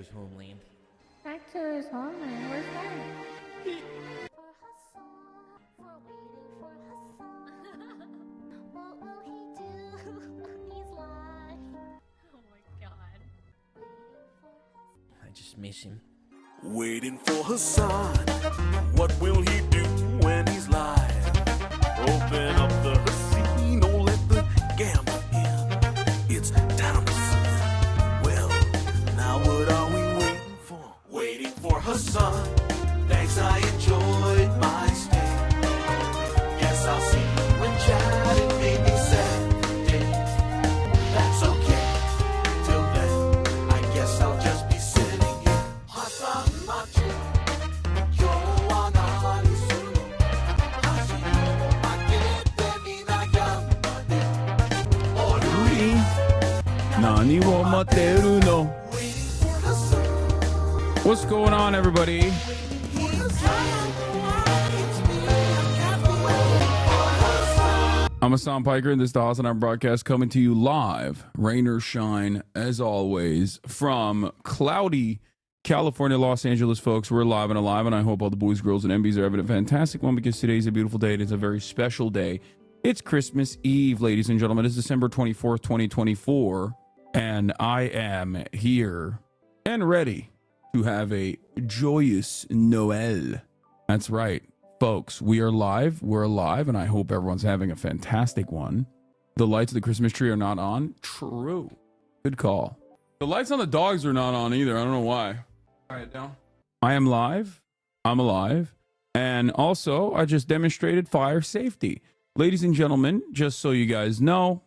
his homeland. Back to his homeland. Where's that? I just miss him. Waiting for Hassan. What will he do when he's live? Open up the casino, let the gambler in. It's time to see. Well, now what are we waiting for? Waiting for Hassan. Thanks, I enjoyed my stay. Guess I'll see you in chat and maybe Saturday. That's okay. Till then, I guess I'll just be sitting here. Hassan Machi, Yowana Isuno. Hashino Makete Minayamane. Orui. Nani wo materu no. Waiting for Hassan. What's going on, everybody? I'm Hassan Piker, and this is the Hassan Hour broadcast coming to you live, rain or shine, as always, from cloudy California, Los Angeles, folks. We're live and alive, and I hope all the boys, girls, and MBs are having a fantastic one because today's a beautiful day. It is a very special day. It's Christmas Eve, ladies and gentlemen. It's December 24th, 2024, and I am here and ready to have a joyous Noel. That's right. Folks, we are live, we're alive, and I hope everyone's having a fantastic one. The lights of the Christmas tree are not on. True. Good call. The lights on the dogs are not on either. I don't know why. Write it down. I am live. I'm alive. And also, I just demonstrated fire safety. Ladies and gentlemen, just so you guys know,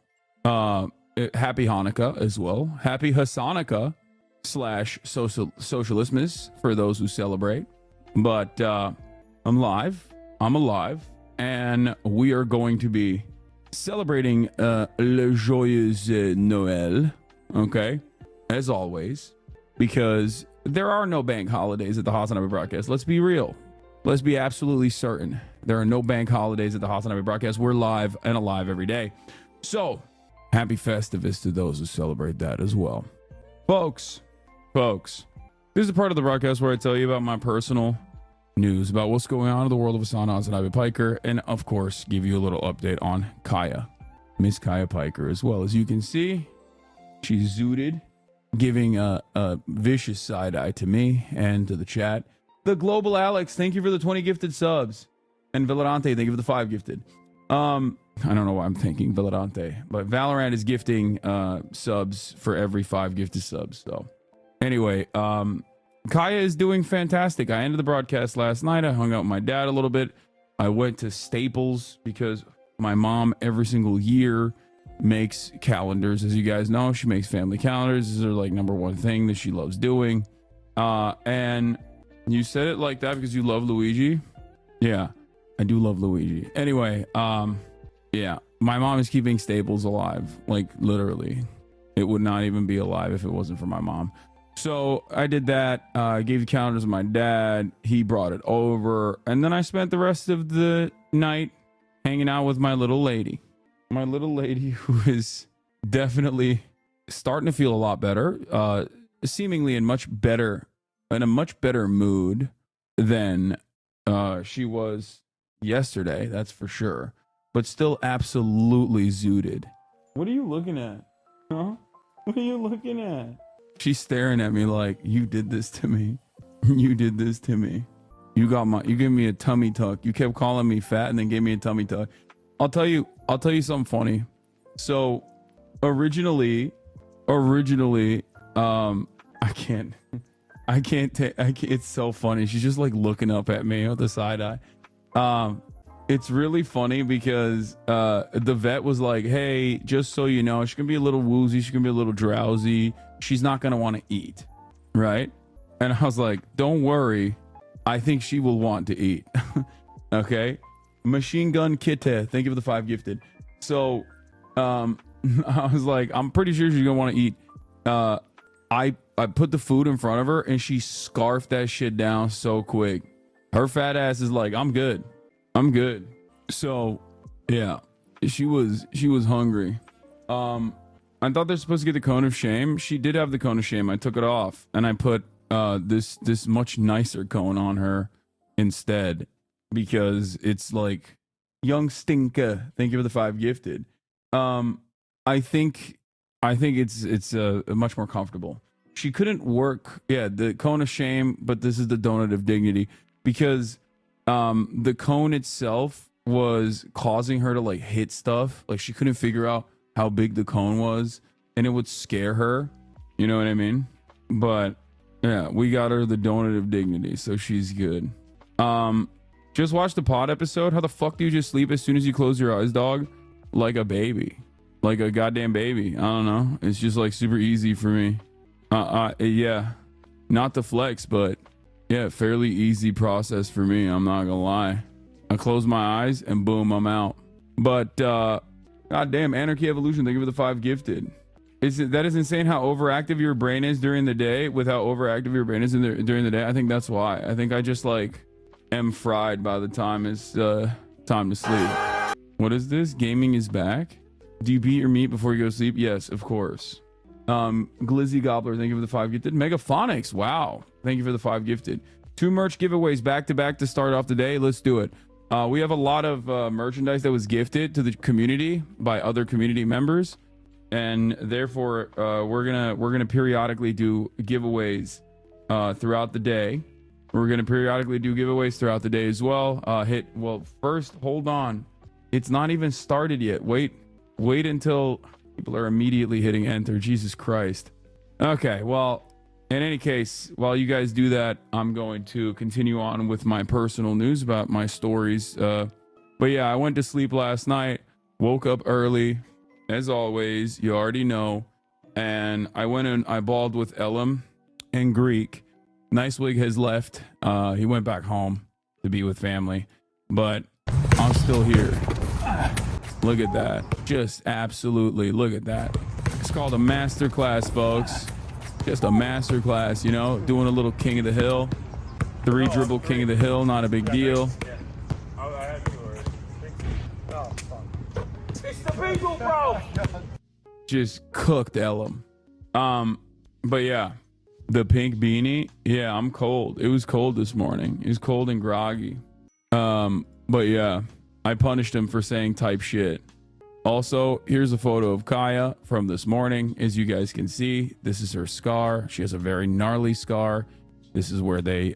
happy Hanukkah as well. Happy Hassanukah / Socialismus for those who celebrate. But, I'm live, I'm alive, and we are going to be celebrating Le Joyeux Noël, okay, as always, because there are no bank holidays at the Hassan Hour broadcast. Let's be real. Let's be absolutely certain. There are no bank holidays at the Hassan Hour broadcast. We're live and alive every day. So, happy Festivus to those who celebrate that as well. Folks, this is the part of the broadcast where I tell you about my personal news about what's going on in the world of Hassan Ivy Piker, and of course give you a little update on Kaya, Miss Kaya Piker, as well. As you can see, she's zooted, giving a vicious side eye to me and to the chat. The Global Alex, thank you for the 20 gifted subs, and Valorante, thank you for the 5 gifted. I don't know why I'm thinking Valorante, but Valorant is gifting subs for every 5 gifted subs. So anyway, Kaya is doing fantastic. I ended the broadcast last night. I hung out with my dad a little bit. I went to Staples because my mom every single year makes calendars. As you guys know, she makes family calendars. These are like number one thing that she loves doing. And you said it like that because you love Luigi. Yeah, I do love Luigi. Anyway, yeah, my mom is keeping Staples alive. Like literally, it would not even be alive if it wasn't for my mom. So I did that. I gave the calendars to my dad. He brought it over. And then I spent the rest of the night hanging out with my little lady. My little lady who is definitely starting to feel a lot better. Seemingly in a much better mood than she was yesterday. That's for sure. But still absolutely zooted. What are you looking at? Huh? What are you looking at? She's staring at me like, you did this to me. You did this to me. You gave me a tummy tuck. You kept calling me fat and then gave me a tummy tuck. I'll tell you something funny. So originally, I can't, it's so funny. She's just like looking up at me with a side eye. It's really funny because the vet was like, hey, just so you know, she's gonna be a little woozy, she's gonna be a little drowsy, she's not gonna want to eat, right? And I was like, don't worry, I think she will want to eat. Okay, Machine Gun Kitte, thank you for the 5 gifted. So I was like, I'm pretty sure she's gonna want to eat. I put the food in front of her and she scarfed that shit down so quick. Her fat ass is like, I'm good. So yeah, she was hungry. I thought they're supposed to get the cone of shame. She did have the cone of shame. I took it off and I put this much nicer cone on her instead because it's like young stinker. Thank you for the 5 gifted. I think it's much more comfortable. She couldn't work. Yeah, the cone of shame, but this is the donut of dignity because the cone itself was causing her to like hit stuff. Like she couldn't figure out how big the cone was and it would scare her. You know what I mean? But yeah, we got her the donut of dignity, so she's good. Just watch the pod episode. How the fuck do you just sleep as soon as you close your eyes, dog? Like a baby. Like a goddamn baby. I don't know. It's just like super easy for me. Yeah. Not to flex, but yeah, fairly easy process for me. I'm not gonna lie. I close my eyes and boom, I'm out. But goddamn, Anarchy Evolution, thank you for the 5 gifted. That is insane how overactive your brain is during the day with how overactive your brain is during the day. I think that's why. I think I just like am fried by the time it's time to sleep. What is this? Gaming is back. Do you beat your meat before you go to sleep? Yes, of course. Glizzy Gobbler, thank you for the 5 gifted. Megaphonics, wow, thank you for the 5 gifted. 2 merch giveaways back to back to start off the day. Let's do it. We have a lot of merchandise that was gifted to the community by other community members, and therefore we're gonna periodically do giveaways throughout the day. We're gonna periodically do giveaways throughout the day as well. First, hold on, it's not even started yet. Wait until people are immediately hitting enter. Jesus Christ. Okay, well, in any case, while you guys do that, I'm going to continue on with my personal news about my stories. But yeah, I went to sleep last night, woke up early, as always, you already know, and I went and I balled with Elam and Greek. Nicewig has left. He went back home to be with family, but I'm still here. Look at that. Just absolutely look at that. It's called a masterclass, folks. Just a masterclass, you know, doing a little King of the Hill. 3 dribble King of the Hill, not a big deal. It's the people, bro. Just cooked Elam. But yeah, the pink beanie. Yeah, I'm cold. It was cold this morning. It was cold and groggy. But yeah, I punished him for saying type shit. Also, here's a photo of Kaya from this morning. As you guys can see, this is her scar. She has a very gnarly scar. This is where they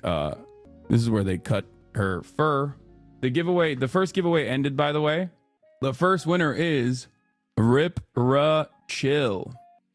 cut her fur. The first giveaway ended, by the way. The first winner is Rip Ra Chill.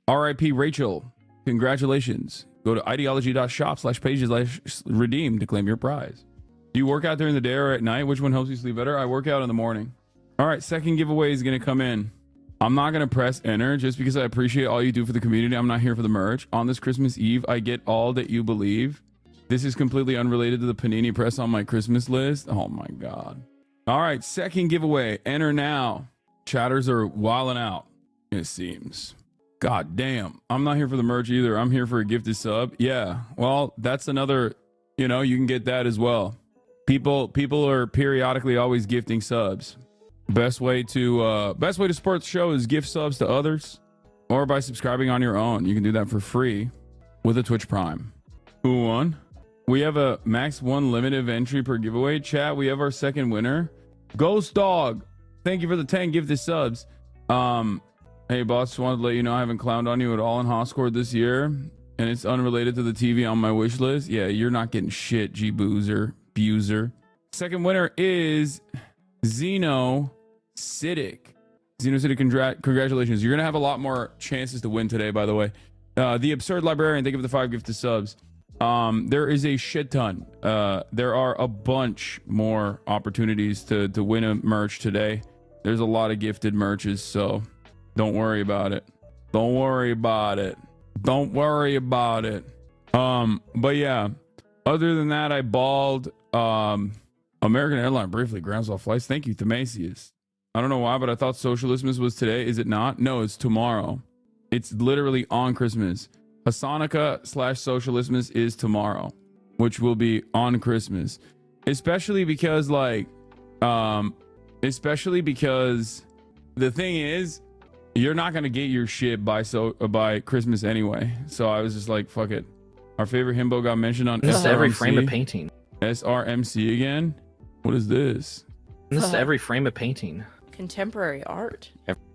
R.I.P. Rachel. Congratulations. Go to ideology.shop/pages/redeem to claim your prize. Do you work out during the day or at night? Which one helps you sleep better? I work out in the morning. All right, second giveaway is going to come in. I'm not going to press enter just because I appreciate all you do for the community. I'm not here for the merch. On this Christmas Eve, I get all that you believe. This is completely unrelated to the Panini Press on my Christmas list. Oh my God. All right, second giveaway. Enter now. Chatters are wilding out, it seems. God damn. I'm not here for the merch either. I'm here for a gifted sub. Yeah, well, that's another, you can get that as well. People are periodically always gifting subs. Best way to support the show is gift subs to others or by subscribing on your own. You can do that for free with a Twitch Prime. Who won? We have a max 1 limited entry per giveaway. Chat, we have our second winner. Ghost Dog. Thank you for the 10 gifted subs. Hey boss, just wanted to let you know I haven't clowned on you at all in Hoscord this year, and it's unrelated to the TV on my wish list. Yeah, you're not getting shit, G Boozer. Second winner is Zeno Cidic. Congratulations. You're gonna have a lot more chances to win today, by the way. The Absurd Librarian, thank you for the 5 gifted subs. There is a shit ton. There are a bunch more opportunities to win a merch today. There's a lot of gifted merches, so don't worry about it. But yeah, other than that, I balled. American Airlines briefly grounds all flights. Thank you, Themasius. I don't know why, but I thought Socialismus was today. Is it not? No, it's tomorrow. It's literally on Christmas. Hasanukkah/Socialismus is tomorrow, which will be on Christmas. Especially because the thing is, you're not gonna get your shit by Christmas anyway. So I was just like, fuck it. Our favorite himbo got mentioned on This is every frame of SRMC. painting. SRMC again. What is this? This is every frame of painting. Contemporary art.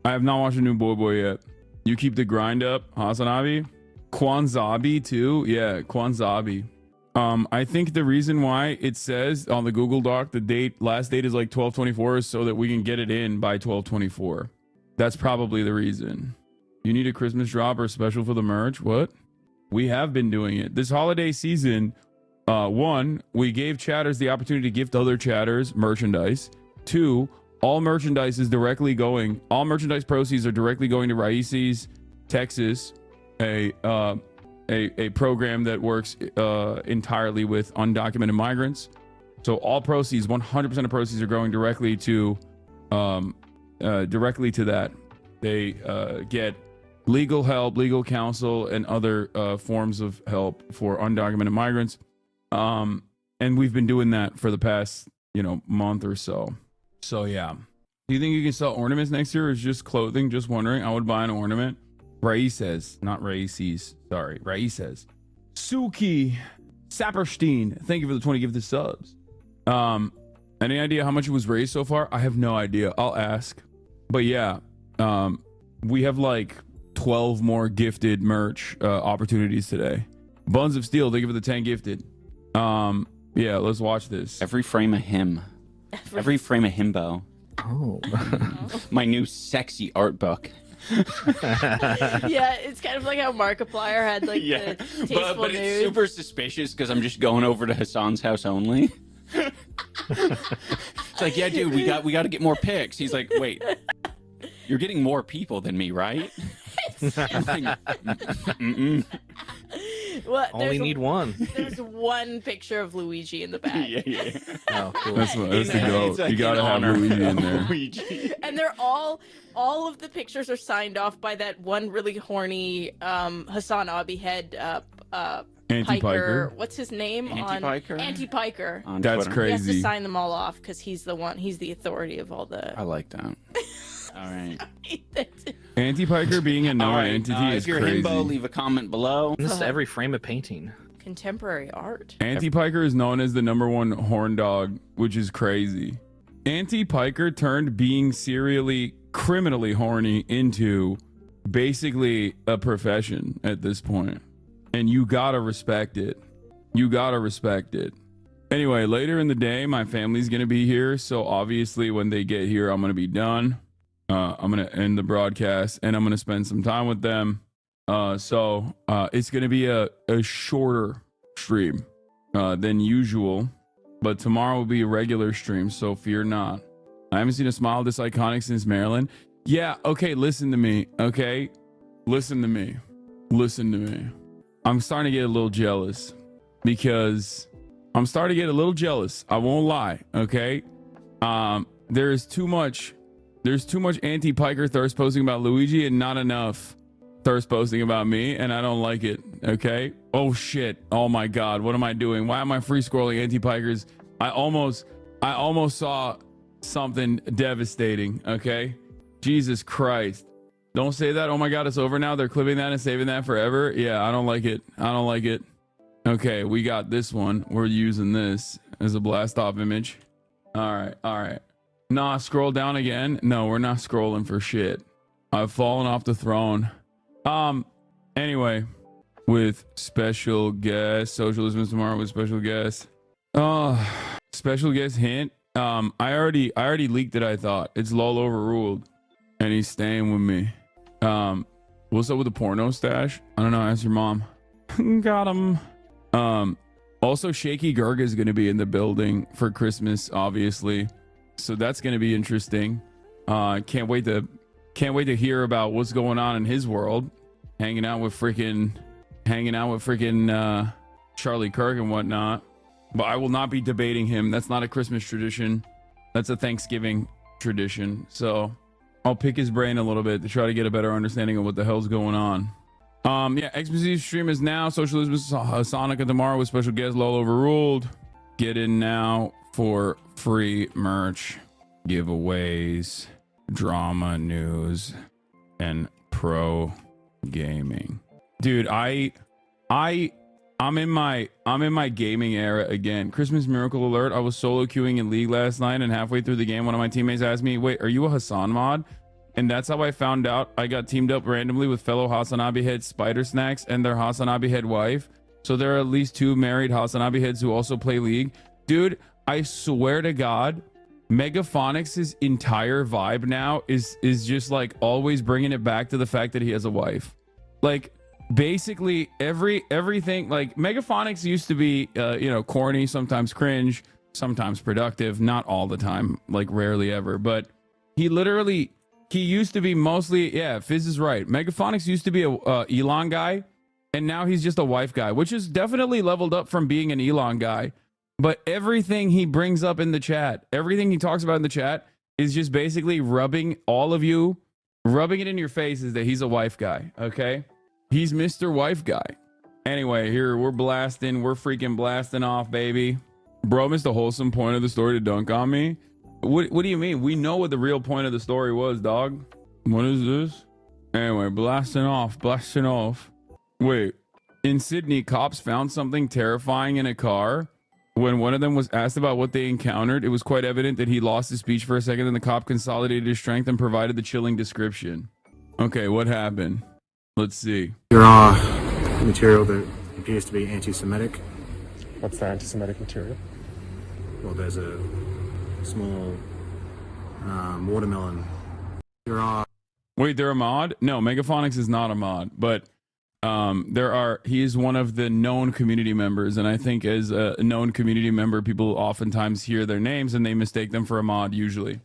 I have not watched a new Boy yet. You keep the grind up, Hasanabi. Kwanzabi too. Yeah, Kwanzabi. I think the reason why it says on the Google Doc the last date is like 12/24 is so that we can get it in by 12/24. That's probably the reason. You need a Christmas drop or special for the merch? What? We have been doing it this holiday season. One, we gave chatters the opportunity to gift other chatters merchandise. Two, all merchandise proceeds are directly going to Raíces Texas, a program that works entirely with undocumented migrants. So all proceeds, 100% of proceeds are going directly to that. They get legal help, legal counsel, and other forms of help for undocumented migrants. And we've been doing that for the past, month or so. So yeah. Do you think you can sell ornaments next year, or is just clothing? Just wondering. I would buy an ornament. Raíces, not Raíces. Sorry, Raíces. Suki Saperstein, thank you for the 20 gifted subs. Any idea how much it was raised so far? I have no idea. I'll ask. But yeah, we have like 12 more gifted merch opportunities today. Buns of Steel, thank you for the 10 gifted. Yeah, let's watch this. Every frame of him. Every frame of himbo. Oh. My new sexy art book. Yeah, it's kind of like how Markiplier had like the tasteful but it's nudes. super suspicious because I'm just going over to Hassan's house only. It's like, yeah, dude, we got to get more pics. He's like, wait, you're getting more people than me, right? I'm like, mm-mm. Well, Only need one. There's one picture of Luigi in the back. Yeah. Oh, cool. That's the goat. It's like You gotta in have honor Luigi in of there. Luigi. And they're all of the pictures are signed off by that one really horny Hassan Abi head Anti-Piker. What's his name? Anti-Piker? Anti-Piker. On That's Twitter. He has to crazy. sign them all off because he's the authority of all the. I like that. All right. Anti-Piker being a known All right. entity is if you're crazy. himbo, leave a comment below. This is every frame of painting. Contemporary art. Anti-Piker is known as the #1 horn dog, which is crazy. Anti-Piker turned being serially criminally horny into basically a profession at this point. And you gotta respect it. Anyway, later in the day, my family's gonna be here. So obviously when they get here, I'm gonna be done. I'm gonna end the broadcast and I'm gonna spend some time with them. So it's gonna be a shorter stream than usual, but tomorrow will be a regular stream, so fear not. I haven't seen a smile this iconic since Maryland. Yeah, okay, listen to me. I'm starting to get a little jealous because I won't lie, okay? There's too much anti-Piker thirst posting about Luigi and not enough thirst posting about me, and I don't like it, okay? Oh shit, oh my god, what am I doing? Why am I free scrolling anti-Pikers? I almost saw something devastating, okay? Jesus Christ. Don't say that. Oh my god, it's over now. They're clipping that and saving that forever. Yeah, I don't like it. Okay, we got this one. We're using this as a blast off image. All right. Nah, scroll down again. No, we're not scrolling for shit. I've fallen off the throne. Anyway, with special guest, Socialism is tomorrow with special guest. Special guest hint. I already leaked it, I thought. It's LOL overruled. And he's staying with me. What's up with the porno stash? I don't know, ask your mom. Got him. Also Shaky Gurga is gonna be in the building for Christmas, obviously. So that's gonna be interesting. Can't wait to hear about what's going on in his world. Hanging out with freaking Charlie Kirk and whatnot. But I will not be debating him. That's not a Christmas tradition. That's a Thanksgiving tradition. So I'll pick his brain a little bit to try to get a better understanding of what the hell's going on. Yeah, XMC stream is now. Socialism is Sonica tomorrow with special guest LOL overruled. Get in now for free merch, giveaways, drama news, and pro gaming. Dude, I'm in my gaming era again. Christmas miracle alert. I was solo queuing in League last night, and halfway through the game, one of my teammates asked me, "Wait, are you a Hassan mod?" And that's how I found out I got teamed up randomly with fellow Hasanabi head Spider Snacks and their Hasanabi head wife. So there are at least 2 married Hasanabi heads who also play League. Dude, I swear to God, Megaphonics' entire vibe now is just like always bringing it back to the fact that he has a wife. Like basically everything, like Megaphonics used to be corny, sometimes cringe, sometimes productive, not all the time, like rarely ever, but he used to be mostly, yeah, Fizz is right. Megaphonics used to be a Elon guy, and now he's just a wife guy, which is definitely leveled up from being an Elon guy. But everything he brings up in the chat, everything he talks about in the chat is just basically rubbing it in your face is that he's a wife guy, okay? He's Mr. Wife Guy. Anyway, here, we're freaking blasting off, baby. Bro missed the wholesome point of the story to dunk on me. What do you mean? We know what the real point of the story was, dog. What is this? Anyway, blasting off. Wait, in Sydney, cops found something terrifying in a car. When one of them was asked about what they encountered, it was quite evident that he lost his speech for a second, and the cop consolidated his strength and provided the chilling description. Okay, what happened? Let's see. There are material that appears to be anti-Semitic. What's the anti-Semitic material? Well, there's a small watermelon. Wait, they're a mod? No, Megaphonics is not a mod, but he is one of the known community members, and I think as a known community member, people oftentimes hear their names and they mistake them for a mod usually.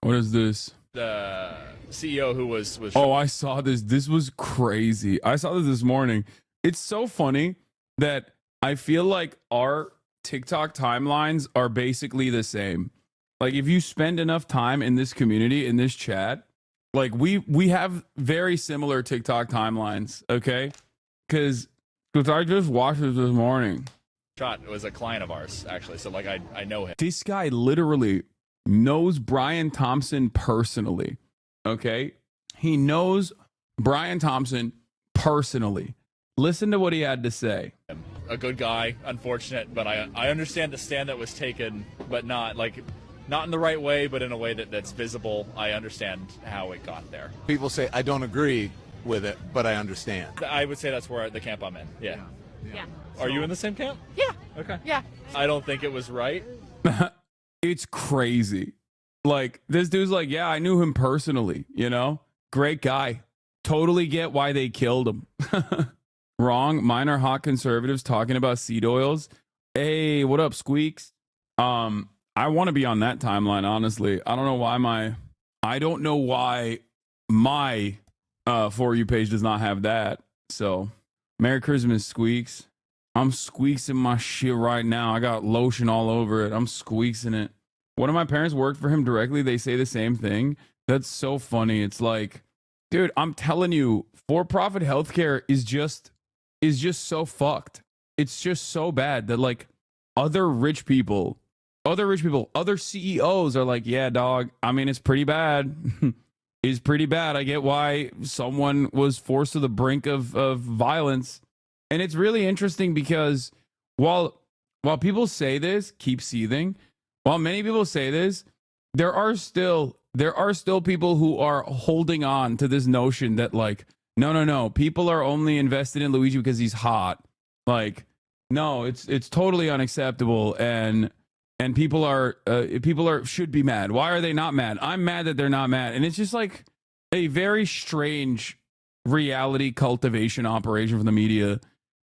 What is this? The CEO who was Oh, I saw this. This was crazy. I saw this morning. It's so funny that I feel like our TikTok timelines are basically the same. Like if you spend enough time in this community, in this chat, like we have very similar TikTok timelines, okay? Because I just watched it this morning. shot was a client of ours, actually. So like I know him. This guy literally knows Brian Thompson personally, okay? He knows Brian Thompson personally. Listen to what he had to say. A good guy, unfortunate, but I understand the stand that was taken, but not in the right way, but in a way that's visible. I understand how it got there. People say, I don't agree with it, but I understand. I would say that's where the camp I'm in. Yeah. Are you in the same camp? Yeah. Okay. Yeah. I don't think it was right. It's crazy. Like, this dude's like, yeah, I knew him personally, you know? Great guy. Totally get why they killed him. Wrong. Mine are hot conservatives talking about seed oils. Hey, what up, Squeaks? I want to be on that timeline, honestly. I don't know why my For You page does not have that. So, Merry Christmas, Squeaks. I'm squeaksing my shit right now. I got lotion all over it. I'm squeaksing it. One of my parents worked for him directly. They say the same thing. That's so funny. It's like, dude, I'm telling you, for-profit healthcare is just so fucked. It's just so bad that like other CEOs are like, yeah, dog, I mean, it's pretty bad. It's pretty bad. I get why someone was forced to the brink of violence. And it's really interesting because while people say this, keep seething, while many people say this, there are still people who are holding on to this notion that like, no, people are only invested in Luigi because he's hot. Like, no, it's totally unacceptable, and people should be mad. Why are they not mad? I'm mad that they're not mad. And it's just like a very strange reality cultivation operation from the media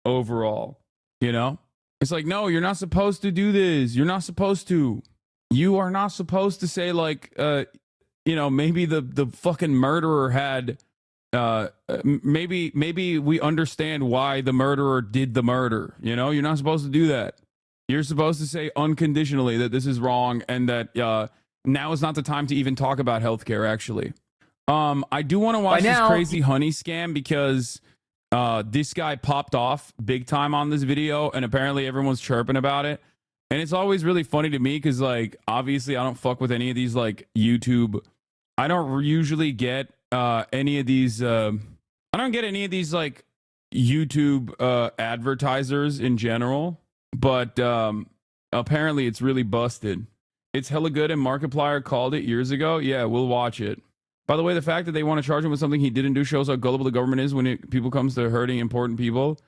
overall, you know? It's like, no, you're not supposed to do this. You are not supposed to say like, maybe the fucking murderer had, maybe we understand why the murderer did the murder. You know, you're not supposed to do that. You're supposed to say unconditionally that this is wrong and that now is not the time to even talk about healthcare, actually. I do want to watch this crazy honey scam because this guy popped off big time on this video, and apparently everyone's chirping about it. And it's always really funny to me because, like, obviously I don't fuck with any of these, like, YouTube. I don't usually get any of these. I don't get any of these like YouTube advertisers in general, but apparently it's really busted. It's hella good, and Markiplier called it years ago. Yeah, we'll watch it. By the way, the fact that they want to charge him with something he didn't do shows how gullible the government is when people comes to hurting important people.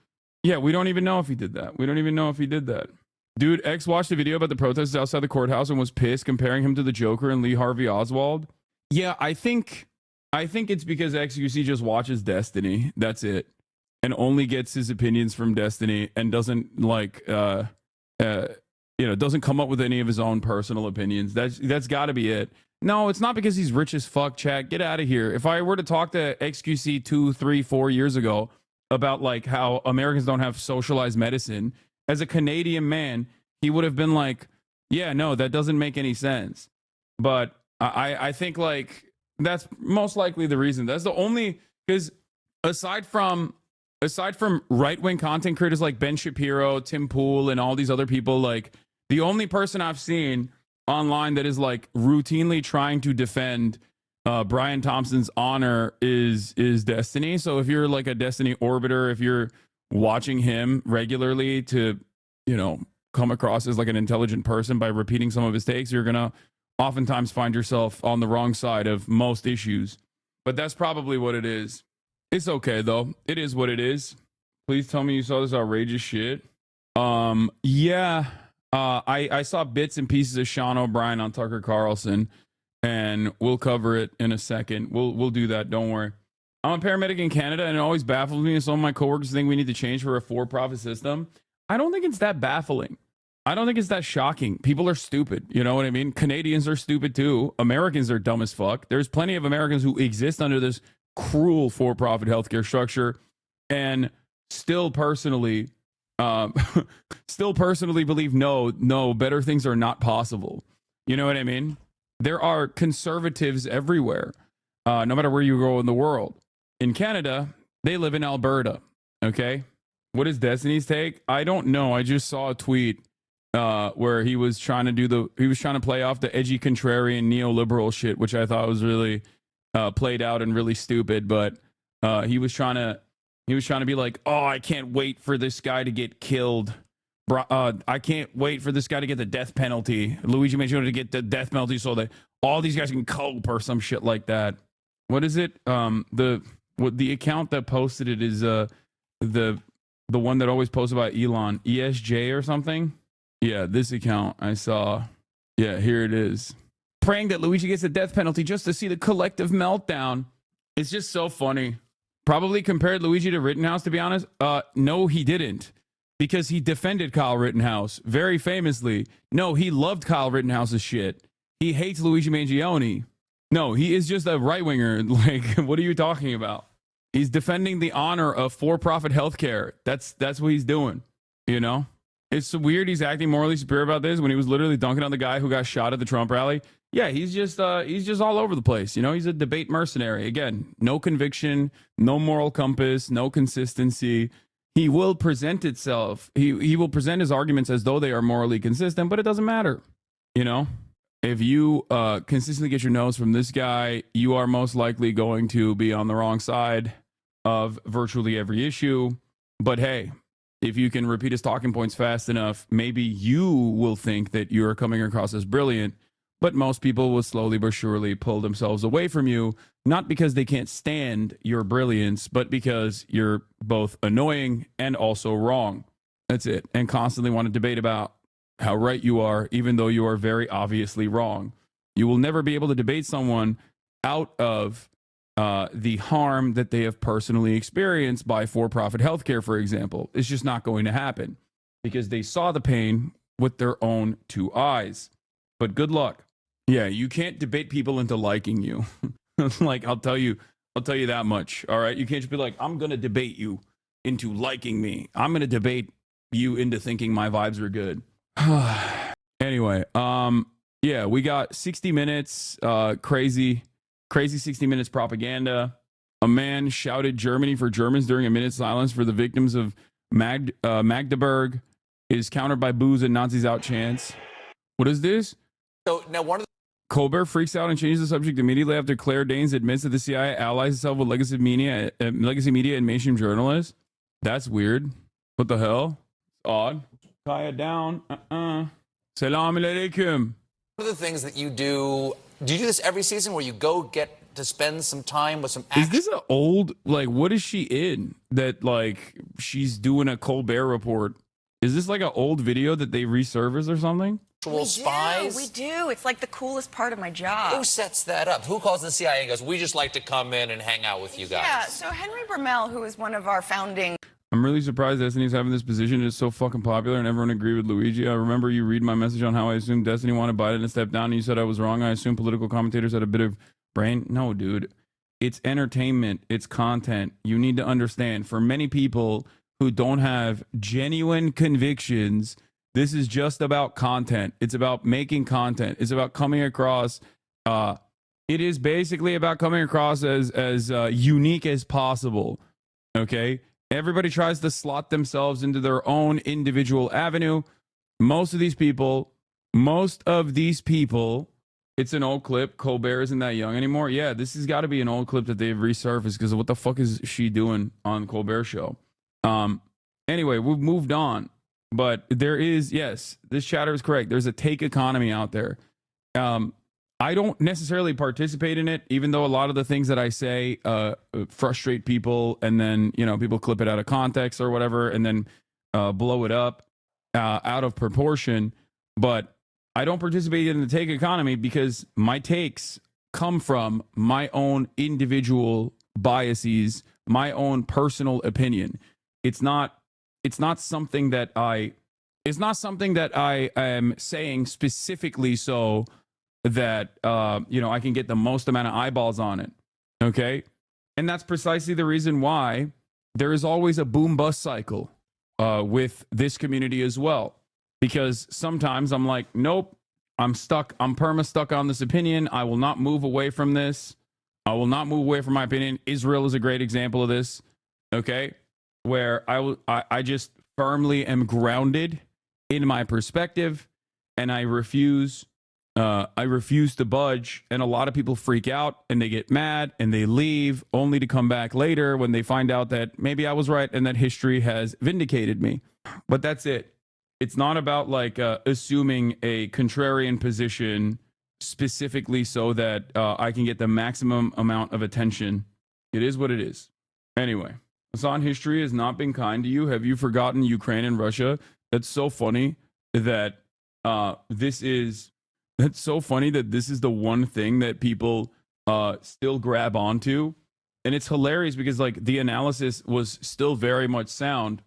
Yeah, we don't even know if he did that. We don't even know if he did that. Dude, X watched a video about the protests outside the courthouse and was pissed, comparing him to the Joker and Lee Harvey Oswald. Yeah, I think it's because XQC just watches Destiny. That's it. And only gets his opinions from Destiny and doesn't doesn't come up with any of his own personal opinions. That's got to be it. No, it's not because he's rich as fuck, chat. Get out of here. If I were to talk to XQC 2, 3, 4 years ago about like how Americans don't have socialized medicine, as a Canadian man, he would have been like, yeah, no, that doesn't make any sense. But I think like that's most likely the reason. That's the only, because aside from right-wing content creators like Ben Shapiro, Tim Pool, and all these other people, like the only person I've seen online that is like routinely trying to defend Brian Thompson's honor is Destiny. So if you're like a Destiny orbiter, if you're watching him regularly to, come across as like an intelligent person by repeating some of his takes, you're going to oftentimes find yourself on the wrong side of most issues. But that's probably what it is. It's okay though. It is what it is. Please tell me you saw this outrageous shit. Yeah. I saw bits and pieces of Sean O'Brien on Tucker Carlson, and we'll cover it in a second. We'll do that. Don't worry. I'm a paramedic in Canada, and it always baffles me. And some of my coworkers think we need to change for a for-profit system. I don't think it's that baffling. I don't think it's that shocking. People are stupid. You know what I mean? Canadians are stupid too. Americans are dumb as fuck. There's plenty of Americans who exist under this cruel for-profit healthcare structure, and still personally believe no, better things are not possible. You know what I mean? There are conservatives everywhere, no matter where you go in the world. In Canada, they live in Alberta. Okay, what is Destiny's take? I don't know. I just saw a tweet where he was trying to play off the edgy contrarian neoliberal shit, which I thought was really played out and really stupid. But he was trying to be like, oh, I can't wait for this guy to get killed. I can't wait for this guy to get the death penalty. Luigi Mangione to get the death penalty so that all these guys can cope or some shit like that. What is it? The account that posted it is the one that always posts about Elon, ESJ or something. Yeah, this account I saw. Yeah, here it is. Praying that Luigi gets the death penalty just to see the collective meltdown. It's just so funny. Probably compared Luigi to Rittenhouse, to be honest. No, he didn't. Because he defended Kyle Rittenhouse very famously. No, he loved Kyle Rittenhouse's shit. He hates Luigi Mangione. No, he is just a right-winger. Like, what are you talking about? He's defending the honor of for-profit healthcare. That's what he's doing, you know? It's weird he's acting morally superior about this when he was literally dunking on the guy who got shot at the Trump rally. Yeah, he's just all over the place. You know, he's a debate mercenary. Again, no conviction, no moral compass, no consistency. He will present itself. He will present his arguments as though they are morally consistent, but it doesn't matter. You know, if you consistently get your nose from this guy, you are most likely going to be on the wrong side of virtually every issue. But hey, if you can repeat his talking points fast enough, maybe you will think that you're coming across as brilliant. But most people will slowly but surely pull themselves away from you, not because they can't stand your brilliance, but because you're both annoying and also wrong. That's it. And constantly want to debate about how right you are, even though you are very obviously wrong. You will never be able to debate someone out of the harm that they have personally experienced by for-profit healthcare, for example. It's just not going to happen because they saw the pain with their own two eyes. But good luck. Yeah, you can't debate people into liking you. Like, I'll tell you that much. All right. You can't just be like, I'm going to debate you into liking me. I'm going to debate you into thinking my vibes are good. Anyway, yeah, we got 60 minutes, crazy 60 minutes propaganda. A man shouted Germany for Germans during a minute's silence for the victims of Magdeburg is countered by boos and Nazis out chants. What is this? So now one of Colbert freaks out and changes the subject immediately after Claire Danes admits that the CIA allies itself with legacy media and mainstream journalists. That's weird. What the hell? Odd. Tie it down. Salam alaikum. One of the things that you do you do this every season where you go get to spend some time with some action? Is this an old, like, what is she in that, like, she's doing a Colbert report? Is this like an old video that they resurface or something? Spies? We do. It's like the coolest part of my job. Who sets that up? Who calls the CIA and goes, we just like to come in and hang out with you guys? Yeah, so Henry Bermel, who is one of our founding... I'm really surprised Destiny's having this position. It's so fucking popular and everyone agreed with Luigi. I remember you read my message on how I assumed Destiny wanted Biden to step down and you said I was wrong. I assume political commentators had a bit of brain. No, dude. It's entertainment. It's content. You need to understand. For many people who don't have genuine convictions, this is just about content. It's about making content. It's about coming across. It is basically about coming across as unique as possible. Okay? Everybody tries to slot themselves into their own individual avenue. Most of these people, it's an old clip. Colbert isn't that young anymore. Yeah, this has got to be an old clip that they've resurfaced because what the fuck is she doing on the Colbert Show? Anyway, we've moved on. But there is, yes, this chatter is correct. There's a take economy out there. I don't necessarily participate in it, even though a lot of the things that I say frustrate people, and then, you know, people clip it out of context or whatever, and then blow it up out of proportion. But I don't participate in the take economy because my takes come from my own individual biases, my own personal opinion. It's not something that I am saying specifically so that I can get the most amount of eyeballs on it. Okay? And that's precisely the reason why there is always a boom bust cycle with this community as well. Because sometimes I'm like, nope, I'm stuck. I'm perma stuck on this opinion. I will not move away from this. I will not move away from my opinion. Israel is a great example of this. Okay? Where I just firmly am grounded in my perspective, and I refuse to budge. And a lot of people freak out and they get mad and they leave, only to come back later when they find out that maybe I was right and that history has vindicated me. But that's it. It's not about like assuming a contrarian position specifically so that I can get the maximum amount of attention. It is what it is. Anyway, Hassan, history has not been kind to you. Have you forgotten Ukraine and Russia? That's so funny that this is the one thing that people still grab onto. And it's hilarious because like the analysis was still very much sound,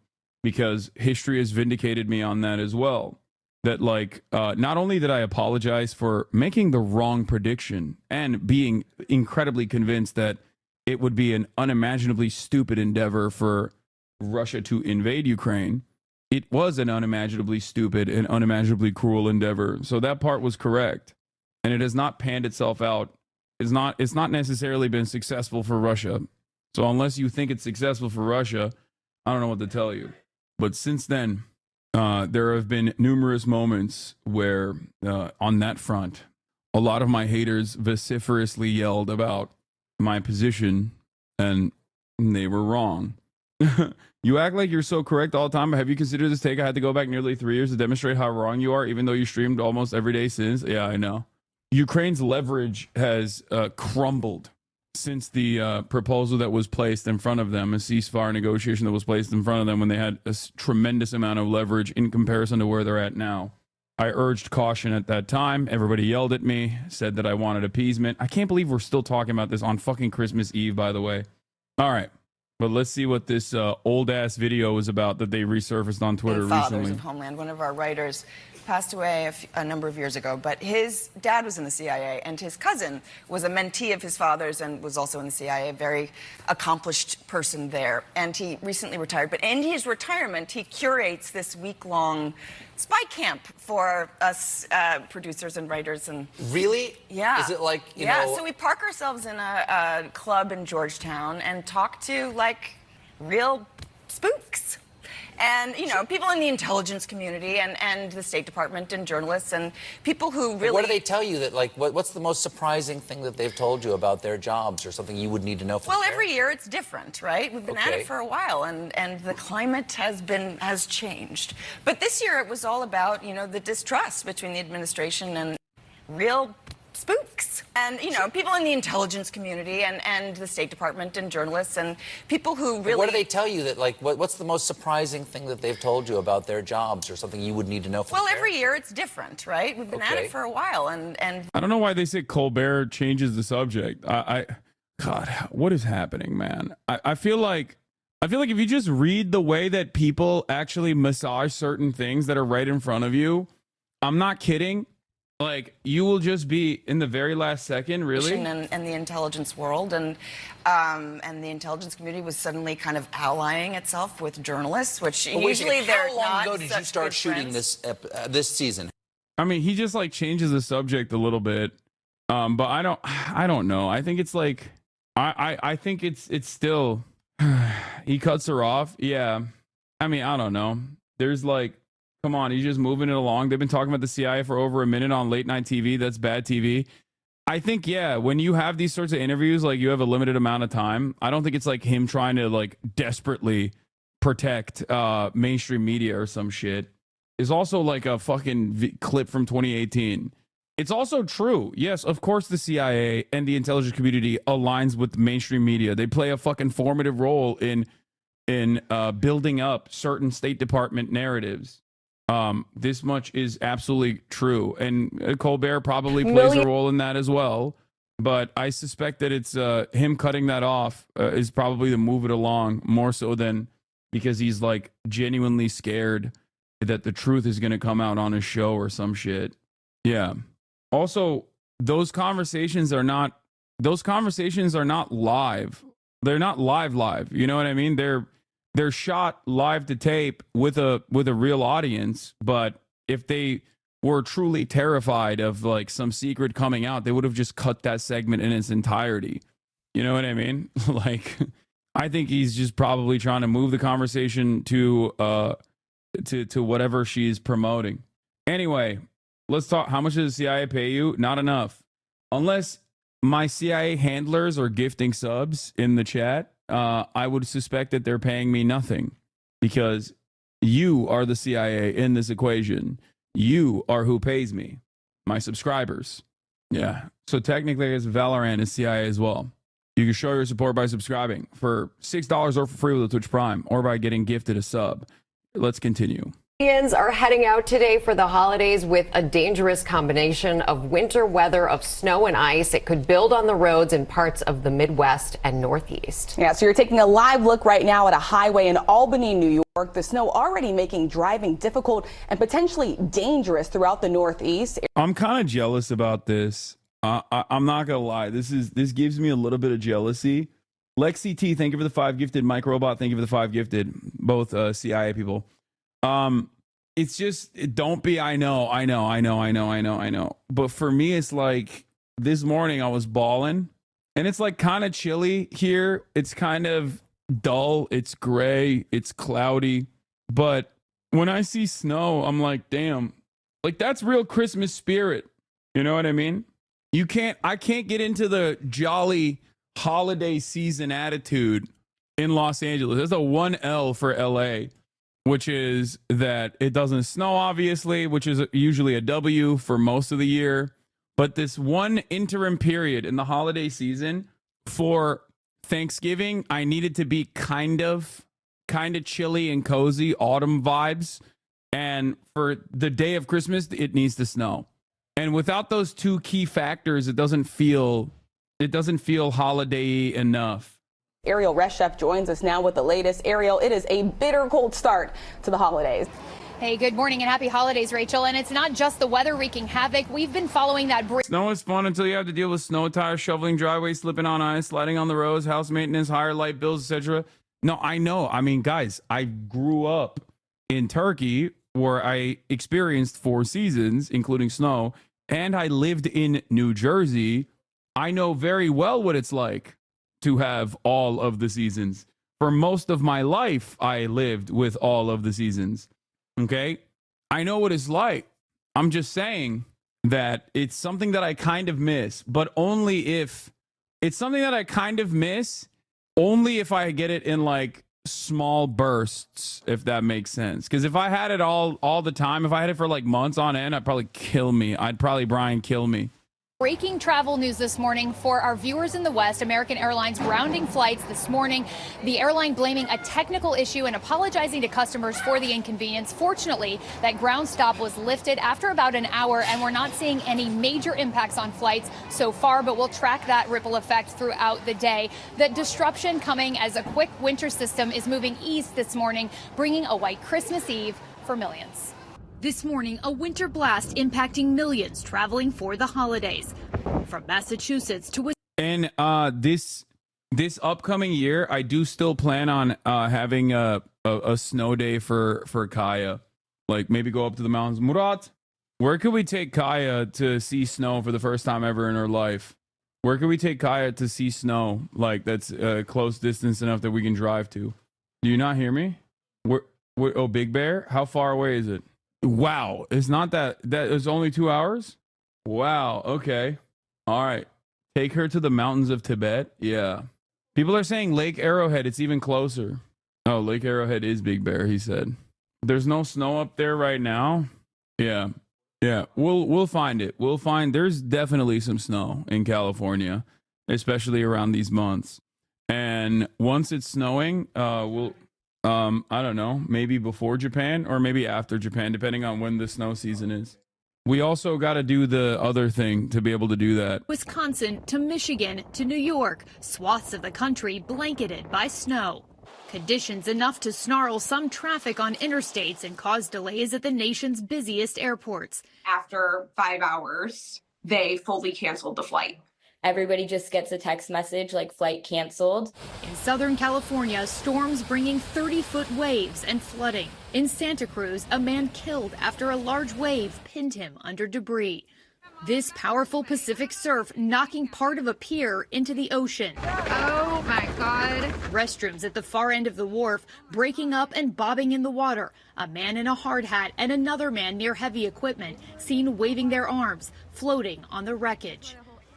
because history has vindicated me on that as well. That like not only did I apologize for making the wrong prediction and being incredibly convinced that it would be an unimaginably stupid endeavor for Russia to invade Ukraine, it was an unimaginably stupid and unimaginably cruel endeavor. So that part was correct. And it has not panned itself out. It's not necessarily been successful for Russia. So unless you think it's successful for Russia, I don't know what to tell you. But since then, there have been numerous moments where on that front, a lot of my haters vociferously yelled about my position, and they were wrong. You act like you're so correct all the time, but have you considered this take? I had to go back nearly 3 years to demonstrate how wrong you are, even though you streamed almost every day since. Yeah, I know. Ukraine's leverage has crumbled since the proposal that was placed in front of them, a ceasefire negotiation that was placed in front of them when they had a tremendous amount of leverage in comparison to where they're at now. I urged caution at that time. Everybody yelled at me, said that I wanted appeasement. I can't believe we're still talking about this on fucking Christmas Eve, by the way. All right. But let's see what this old-ass video is about that they resurfaced on Twitter recently. Fathers of Homeland, one of our writers, passed away a number of years ago, but his dad was in the CIA, and his cousin was a mentee of his father's and was also in the CIA, a very accomplished person there. And he recently retired, but in his retirement, he curates this week-long spy camp for us producers and writers. And really? Yeah. Is it like, you know... Yeah, so we park ourselves in a club in Georgetown and talk to, like, real spooks. And, you know, people in the intelligence community and the State Department and journalists and people who really... What do they tell you that, like, what's the most surprising thing that they've told you about their jobs or something you would need to know from Well, there? every year it's different, right? We've been at Okay. it for a while, and the climate has changed. But this year it was all about, you know, the distrust between the administration and real spooks. And, you know, people in the intelligence community and the State Department and journalists and people who really... What do they tell you that, like, what's the most surprising thing that they've told you about their jobs or something you would need to know from Well, there? every year it's different, right? We've been at Okay. it for a while, and I don't know why they say Colbert changes the subject. God, what is happening, man? I feel like if you just read the way that people actually massage certain things that are right in front of you, I'm not kidding. Like, you will just be in the very last second, really? and the intelligence world, and the intelligence community was suddenly kind of allying itself with journalists, which But wait a usually second, they're how long not ago did you such start good shooting friends. this season? I mean, he just like changes the subject a little bit. But I don't know. I think it's like, I think it's still, he cuts her off. Yeah. I mean, I don't know. There's like, come on, he's just moving it along. They've been talking about the CIA for over a minute on late night TV. That's bad TV. I think, yeah, when you have these sorts of interviews, like you have a limited amount of time. I don't think it's like him trying to like desperately protect mainstream media or some shit. Is also like a fucking clip from 2018. It's also true. Yes, of course the CIA and the intelligence community aligns with mainstream media. They play a fucking formative role in building up certain State Department narratives. This much is absolutely true. And Colbert probably plays a role in that as well. But I suspect that it's him cutting that off is probably to move it along more so than because he's like genuinely scared that the truth is going to come out on his show or some shit. Yeah. Also, those conversations are not live. They're not live. You know what I mean? They're shot live to tape with a real audience, but if they were truly terrified of like some secret coming out, they would have just cut that segment in its entirety. You know what I mean? Like, I think he's just probably trying to move the conversation to whatever she's promoting. Anyway, let's talk. How much does the CIA pay you? Not enough. Unless my CIA handlers are gifting subs in the chat, I would suspect that they're paying me nothing because you are the CIA in this equation. You are who pays me, my subscribers. Yeah. So technically, as Valorant is CIA as well. You can show your support by subscribing for $6 or for free with a Twitch Prime or by getting gifted a sub. Let's continue. Canadians are heading out today for the holidays with a dangerous combination of winter weather of snow and ice. It could build on the roads in parts of the Midwest and Northeast. Yeah, so you're taking a live look right now at a highway in Albany, New York. The snow already making driving difficult and potentially dangerous throughout the Northeast. I'm kind of jealous about this. I'm not gonna lie. This gives me a little bit of jealousy. Lexi T, thank you for the 5 gifted. Mike Robot, thank you for the 5 gifted. Both CIA people. It's just, don't be, I know. But for me, it's like this morning I was bawling and it's like kind of chilly here. It's kind of dull. It's gray. It's cloudy. But when I see snow, I'm like, damn, like that's real Christmas spirit. You know what I mean? I can't get into the jolly holiday season attitude in Los Angeles. There's a 1L for LA. Which is that it doesn't snow, obviously, which is usually a W for most of the year. But this one interim period in the holiday season for Thanksgiving, I needed to be kind of chilly and cozy, autumn vibes. And for the day of Christmas, it needs to snow. And without those two key factors, it doesn't feel holiday enough. Ariel Reshef joins us now with the latest. Ariel, it is a bitter cold start to the holidays. Hey, good morning and happy holidays, Rachel. And it's not just the weather wreaking havoc. We've been following that. Snow is fun until you have to deal with snow tires, shoveling driveways, slipping on ice, sliding on the roads, house maintenance, higher light bills, etc. No, I know. I mean, guys, I grew up in Turkey where I experienced 4 seasons, including snow, and I lived in New Jersey. I know very well what it's like to have all of the seasons. for most of my life, I lived with all of the seasons. Okay? I know what it's like. I'm just saying that it's something that I kind of miss, but only if it's something that I kind of miss, only if I get it in like small bursts, if that makes sense. Because if I had it all the time, if I had it for like months on end, I'd probably kill me. Brian kill me. Breaking travel news this morning for our viewers in the West. American Airlines grounding flights this morning. The airline blaming a technical issue and apologizing to customers for the inconvenience. Fortunately, that ground stop was lifted after about an hour, and we're not seeing any major impacts on flights so far, but we'll track that ripple effect throughout the day. The disruption coming as a quick winter system is moving east this morning, bringing a white Christmas Eve for millions. This morning, a winter blast impacting millions traveling for the holidays. From Massachusetts to And this upcoming year, I do still plan on having a snow day for Kaya. Like maybe go up to the mountains. Murat, where could we take Kaya to see snow for the first time ever in her life? Where could we take Kaya to see snow? Like that's close distance enough that we can drive to. Do you not hear me? Oh, Big Bear? How far away is it? Wow, it's not that is only 2 hours? Wow, okay. All right. Take her to the mountains of Tibet? Yeah. People are saying Lake Arrowhead, it's even closer. Oh, Lake Arrowhead is Big Bear, he said. There's no snow up there right now? Yeah. Yeah, we'll find it. There's definitely some snow in California, especially around these months. And once it's snowing, we'll I don't know, maybe before Japan or maybe after Japan, depending on when the snow season is. We also got to do the other thing to be able to do that. Wisconsin to Michigan to New York, swaths of the country blanketed by snow. Conditions enough to snarl some traffic on interstates and cause delays at the nation's busiest airports. After 5 hours, they fully canceled the flight. Everybody just gets a text message like flight canceled. In Southern California, storms bringing 30-foot waves and flooding. In Santa Cruz, a man killed after a large wave pinned him under debris. This powerful Pacific surf knocking part of a pier into the ocean. Oh my God. Restrooms at the far end of the wharf breaking up and bobbing in the water. A man in a hard hat and another man near heavy equipment seen waving their arms, floating on the wreckage.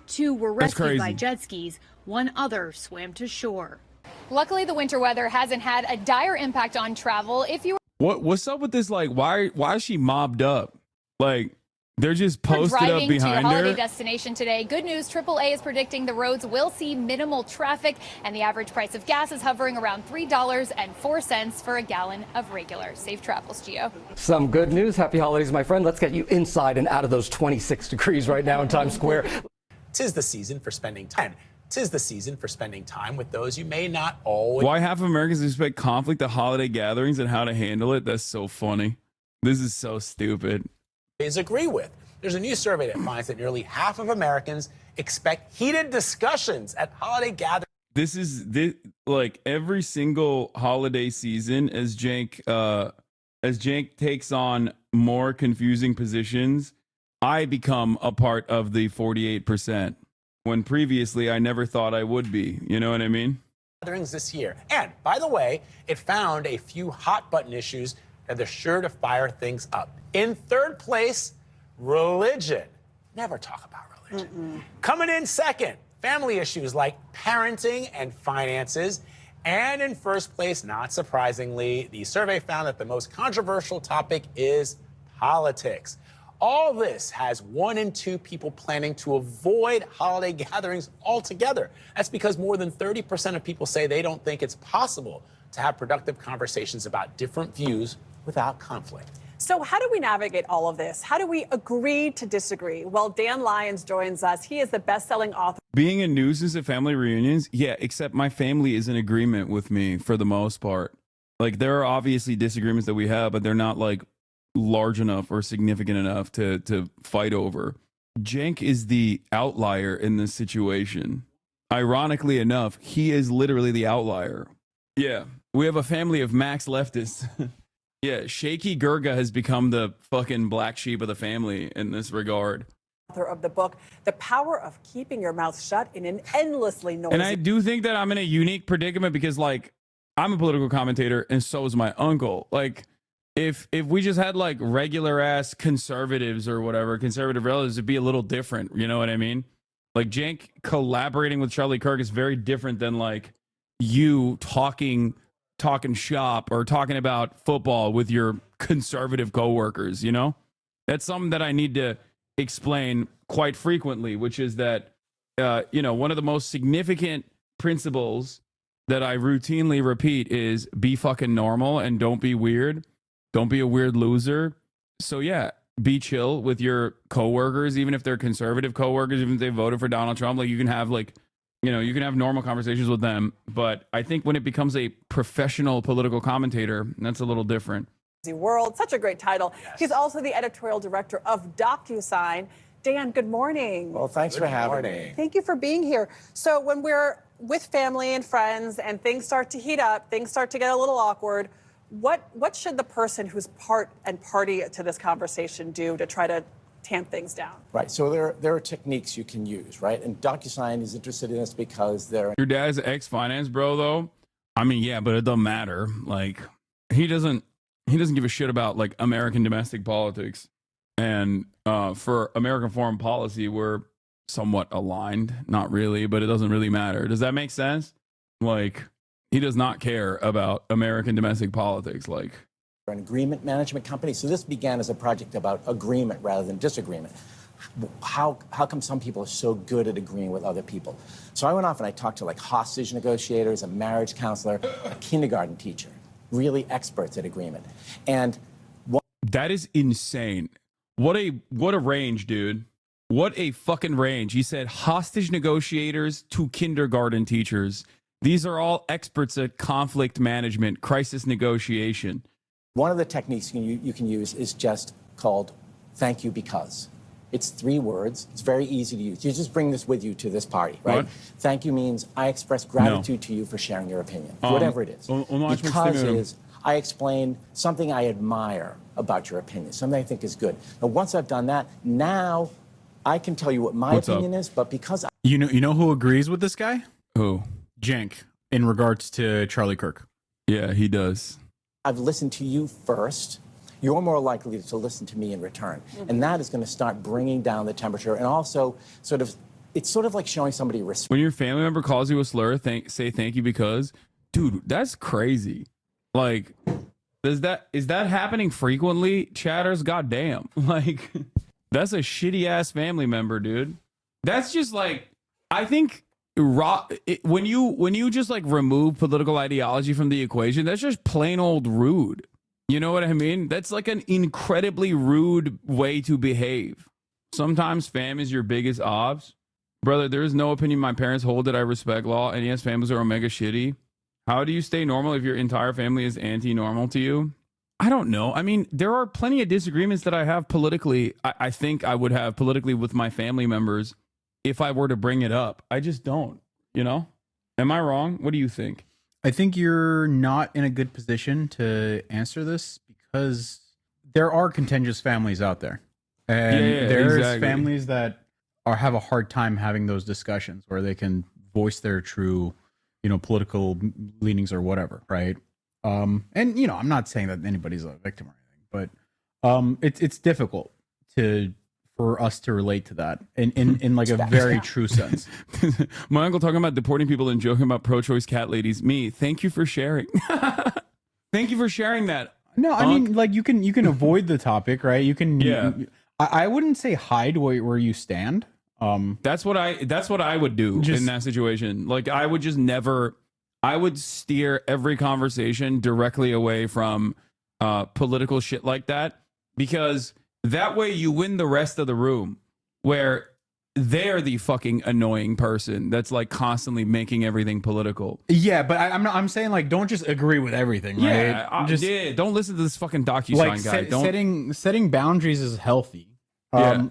2 were rescued by jet skis. 1 other swam to shore. Luckily, the winter weather hasn't had a dire impact on travel. If you what's up with this? Like, why is she mobbed up? Like, they're just posted up driving to your behind holiday her. destination today, good news, AAA is predicting the roads will see minimal traffic, and the average price of gas is hovering around $3.04 for a gallon of regular. Safe travels, Gio. Some good news. Happy holidays, my friend. Let's get you inside and out of those 26 degrees right now in Times Square. 'Tis the season for spending time. 'Tis the season for spending time with those you may not always. Why half of Americans expect conflict at holiday gatherings and how to handle it? That's so funny. This is so stupid. Agree with. There's a new survey that finds that nearly half of Americans expect heated discussions at holiday gatherings. This like every single holiday season as Jank takes on more confusing positions, I become a part of the 48%, when previously I never thought I would be. You know what I mean? Gatherings this year. And by the way, it found a few hot button issues that are sure to fire things up. In third place, religion. Never talk about religion. Coming in second, family issues like parenting and finances. And in first place, not surprisingly, the survey found that the most controversial topic is politics. All this has 1 in 2 people planning to avoid holiday gatherings altogether. That's because more than 30% of people say they don't think it's possible to have productive conversations about different views without conflict. So how do we navigate all of this? How do we agree to disagree? Well, Dan Lyons joins us. He is the best-selling author. Being a nuisance at family reunions, yeah, except my family is in agreement with me for the most part. Like, there are obviously disagreements that we have, but they're not like large enough or significant enough to fight over. Jank is the outlier in this situation. Ironically enough, he is literally the outlier. Yeah, we have a family of max leftists. Yeah, Shaky Gurga has become the fucking black sheep of the family in this regard. Author of the book, The Power of Keeping Your Mouth Shut in an Endlessly Noisy. And I do think that I'm in a unique predicament because, like, I'm a political commentator, and so is my uncle. Like, if we just had like regular ass conservatives or whatever, conservative relatives, it'd be a little different. You know what I mean? Like, Cenk collaborating with Charlie Kirk is very different than like you talking shop or talking about football with your conservative coworkers. You know, that's something that I need to explain quite frequently, which is that one of the most significant principles that I routinely repeat is be fucking normal and don't be weird. Don't be a weird loser. So yeah, be chill with your coworkers, even if they're conservative coworkers, even if they voted for Donald Trump. Like, you can have you can have normal conversations with them. But I think when it becomes a professional political commentator, that's a little different. World, such a great title. He's also the editorial director of DocuSign. Dan, good morning. Well, thanks for having me. Thank you for being here. So when we're with family and friends and things start to heat up, things start to get a little awkward, what should the person who's part and party to this conversation do to try to tamp things down? Right. So there are techniques you can use, right? And DocuSign is interested in this because they're... Your dad's ex-finance bro, though? I mean, yeah, but it doesn't matter. Like, he doesn't give a shit about like American domestic politics. And for American foreign policy, we're somewhat aligned. Not really, but it doesn't really matter. Does that make sense? Like, he does not care about American domestic politics. Like, an agreement management company. So this began as a project about agreement rather than disagreement. How come some people are so good at agreeing with other people? So I went off and I talked to like hostage negotiators, a marriage counselor, a kindergarten teacher, really experts at agreement. And that is insane. What a range, dude. What a fucking range. He said hostage negotiators to kindergarten teachers. These are all experts at conflict management, crisis negotiation. One of the techniques you can use is just called thank you because. It's 3 words. It's very easy to use. You just bring this with you to this party, right? What? Thank you means I express gratitude to you for sharing your opinion, whatever it is. Because is I explain something I admire about your opinion, something I think is good. Now, once I've done that, now I can tell you what my opinion is, but because you know who agrees with this guy? Who? Cenk, in regards to Charlie Kirk. Yeah, he does. I've listened to you first. You're more likely to listen to me in return. And that is going to start bringing down the temperature. And also, it's sort of like showing somebody respect. When your family member calls you a slur, say thank you because, dude, that's crazy. Like, is that happening frequently? Chatters, goddamn. Like, that's a shitty ass family member, dude. That's just like, I think when you just like remove political ideology from the equation, that's just plain old rude. You know what I mean? That's like an incredibly rude way to behave. Sometimes fam is your biggest obs. Brother, there is no opinion my parents hold that I respect law, and yes, families are omega shitty. How do you stay normal if your entire family is anti-normal to you? I don't know. I mean, there are plenty of disagreements that I have politically. I think I would have politically with my family members if I were to bring it up. I just don't, you know? Am I wrong? What do you think? I think you're not in a good position to answer this because there are contentious families out there. And there's families that have a hard time having those discussions where they can voice their true, political leanings or whatever, right? And, I'm not saying that anybody's a victim or anything, but it's difficult for us to relate to that in like a very true sense. My uncle talking about deporting people and joking about pro-choice cat ladies. Me, thank you for sharing. Thank you for sharing that. No, I mean, like you can avoid the topic, right? You can. I wouldn't say hide where you stand. That's what I would do in that situation. Like I would just never. I would steer every conversation directly away from political shit like that, because that way you win the rest of the room where they're the fucking annoying person that's like constantly making everything political. Yeah, but I'm saying like don't just agree with everything, right? Don't listen to this fucking DocuSign guy. Setting boundaries is healthy.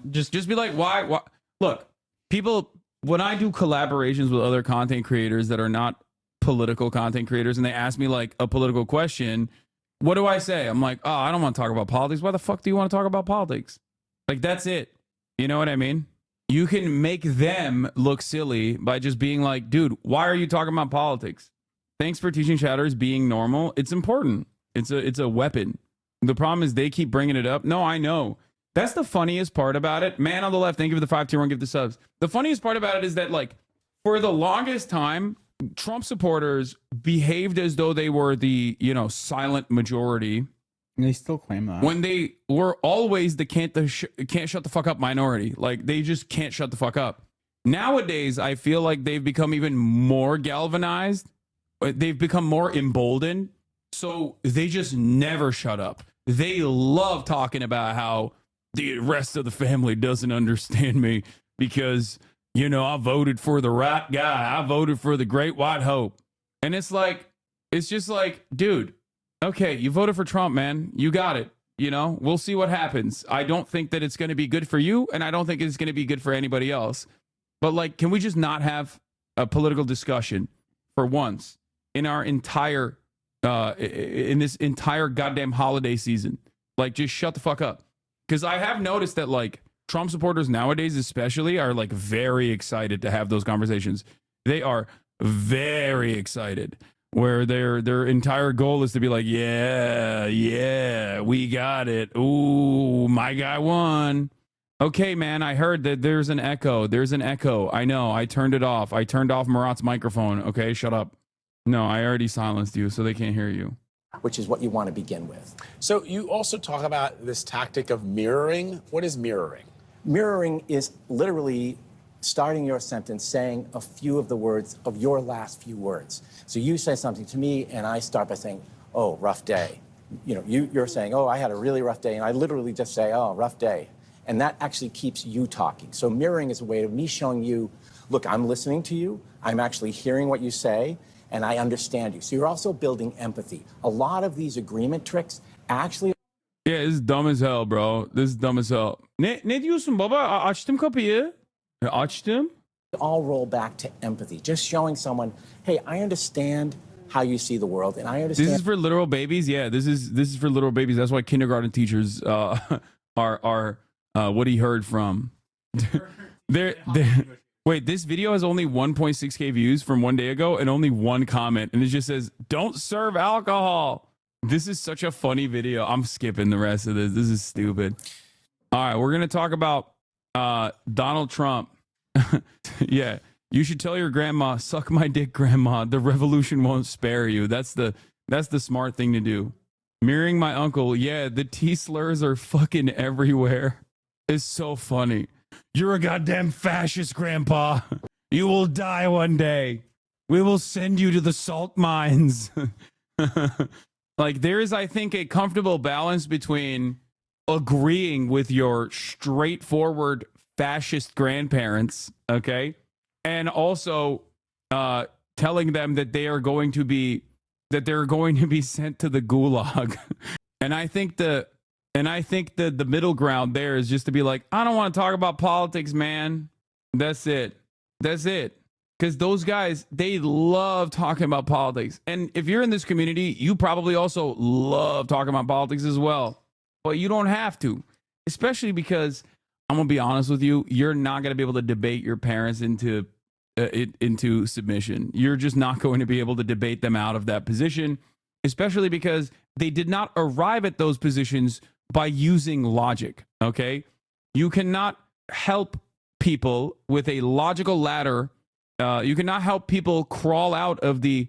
Just be like, why? Look, people, when I do collaborations with other content creators that are not political content creators and they ask me like a political question, what do I say? I'm like, oh, I don't want to talk about politics. Why the fuck do you want to talk about politics? Like, that's it. You know what I mean? You can make them look silly by just being like, dude, why are you talking about politics? Thanks for teaching chatters being normal. It's important. It's a weapon. The problem is they keep bringing it up. No, I know. That's the funniest part about it. Man on the left, thank you for the 5 tier 1, give the subs. The funniest part about it is that, like, for the longest time, Trump supporters behaved as though they were the, silent majority. And they still claim that. When they were always the can't shut the fuck up minority. Like, they just can't shut the fuck up. Nowadays, I feel like they've become even more galvanized. They've become more emboldened. So they just never shut up. They love talking about how the rest of the family doesn't understand me because, I voted for the right guy. I voted for the great white hope. And it's just like, dude, okay, you voted for Trump, man. You got it. We'll see what happens. I don't think that it's going to be good for you, and I don't think it's going to be good for anybody else. But, like, can we just not have a political discussion for once in our entire in this entire goddamn holiday season? Like, just shut the fuck up. Because I have noticed that, like, Trump supporters nowadays especially are, like, very excited to have those conversations. They are very excited, where their entire goal is to be like, yeah, we got it. Ooh, my guy won. Okay, man, I heard that there's an echo. There's an echo. I know. I turned it off. I turned off Marat's microphone. Okay, shut up. No, I already silenced you, so they can't hear you. Which is what you want to begin with. So you also talk about this tactic of mirroring. What is mirroring? Mirroring is literally starting your sentence saying a few of the words of your last few words. So you say something to me, and I start by saying, oh, rough day. You're saying, oh, I had a really rough day, and I literally just say, oh, rough day. And that actually keeps you talking. So mirroring is a way of me showing you, look, I'm listening to you, I'm actually hearing what you say, and I understand you. So you're also building empathy. A lot of these agreement tricks actually... Yeah, this is dumb as hell, bro. This is dumb as hell. Ne diyorsun baba? Açtım kapıyı. Açtım. All roll back to empathy. Just showing someone, hey, I understand how you see the world, and I understand... This is for literal babies? Yeah, this is for literal babies. That's why kindergarten teachers are what he heard from. Wait, this video has only 1.6K views from one day ago and only one comment. And it just says, don't serve alcohol. This is such a funny video. I'm skipping the rest of this. This is stupid. All right, we're going to talk about Donald Trump. Yeah, you should tell your grandma, suck my dick, grandma. The revolution won't spare you. That's the smart thing to do. Mirroring my uncle. Yeah, the T slurs are fucking everywhere. It's so funny. You're a goddamn fascist, Grandpa. You will die one day. We will send you to the salt mines. Like, there is, I think, a comfortable balance between agreeing with your straightforward fascist grandparents, okay, and also telling them that they're going to be sent to the gulag. And I think the middle ground there is just to be like, I don't want to talk about politics, man. That's it. Because those guys, they love talking about politics. And if you're in this community, you probably also love talking about politics as well. But you don't have to. Especially because, I'm going to be honest with you, you're not going to be able to debate your parents into submission. You're just not going to be able to debate them out of that position. Especially because they did not arrive at those positions by using logic, okay? You cannot help people with a logical ladder. You cannot help people crawl out of the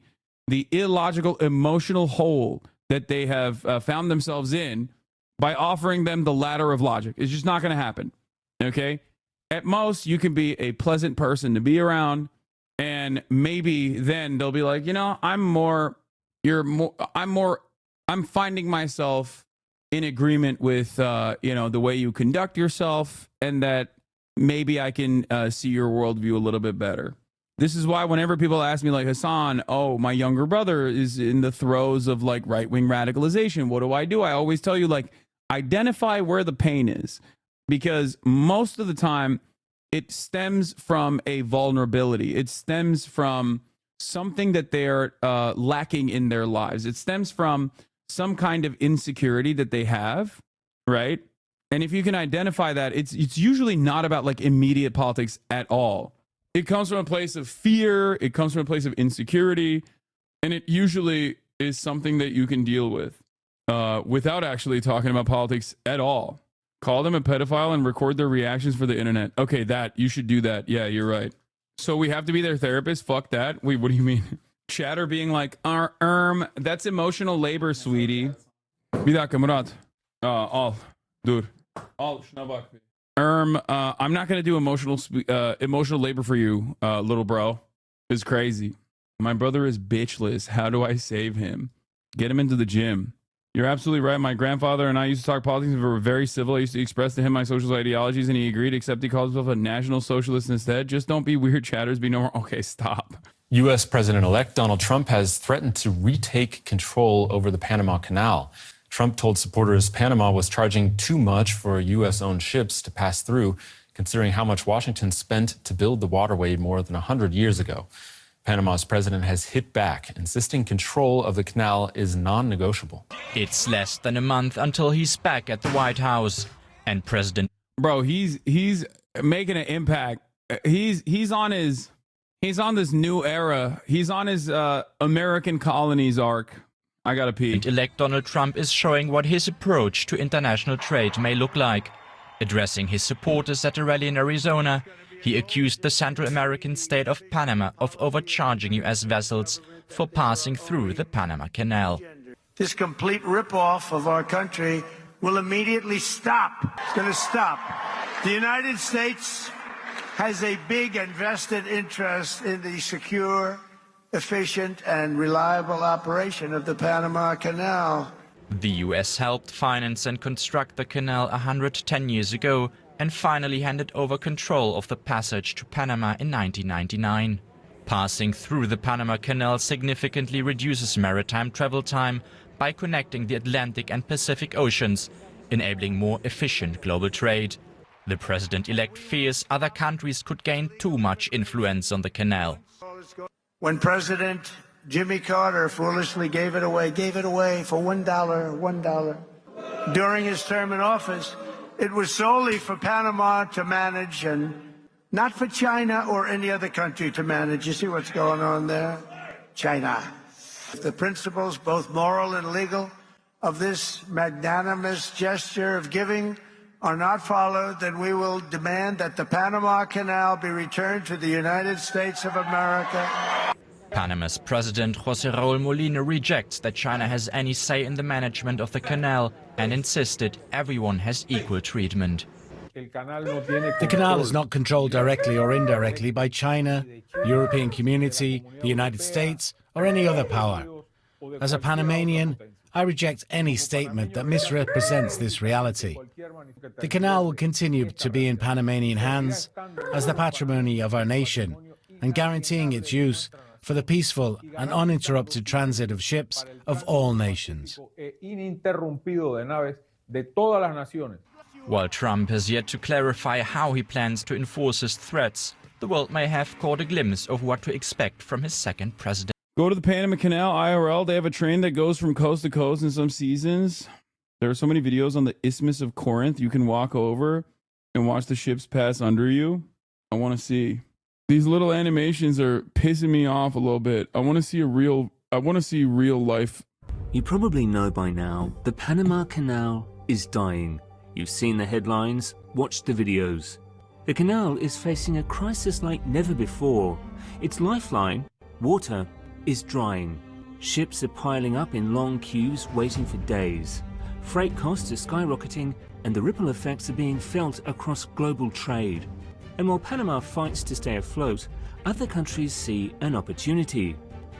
illogical emotional hole that they have found themselves in by offering them the ladder of logic. It's just not going to happen, okay? At most, you can be a pleasant person to be around, and maybe then they'll be like, I'm finding myself in agreement with, the way you conduct yourself, and that maybe I can see your worldview a little bit better. This is why whenever people ask me, like, Hassan, oh, my younger brother is in the throes of, like, right-wing radicalization. What do? I always tell you, like, identify where the pain is, because most of the time it stems from a vulnerability. It stems from something that they're lacking in their lives. It stems from some kind of insecurity that they have, right? And if you can identify that, it's usually not about, like, immediate politics at all. It comes from a place of fear. It comes from a place of insecurity. And it usually is something that you can deal with without actually talking about politics at all. Call them a pedophile and record their reactions for the internet. Okay, that you should do that. Yeah, you're right. So we have to be their therapist? Fuck that. Wait, what do you mean? Chatter being like, that's emotional labor, sweetie. Bir dakika Murat. Al. Dur. Al şuna bak. I'm not going to do emotional labor for you, little bro. It's crazy. My brother is bitchless. How do I save him? Get him into the gym. You're absolutely right. My grandfather and I used to talk politics and we were very civil. I used to express to him my socialist ideologies and he agreed, except he calls himself a national socialist instead. Just don't be weird, chatters. Be normal. Okay, stop. U.S. President-elect Donald Trump has threatened to retake control over the Panama Canal. Trump told supporters Panama was charging too much for U.S.-owned ships to pass through, considering how much Washington spent to build the waterway more than 100 years ago. Panama's president has hit back, insisting control of the canal is non-negotiable. It's less than a month until he's back at the White House, and President... Bro, he's making an impact. He's on this new era. He's on his American colonies arc. I gotta pee. Elect Donald Trump is showing what his approach to international trade may look like. Addressing his supporters at a rally in Arizona, he accused the Central American state of Panama of overcharging U.S. vessels for passing through the Panama Canal. This complete ripoff of our country will immediately stop. It's going to stop. The United States has a big and vested interest in the secure, efficient, and reliable operation of the Panama Canal. The U.S. helped finance and construct the canal 110 years ago and finally handed over control of the passage to Panama in 1999. Passing through the Panama Canal significantly reduces maritime travel time by connecting the Atlantic and Pacific Oceans, enabling more efficient global trade. The president-elect fears other countries could gain too much influence on the canal. When President Jimmy Carter foolishly gave it away for $1. During his term in office, it was solely for Panama to manage and not for China or any other country to manage. You see what's going on there? China. If the principles, both moral and legal, of this magnanimous gesture of giving are not followed, then we will demand that the Panama Canal be returned to the United States of America. Panama's president José Raúl Molina rejects that China has any say in the management of the canal and insisted everyone has equal treatment. The canal is not controlled directly or indirectly by China, European Community, the United States, or any other power. As a Panamanian, I reject any statement that misrepresents this reality. The canal will continue to be in Panamanian hands as the patrimony of our nation and guaranteeing its use for the peaceful and uninterrupted transit of ships of all nations. While Trump has yet to clarify how he plans to enforce his threats, the world may have caught a glimpse of what to expect from his second president. Go to the Panama Canal IRL. They have a train that goes from coast to coast in some seasons. There are so many videos on the Isthmus of Corinth. You can walk over and watch the ships pass under you. I want to see. These little animations are pissing me off a little bit. I want to see real life. You probably know by now, the Panama Canal is dying. You've seen the headlines, watched the videos. The canal is facing a crisis like never before. Its lifeline, water, is drying. Ships are piling up in long queues waiting for days. Freight costs are skyrocketing and the ripple effects are being felt across global trade. And while Panama fights to stay afloat, other countries see an opportunity.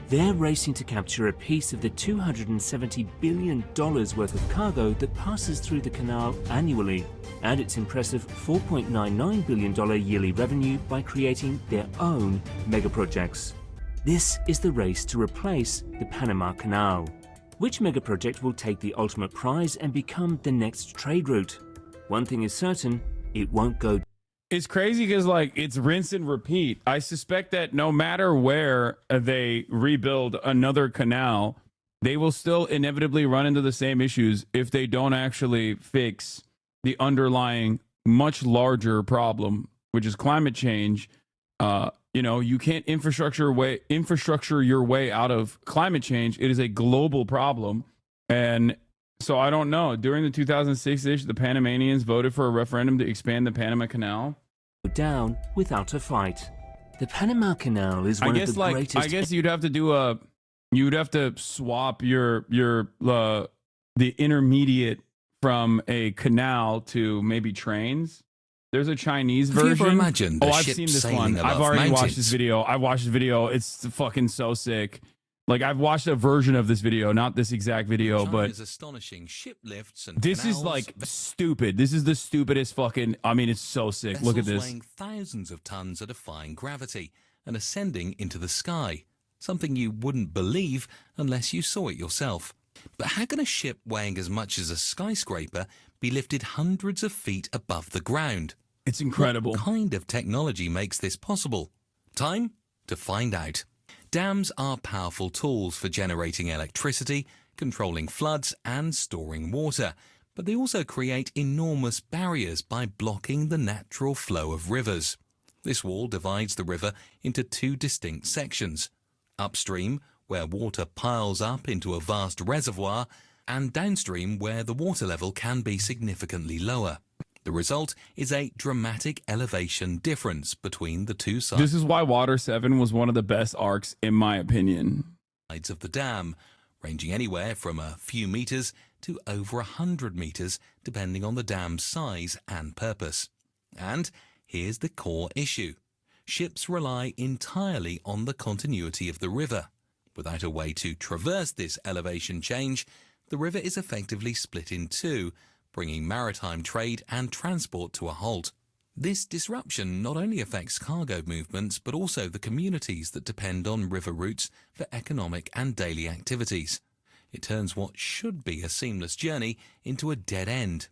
They're racing to capture a piece of the $270 billion worth of cargo that passes through the canal annually, and its impressive $4.99 billion yearly revenue by creating their own megaprojects. This is the race to replace the Panama Canal. Which megaproject will take the ultimate prize and become the next trade route? One thing is certain, it won't go. It's crazy because, like, it's rinse and repeat. I suspect that no matter where they rebuild another canal, they will still inevitably run into the same issues if they don't actually fix the underlying, much larger problem, which is climate change, You can't infrastructure your way out of climate change. It is a global problem. And so I don't know. During the 2006 issue, the Panamanians voted for a referendum to expand the Panama Canal. Down without a fight. The Panama Canal is one of the greatest. I guess you'd have to swap the intermediate from a canal to maybe trains. There's a Chinese version. Have you ever imagined I've seen this one. I've already watched this video. I watched this video. It's fucking so sick. Like, I've watched a version of this video, not this exact video, but astonishing ship lifts and this is like stupid. This is the stupidest fucking. I mean, it's so sick. Look at this. Weighing thousands of tons are defying gravity and ascending into the sky. Something you wouldn't believe unless you saw it yourself. But how can a ship weighing as much as a skyscraper be lifted hundreds of feet above the ground? It's incredible. What kind of technology makes this possible? Time to find out. Dams are powerful tools for generating electricity, controlling floods, and storing water, but they also create enormous barriers by blocking the natural flow of rivers. This wall divides the river into two distinct sections: upstream, where water piles up into a vast reservoir, and downstream, where the water level can be significantly lower. The result is a dramatic elevation difference between the two sides. This is why Water 7 was one of the best arcs, in my opinion. Sides of the dam, ranging anywhere from a few meters to over 100 meters, depending on the dam's size and purpose. And here's the core issue. Ships rely entirely on the continuity of the river. Without a way to traverse this elevation change, the river is effectively split in two, bringing maritime trade and transport to a halt. This disruption not only affects cargo movements, but also the communities that depend on river routes for economic and daily activities. It turns what should be a seamless journey into a dead end,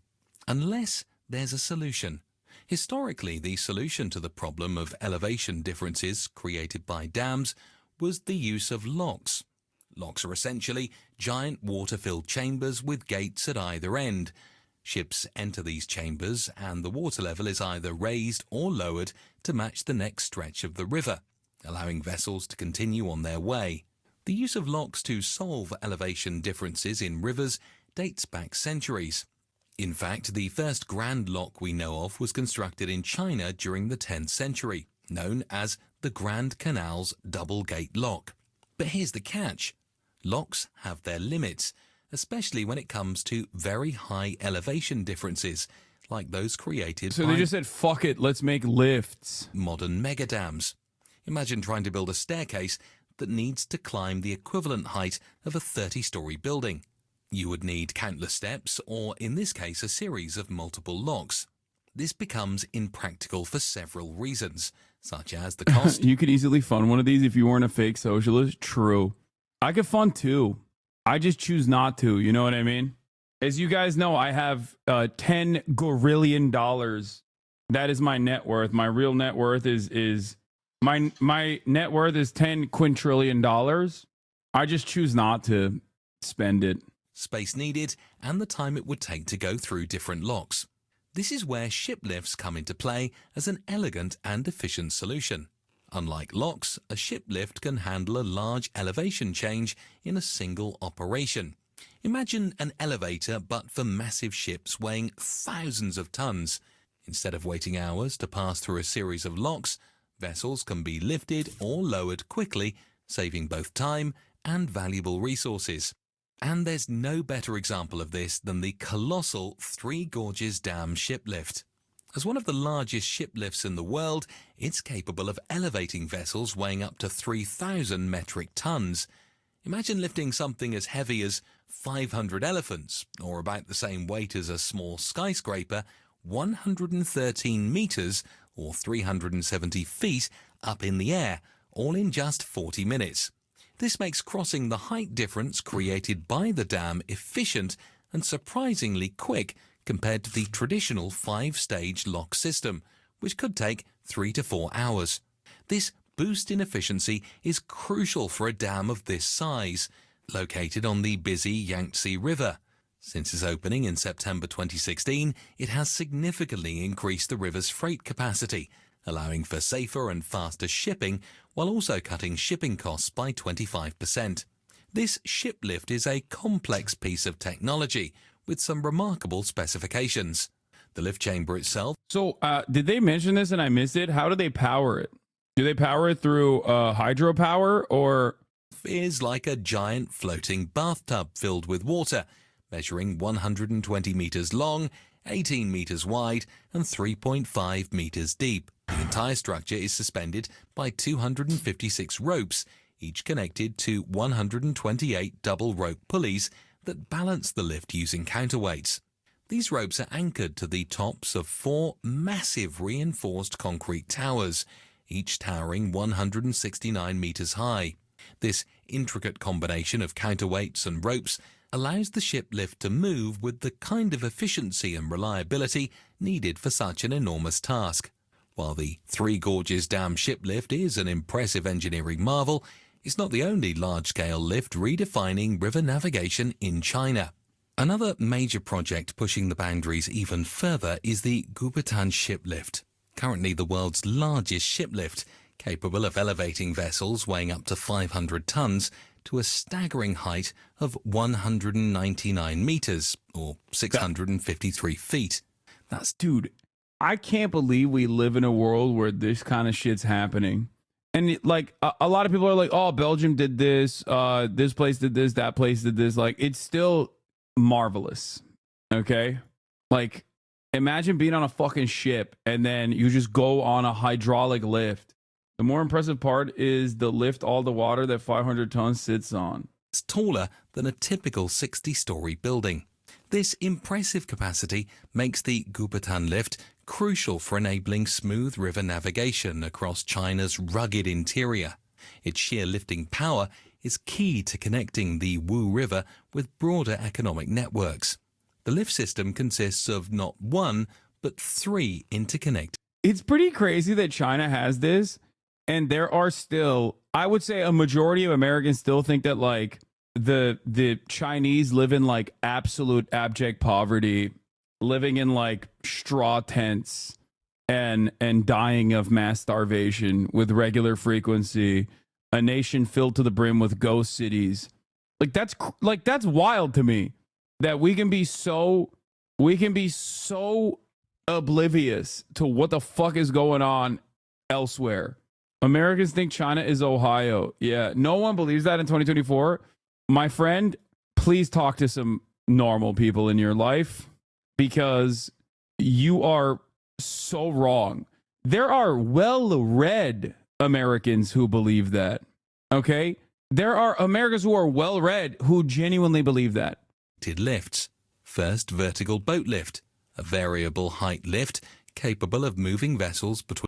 unless there's a solution. Historically, the solution to the problem of elevation differences created by dams was the use of locks. Locks are essentially giant water-filled chambers with gates at either end. Ships enter these chambers and the water level is either raised or lowered to match the next stretch of the river, allowing vessels to continue on their way. The use of locks to solve elevation differences in rivers dates back centuries. In fact, the first grand lock we know of was constructed in China during the 10th century, known as the Grand Canal's Double Gate Lock. But here's the catch. Locks have their limits, especially when it comes to very high elevation differences, like those created by... So they just said, fuck it, let's make lifts. Modern megadams. Imagine trying to build a staircase that needs to climb the equivalent height of a 30-story building. You would need countless steps, or in this case, a series of multiple locks. This becomes impractical for several reasons, such as the cost. You could easily fund one of these if you weren't a fake socialist. True. I could fund two. I just choose not to, you know what I mean? As you guys know, I have $10 gorillion. That is my net worth. My real net worth is my net worth is $10 quintillion. I just choose not to spend it. Space needed and the time it would take to go through different locks. This is where ship lifts come into play as an elegant and efficient solution. Unlike locks, a ship lift can handle a large elevation change in a single operation. Imagine an elevator, but for massive ships weighing thousands of tons. Instead of waiting hours to pass through a series of locks, vessels can be lifted or lowered quickly, saving both time and valuable resources. And there's no better example of this than the colossal Three Gorges Dam ship lift. As one of the largest ship lifts in the world, it's capable of elevating vessels weighing up to 3,000 metric tons. Imagine lifting something as heavy as 500 elephants, or about the same weight as a small skyscraper, 113 meters, or 370 feet, up in the air, all in just 40 minutes. This makes crossing the height difference created by the dam efficient and surprisingly quick compared to the traditional 5-stage lock system, which could take 3 to 4 hours. This boost in efficiency is crucial for a dam of this size, located on the busy Yangtze River. Since its opening in September 2016, it has significantly increased the river's freight capacity, allowing for safer and faster shipping while also cutting shipping costs by 25%. This ship lift is a complex piece of technology with some remarkable specifications. The lift chamber itself. So, did they mention this and I missed it? How do they power it? Do they power it through hydropower or? Is like a giant floating bathtub filled with water, measuring 120 meters long, 18 meters wide, and 3.5 meters deep. The entire structure is suspended by 256 ropes, each connected to 128 double rope pulleys that balance the lift using counterweights. These ropes are anchored to the tops of 4 massive reinforced concrete towers, each towering 169 meters high. This intricate combination of counterweights and ropes allows the ship lift to move with the kind of efficiency and reliability needed for such an enormous task. While the Three Gorges Dam ship lift is an impressive engineering marvel, it's not the only large-scale lift redefining river navigation in China. Another major project pushing the boundaries even further is the Guobutan ship lift, currently the world's largest ship lift, capable of elevating vessels weighing up to 500 tons to a staggering height of 199 meters, or 653 feet. Dude, I can't believe we live in a world where this kind of shit's happening. And like a lot of people are like, oh, Belgium did this, this place did this, that place did this. Like, it's still marvelous. Okay? Like, imagine being on a fucking ship and then you just go on a hydraulic lift. The more impressive part is the lift all the water that 500 tons sits on. It's taller than a typical 60-story building. This impressive capacity makes the Guobutan lift crucial for enabling smooth river navigation across China's rugged interior. Its sheer lifting power is key to connecting the Wu River with broader economic networks. The lift system consists of not one, but 3 interconnected. It's pretty crazy that China has this. And there are still, I would say a majority of Americans still think that like the Chinese live in like absolute abject poverty, living in like straw tents and dying of mass starvation with regular frequency, a nation filled to the brim with ghost cities. That's wild to me that we can be so oblivious to what the fuck is going on elsewhere. Americans think China is Ohio. Yeah, no one believes that in 2024. My friend, please talk to some normal people in your life because you are so wrong. There are well-read Americans who believe that, okay? There are Americans who are well-read who genuinely believe that. Lifts. First, vertical boat lift, a variable height lift capable of moving vessels between...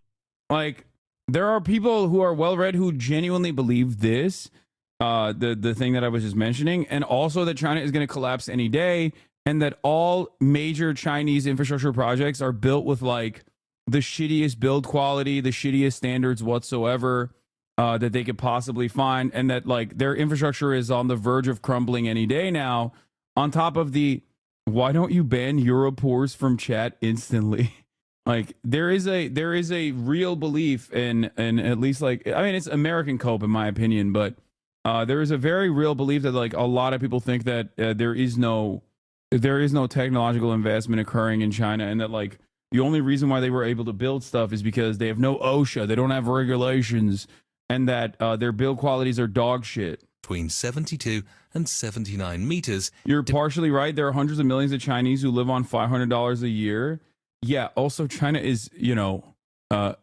There are people who are well-read who genuinely believe this, the thing that I was just mentioning, and also that China is going to collapse any day, and that all major Chinese infrastructure projects are built with like the shittiest build quality, the shittiest standards whatsoever that they could possibly find, and that like their infrastructure is on the verge of crumbling any day now. On top of the, why don't you ban Europours from chat instantly? Like there is a real belief in at least like, I mean, it's American cope in my opinion, but there is a very real belief that like a lot of people think that there is no technological investment occurring in China, and that like the only reason why they were able to build stuff is because they have no OSHA, they don't have regulations, and that their build qualities are dog shit. Between 72 and 79 meters. You're partially right. There are hundreds of millions of Chinese who live on $500 a year. Yeah, also China is, a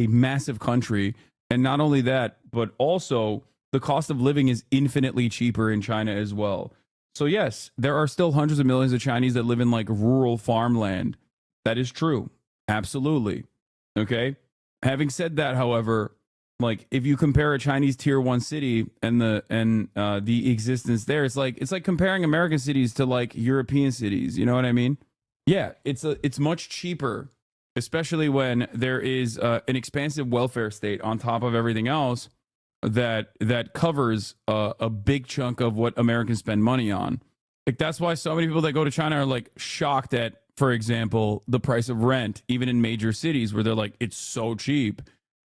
massive country. And not only that, but also the cost of living is infinitely cheaper in China as well. So yes, there are still hundreds of millions of Chinese that live in like rural farmland. That is true. Absolutely. Okay. Having said that, however, like if you compare a Chinese tier 1 city and the existence there, it's like comparing American cities to like European cities. You know what I mean? Yeah, it's much cheaper, especially when there is an expansive welfare state on top of everything else that covers a big chunk of what Americans spend money on. Like that's why so many people that go to China are like shocked at for example, the price of rent, even in major cities where they're like, it's so cheap.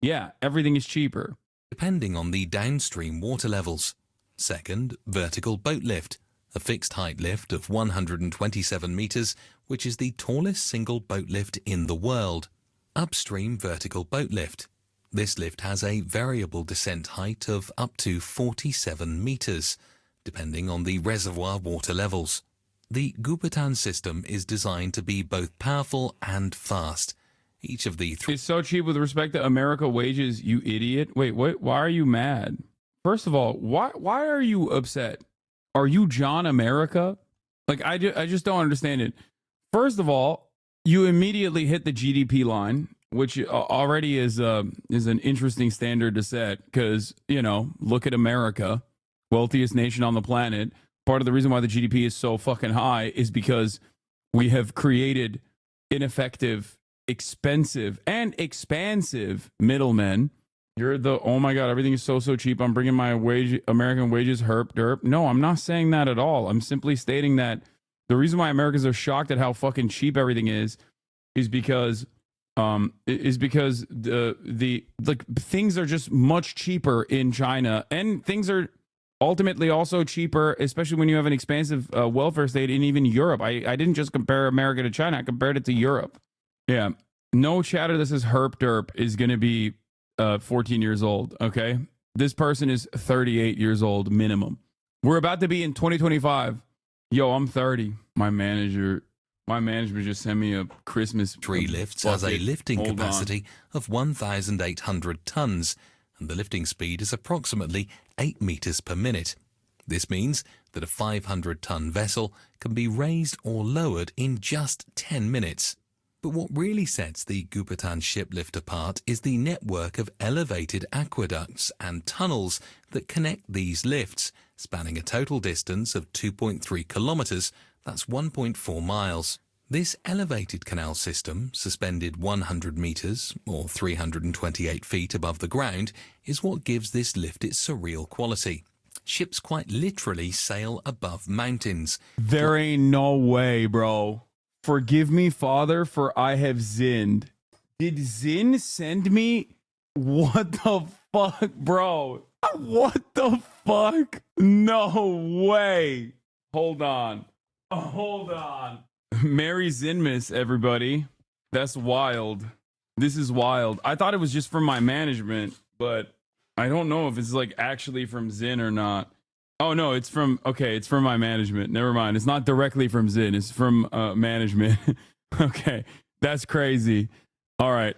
Yeah, everything is cheaper. Depending on the downstream water levels. Second, vertical boat lift, a fixed height lift of 127 meters, which is the tallest single boat lift in the world. Upstream vertical boat lift. This lift has a variable descent height of up to 47 meters, depending on the reservoir water levels. The Gupatan system is designed to be both powerful and fast. Each of the three... It's so cheap with respect to America wages, you idiot. Wait, what? Why are you mad? First of all, why are you upset? Are you John America? Like, I just don't understand it. First of all, you immediately hit the GDP line, which already is an interesting standard to set because, you know, look at America, wealthiest nation on the planet. Part of the reason why the GDP is so fucking high is because we have created ineffective, expensive, and expansive middlemen. You're the, oh my God, everything is so cheap. I'm bringing my American wages herp derp. No, I'm not saying that at all. I'm simply stating that the reason why Americans are shocked at how fucking cheap everything is because the like things are just much cheaper in China, and things are ultimately also cheaper, especially when you have an expansive welfare state in even Europe. I didn't just compare America to China, I compared it to Europe. Yeah, no chatter that says herp derp is going to be 14 years old, okay? This person is 38 years old minimum. We're about to be in 2025. Yo, I'm 30. My management just sent me a Christmas tree lifts has a lifting capacity of 1,800 tons, and the lifting speed is approximately 8 meters per minute. This means that a 500-ton vessel can be raised or lowered in just 10 minutes. But what really sets the Gupatan ship lift apart is the network of elevated aqueducts and tunnels that connect these lifts, spanning a total distance of 2.3 kilometers, that's 1.4 miles. This elevated canal system, suspended 100 meters, or 328 feet above the ground, is what gives this lift its surreal quality. Ships quite literally sail above mountains. There ain't no way, bro. Forgive me, Father, for I have zinned. Did Zinn send me? What the fuck, bro? What the fuck? No way. Hold on. Merry Zinmas, everybody. That's wild. This is wild. I thought it was just from my management, but I don't know if it's like actually from Zinn or not. Oh no, it's from my management. Never mind. It's not directly from Zinn. It's from management. Okay, that's crazy. All right.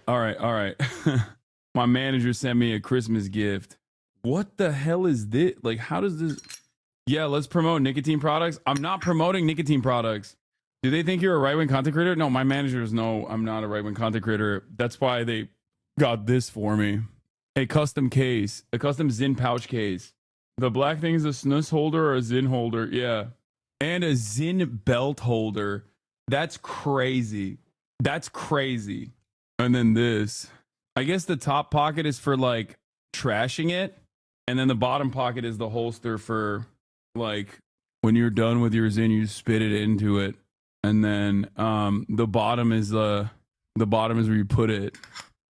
My manager sent me a Christmas gift. What the hell is this? Like, how does this? Yeah, let's promote nicotine products. I'm not promoting nicotine products. Do they think you're a right-wing content creator? No, my managers know I'm not a right-wing content creator. That's why they got this for me. A custom case, a custom Zinn pouch case. The black thing is a snus holder or a Zinn holder. Yeah. And a Zinn belt holder. That's crazy. And then this. I guess the top pocket is for like trashing it. And then the bottom pocket is the holster for like when you're done with your Zinn, you spit it into it. And then the bottom is where you put it.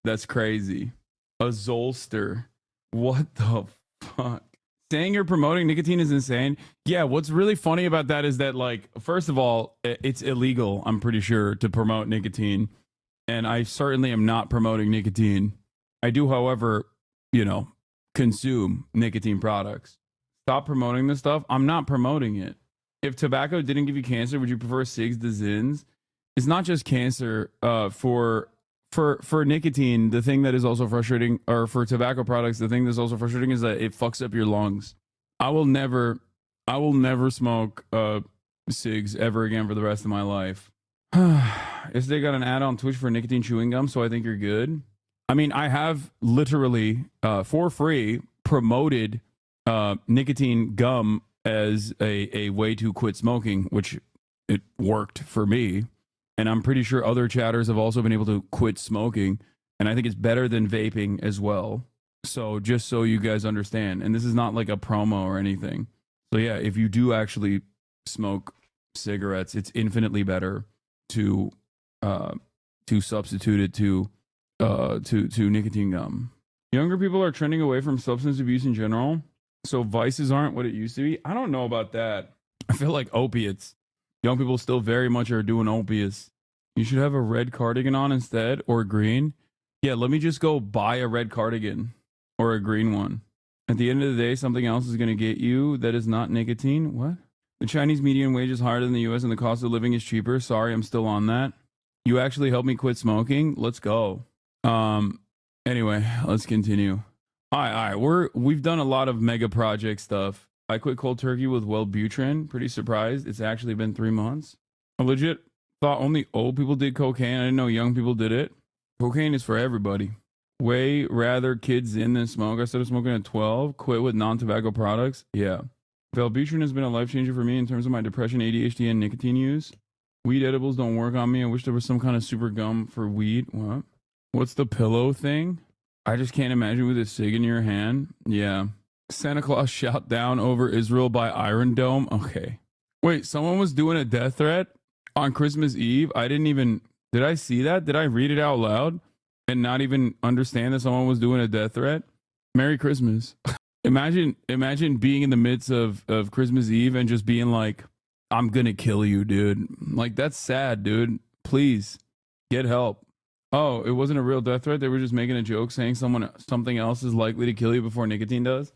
That's crazy. A Zolster. What the fuck? Saying you're promoting nicotine is insane. Yeah, what's really funny about that is that, like, first of all, it's illegal, I'm pretty sure, to promote nicotine. And I certainly am not promoting nicotine. I do, however, consume nicotine products. Stop promoting this stuff. I'm not promoting it. If tobacco didn't give you cancer, would you prefer cigs to Zins? It's not just cancer. For nicotine, the thing that is also frustrating, or for tobacco products, the thing that's also frustrating is that it fucks up your lungs. I will never smoke cigs ever again for the rest of my life. If they got an ad on Twitch for nicotine chewing gum, so I think you're good. I mean, I have literally for free promoted nicotine gum as a way to quit smoking, which it worked for me. And I'm pretty sure other chatters have also been able to quit smoking. And I think it's better than vaping as well. So just so you guys understand. And this is not like a promo or anything. So yeah, if you do actually smoke cigarettes, it's infinitely better. to substitute it to nicotine gum. Younger people are trending away from substance abuse in general, so vices aren't what it used to be. I don't know about that. I feel like opiates. Young people still very much are doing opiates. You should have a red cardigan on instead, or green. Yeah, let me just go buy a red cardigan or a green one. At the end of the day, something else is going to get you that is not nicotine. What? The Chinese median wage is higher than the US and the cost of living is cheaper. Sorry, I'm still on that. You actually helped me quit smoking. Let's go. Anyway, let's continue. All right. We've done a lot of mega project stuff. I quit cold turkey with Wellbutrin. Pretty surprised. It's actually been 3 months. I legit thought only old people did cocaine. I didn't know young people did it. Cocaine is for everybody. Way rather kids in than smoke. I started smoking at 12. Quit with non-tobacco products. Yeah. Wellbutrin has been a life changer for me in terms of my depression, ADHD, and nicotine use. Weed edibles don't work on me. I wish there was some kind of super gum for weed. What? What's the pillow thing? I just can't imagine with a cig in your hand. Yeah. Santa Claus shot down over Israel by Iron Dome. Okay. Wait, someone was doing a death threat on Christmas Eve? Did I see that? Did I read it out loud and not even understand that someone was doing a death threat? Merry Christmas. Imagine being in the midst of Christmas Eve and just being like, I'm gonna kill you, dude. Like, that's sad, dude. Please get help. Oh, it wasn't a real death threat. They were just making a joke saying something else is likely to kill you before nicotine does.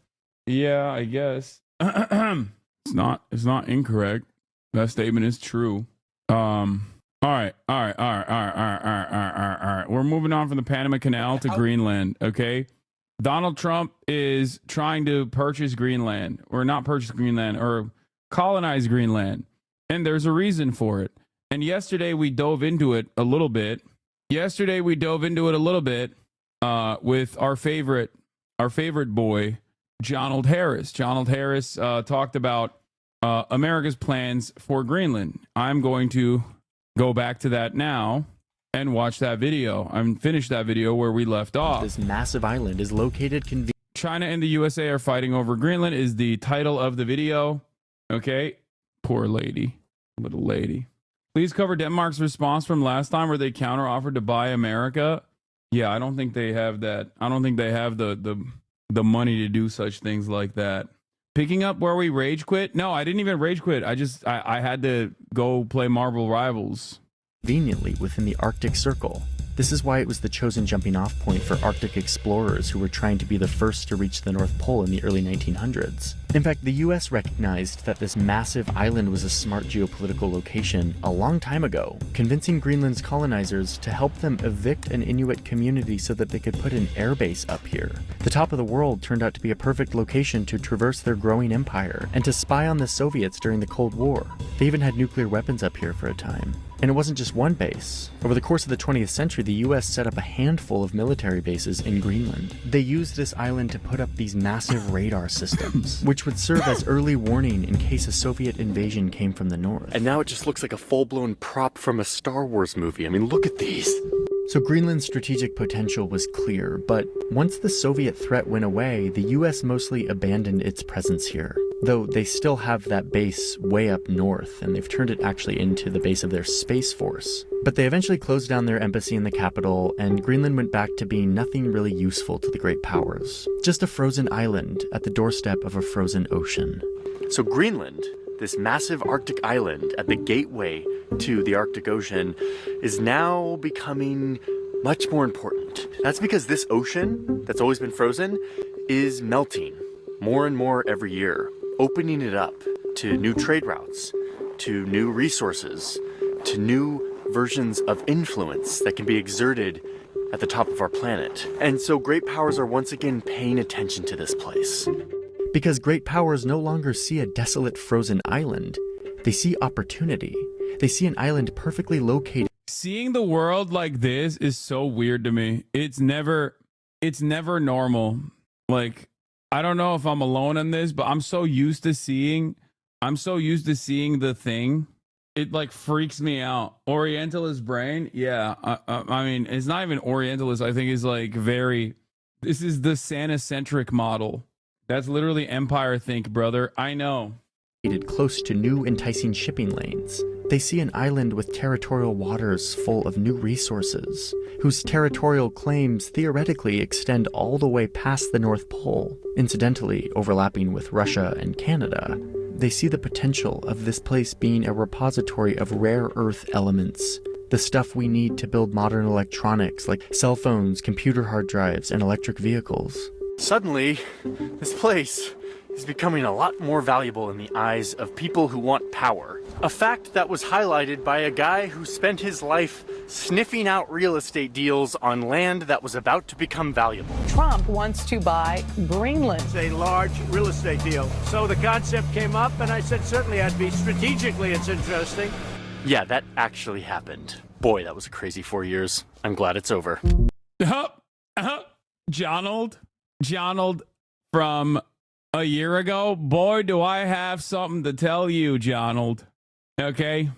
Yeah, I guess. It's not incorrect. That statement is true. All right. We're moving on from the Panama Canal to Greenland, okay? Donald Trump is trying to purchase Greenland, or not purchase Greenland, or colonize Greenland. And there's a reason for it. And yesterday we dove into it a little bit. With our favorite boy, Donald Harris. Donald Harris talked about America's plans for Greenland. I'm going to go back to that now and watch that video. I'm finished that video where we left off. This massive island is located China and the USA are fighting over Greenland is the title of the video. Okay. Poor lady. Little lady. Please cover Denmark's response from last time where they counter-offered to buy America. Yeah, I don't think they have that. I don't think they have the money to do such things like that. Picking up where we rage quit? No, I didn't even rage quit. I had to go play Marvel Rivals. Conveniently within the Arctic Circle. This is why it was the chosen jumping off point for Arctic explorers who were trying to be the first to reach the North Pole in the early 1900s. In fact, the US recognized that this massive island was a smart geopolitical location a long time ago, convincing Greenland's colonizers to help them evict an Inuit community so that they could put an airbase up here. The top of the world turned out to be a perfect location to traverse their growing empire and to spy on the Soviets during the Cold War. They even had nuclear weapons up here for a time. And it wasn't just one base. Over the course of the 20th century, the US set up a handful of military bases in Greenland. They used this island to put up these massive radar systems, which would serve as early warning in case a Soviet invasion came from the north. And now it just looks like a full-blown prop from a Star Wars movie. I mean, look at these. So Greenland's strategic potential was clear, but once the Soviet threat went away, the US mostly abandoned its presence here. Though they still have that base way up north, and they've turned it actually into the base of their Space Force. But they eventually closed down their embassy in the capital, and Greenland went back to being nothing really useful to the great powers. Just a frozen island at the doorstep of a frozen ocean. So Greenland, this massive Arctic island at the gateway to the Arctic Ocean, is now becoming much more important. That's because this ocean that's always been frozen is melting more and more every year, opening it up to new trade routes, to new resources, to new versions of influence that can be exerted at the top of our planet. And so great powers are once again paying attention to this place. Because great powers no longer see a desolate frozen island. They see opportunity. They see an island perfectly located. Seeing the world like this is so weird to me. It's never normal. Like, I don't know if I'm alone in this, but I'm so used to seeing the thing. It like freaks me out. Orientalist brain. Yeah. I mean, it's not even Orientalist. I think it's like this is the Santa-centric model. That's literally Empire think, brother. I know. Close to new enticing shipping lanes. They see an island with territorial waters full of new resources, whose territorial claims theoretically extend all the way past the North Pole, incidentally overlapping with Russia and Canada. They see the potential of this place being a repository of rare earth elements, the stuff we need to build modern electronics like cell phones, computer hard drives, and electric vehicles. Suddenly, this place is becoming a lot more valuable in the eyes of people who want power. A fact that was highlighted by a guy who spent his life sniffing out real estate deals on land that was about to become valuable. Trump wants to buy Greenland. It's a large real estate deal. So the concept came up, and I said, certainly I'd be strategically, it's interesting. Yeah, that actually happened. Boy, that was a crazy 4 years. I'm glad it's over. Jonald from a year ago. Boy, do I have something to tell you, Jonald. Okay?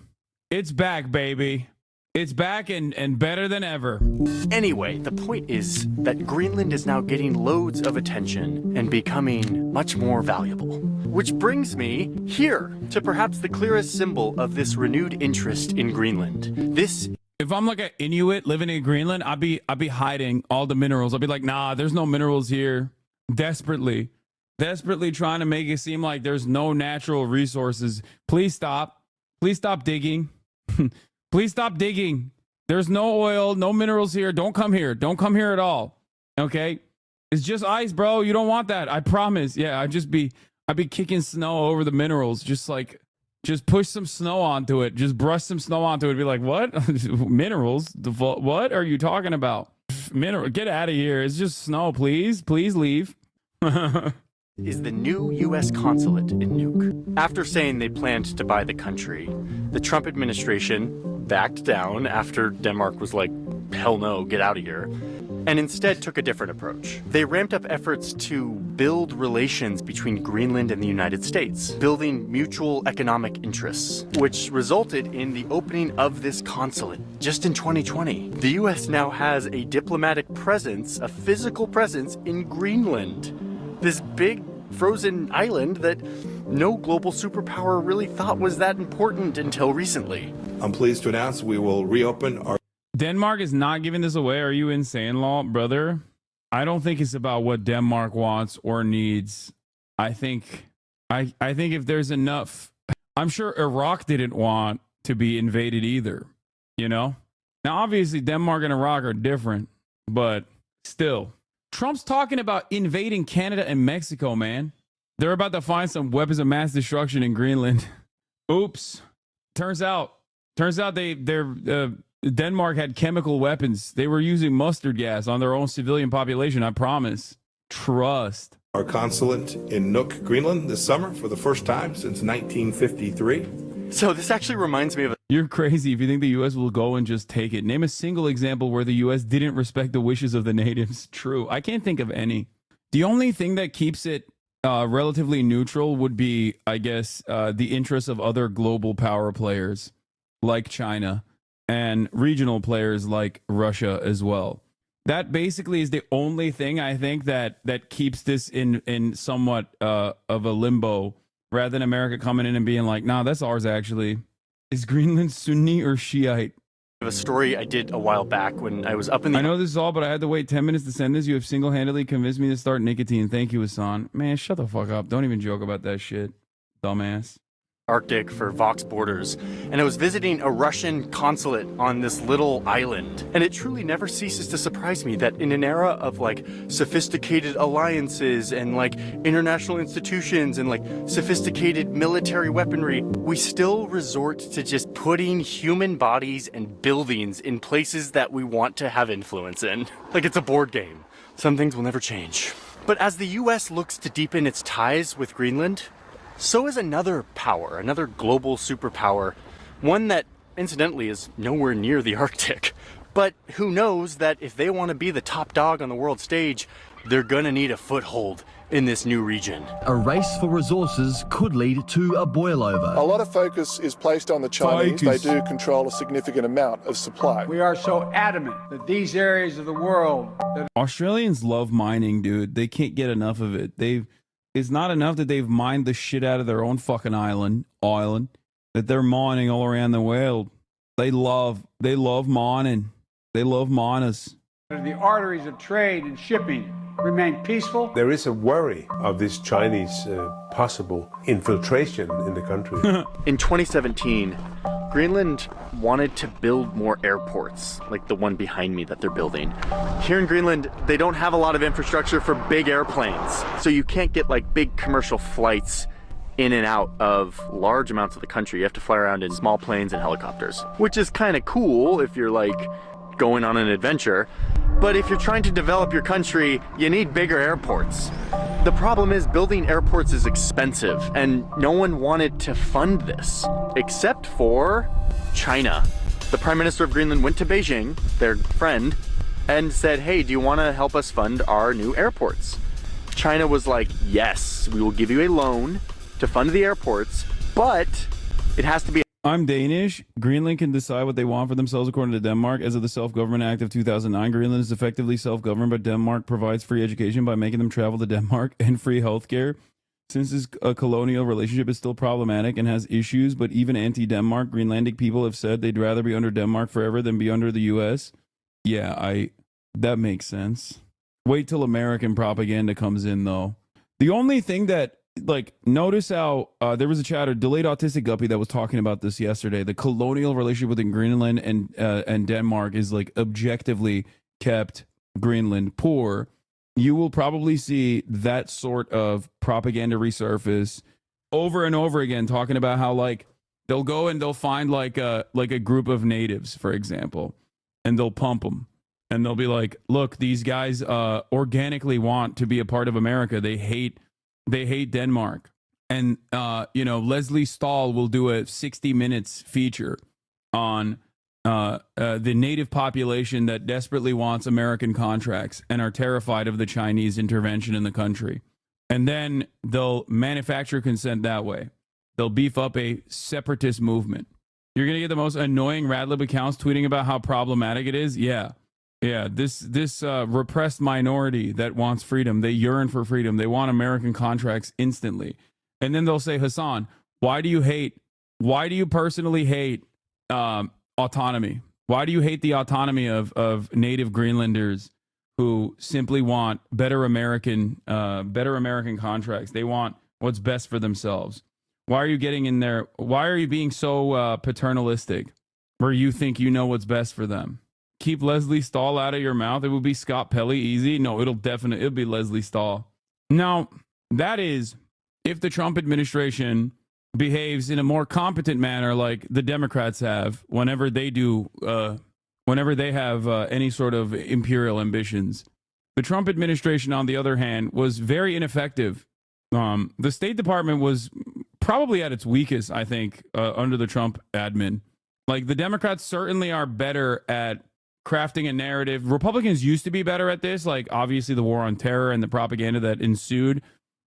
It's back, baby. It's back and better than ever. Anyway, the point is that Greenland is now getting loads of attention and becoming much more valuable. Which brings me here to perhaps the clearest symbol of this renewed interest in Greenland. If I'm like an Inuit living in Greenland, I'd be hiding all the minerals. I'd be like, nah, there's no minerals here. Desperately trying to make it seem like there's no natural resources. Please stop. Please stop digging. Please stop digging. There's no oil, no minerals here. Don't come here. Don't come here at all. Okay? It's just ice, bro. You don't want that. I promise. Yeah, I'd be kicking snow over the minerals. Just push some snow onto it. Just brush some snow onto it. Be like, what? Minerals? What are you talking about? Get out of here. It's just snow, please. Please leave. Is the new U.S. consulate in Nuuk. After saying they planned to buy the country, the Trump administration backed down after Denmark was like, hell no, get out of here, and instead took a different approach. They ramped up efforts to build relations between Greenland and the United States, building mutual economic interests, which resulted in the opening of this consulate just in 2020. The U.S. now has a diplomatic presence, a physical presence in Greenland. This big frozen island that no global superpower really thought was that important until recently. I'm pleased to announce we will reopen our... Denmark is not giving this away. Are you insane, law, brother? I don't think it's about what Denmark wants or needs. I think if there's enough... I'm sure Iraq didn't want to be invaded either, you know? Now, obviously, Denmark and Iraq are different, but still... Trump's talking about invading Canada and Mexico, man. They're about to find some weapons of mass destruction in Greenland. Oops. Turns out Denmark had chemical weapons. They were using mustard gas on their own civilian population, I promise. Trust. Our consulate in Nuuk, Greenland this summer for the first time since 1953. So this actually reminds me of... You're crazy if you think the U.S. will go and just take it. Name a single example where the U.S. didn't respect the wishes of the natives. True. I can't think of any. The only thing that keeps it relatively neutral would be, I guess, the interests of other global power players like China and regional players like Russia as well. That basically is the only thing I think that keeps this in somewhat of a limbo, rather than America coming in and being like, nah, that's ours actually. Is Greenland Sunni or Shiite? A story I did a while back when I was up in the... I know this is all, but I had to wait 10 minutes to send this. You have single-handedly convinced me to start nicotine. Thank you, Hassan. Man, shut the fuck up. Don't even joke about that shit. Dumbass. Arctic for Vox Borders, and I was visiting a Russian consulate on this little island. And it truly never ceases to surprise me that in an era of like sophisticated alliances and like international institutions and like sophisticated military weaponry, we still resort to just putting human bodies and buildings in places that we want to have influence in. Like it's a board game. Some things will never change. But as the US looks to deepen its ties with Greenland, so is another power, another global superpower, one that, incidentally, is nowhere near the Arctic. But who knows that if they want to be the top dog on the world stage, they're gonna need a foothold in this new region. A race for resources could lead to a boil over. A lot of focus is placed on the Chinese. They do control a significant amount of supply. We are so adamant that these areas of the world... Australians love mining, dude. They can't get enough of it. It's not enough that they've mined the shit out of their own fucking island. that they're mining all around the world. They love mining. They love miners. The arteries of trade and shipping remain peaceful. There is a worry of this Chinese possible infiltration in the country. In 2017, Greenland wanted to build more airports, like the one behind me that they're building. Here in Greenland, they don't have a lot of infrastructure for big airplanes, so you can't get like big commercial flights in and out of large amounts of the country. You have to fly around in small planes and helicopters, which is kind of cool if you're like going on an adventure. But if you're trying to develop your country, you need bigger airports. The problem is building airports is expensive, and no one wanted to fund this, except for China. The Prime Minister of Greenland went to Beijing, their friend, and said, hey, do you want to help us fund our new airports? China was like, yes, we will give you a loan to fund the airports, but it has to be. I'm Danish. Greenland can decide what they want for themselves according to Denmark. As of the Self-Government Act of 2009, Greenland is effectively self-governed, but Denmark provides free education by making them travel to Denmark and free healthcare. Since this colonial relationship is still problematic and has issues, but even anti-Denmark, Greenlandic people have said they'd rather be under Denmark forever than be under the U.S. Yeah, that makes sense. Wait till American propaganda comes in, though. The only thing that, like, notice how there was a chatter, Delayed Autistic Guppy, that was talking about this yesterday. The colonial relationship within Greenland and Denmark is, like, objectively kept Greenland poor. You will probably see that sort of propaganda resurface over and over again, talking about how, like, they'll go and they'll find like a group of natives, for example, and they'll pump them. And they'll be like, look, these guys organically want to be a part of America. They hate Denmark. And, Leslie Stahl will do a 60 minutes feature on the native population that desperately wants American contracts and are terrified of the Chinese intervention in the country. And then they'll manufacture consent that way. They'll beef up a separatist movement. You're going to get the most annoying Radlib accounts tweeting about how problematic it is. Yeah, this repressed minority that wants freedom, they yearn for freedom. They want American contracts instantly. And then they'll say, Hassan, why do you personally hate autonomy? Why do you hate the autonomy of native Greenlanders who simply want better American contracts? They want what's best for themselves. Why are you getting in there? Why are you being so paternalistic where you think you know what's best for them? Keep Leslie Stahl out of your mouth. It would be Scott Pelley easy. No, it'll be Leslie Stahl. Now, that is if the Trump administration behaves in a more competent manner like the Democrats have whenever they have any sort of imperial ambitions. The Trump administration, on the other hand, was very ineffective. The State Department was probably at its weakest, I think, under the Trump admin. Like, the Democrats certainly are better at crafting a narrative. Republicans used to be better at this. Like, obviously, the war on terror and the propaganda that ensued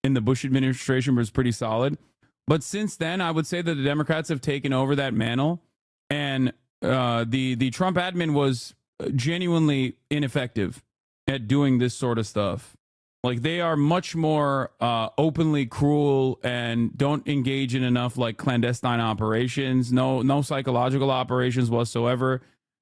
in the Bush administration was pretty solid. But since then, I would say that the Democrats have taken over that mantle, and the Trump admin was genuinely ineffective at doing this sort of stuff. Like, they are much more openly cruel and don't engage in enough like clandestine operations, no psychological operations whatsoever.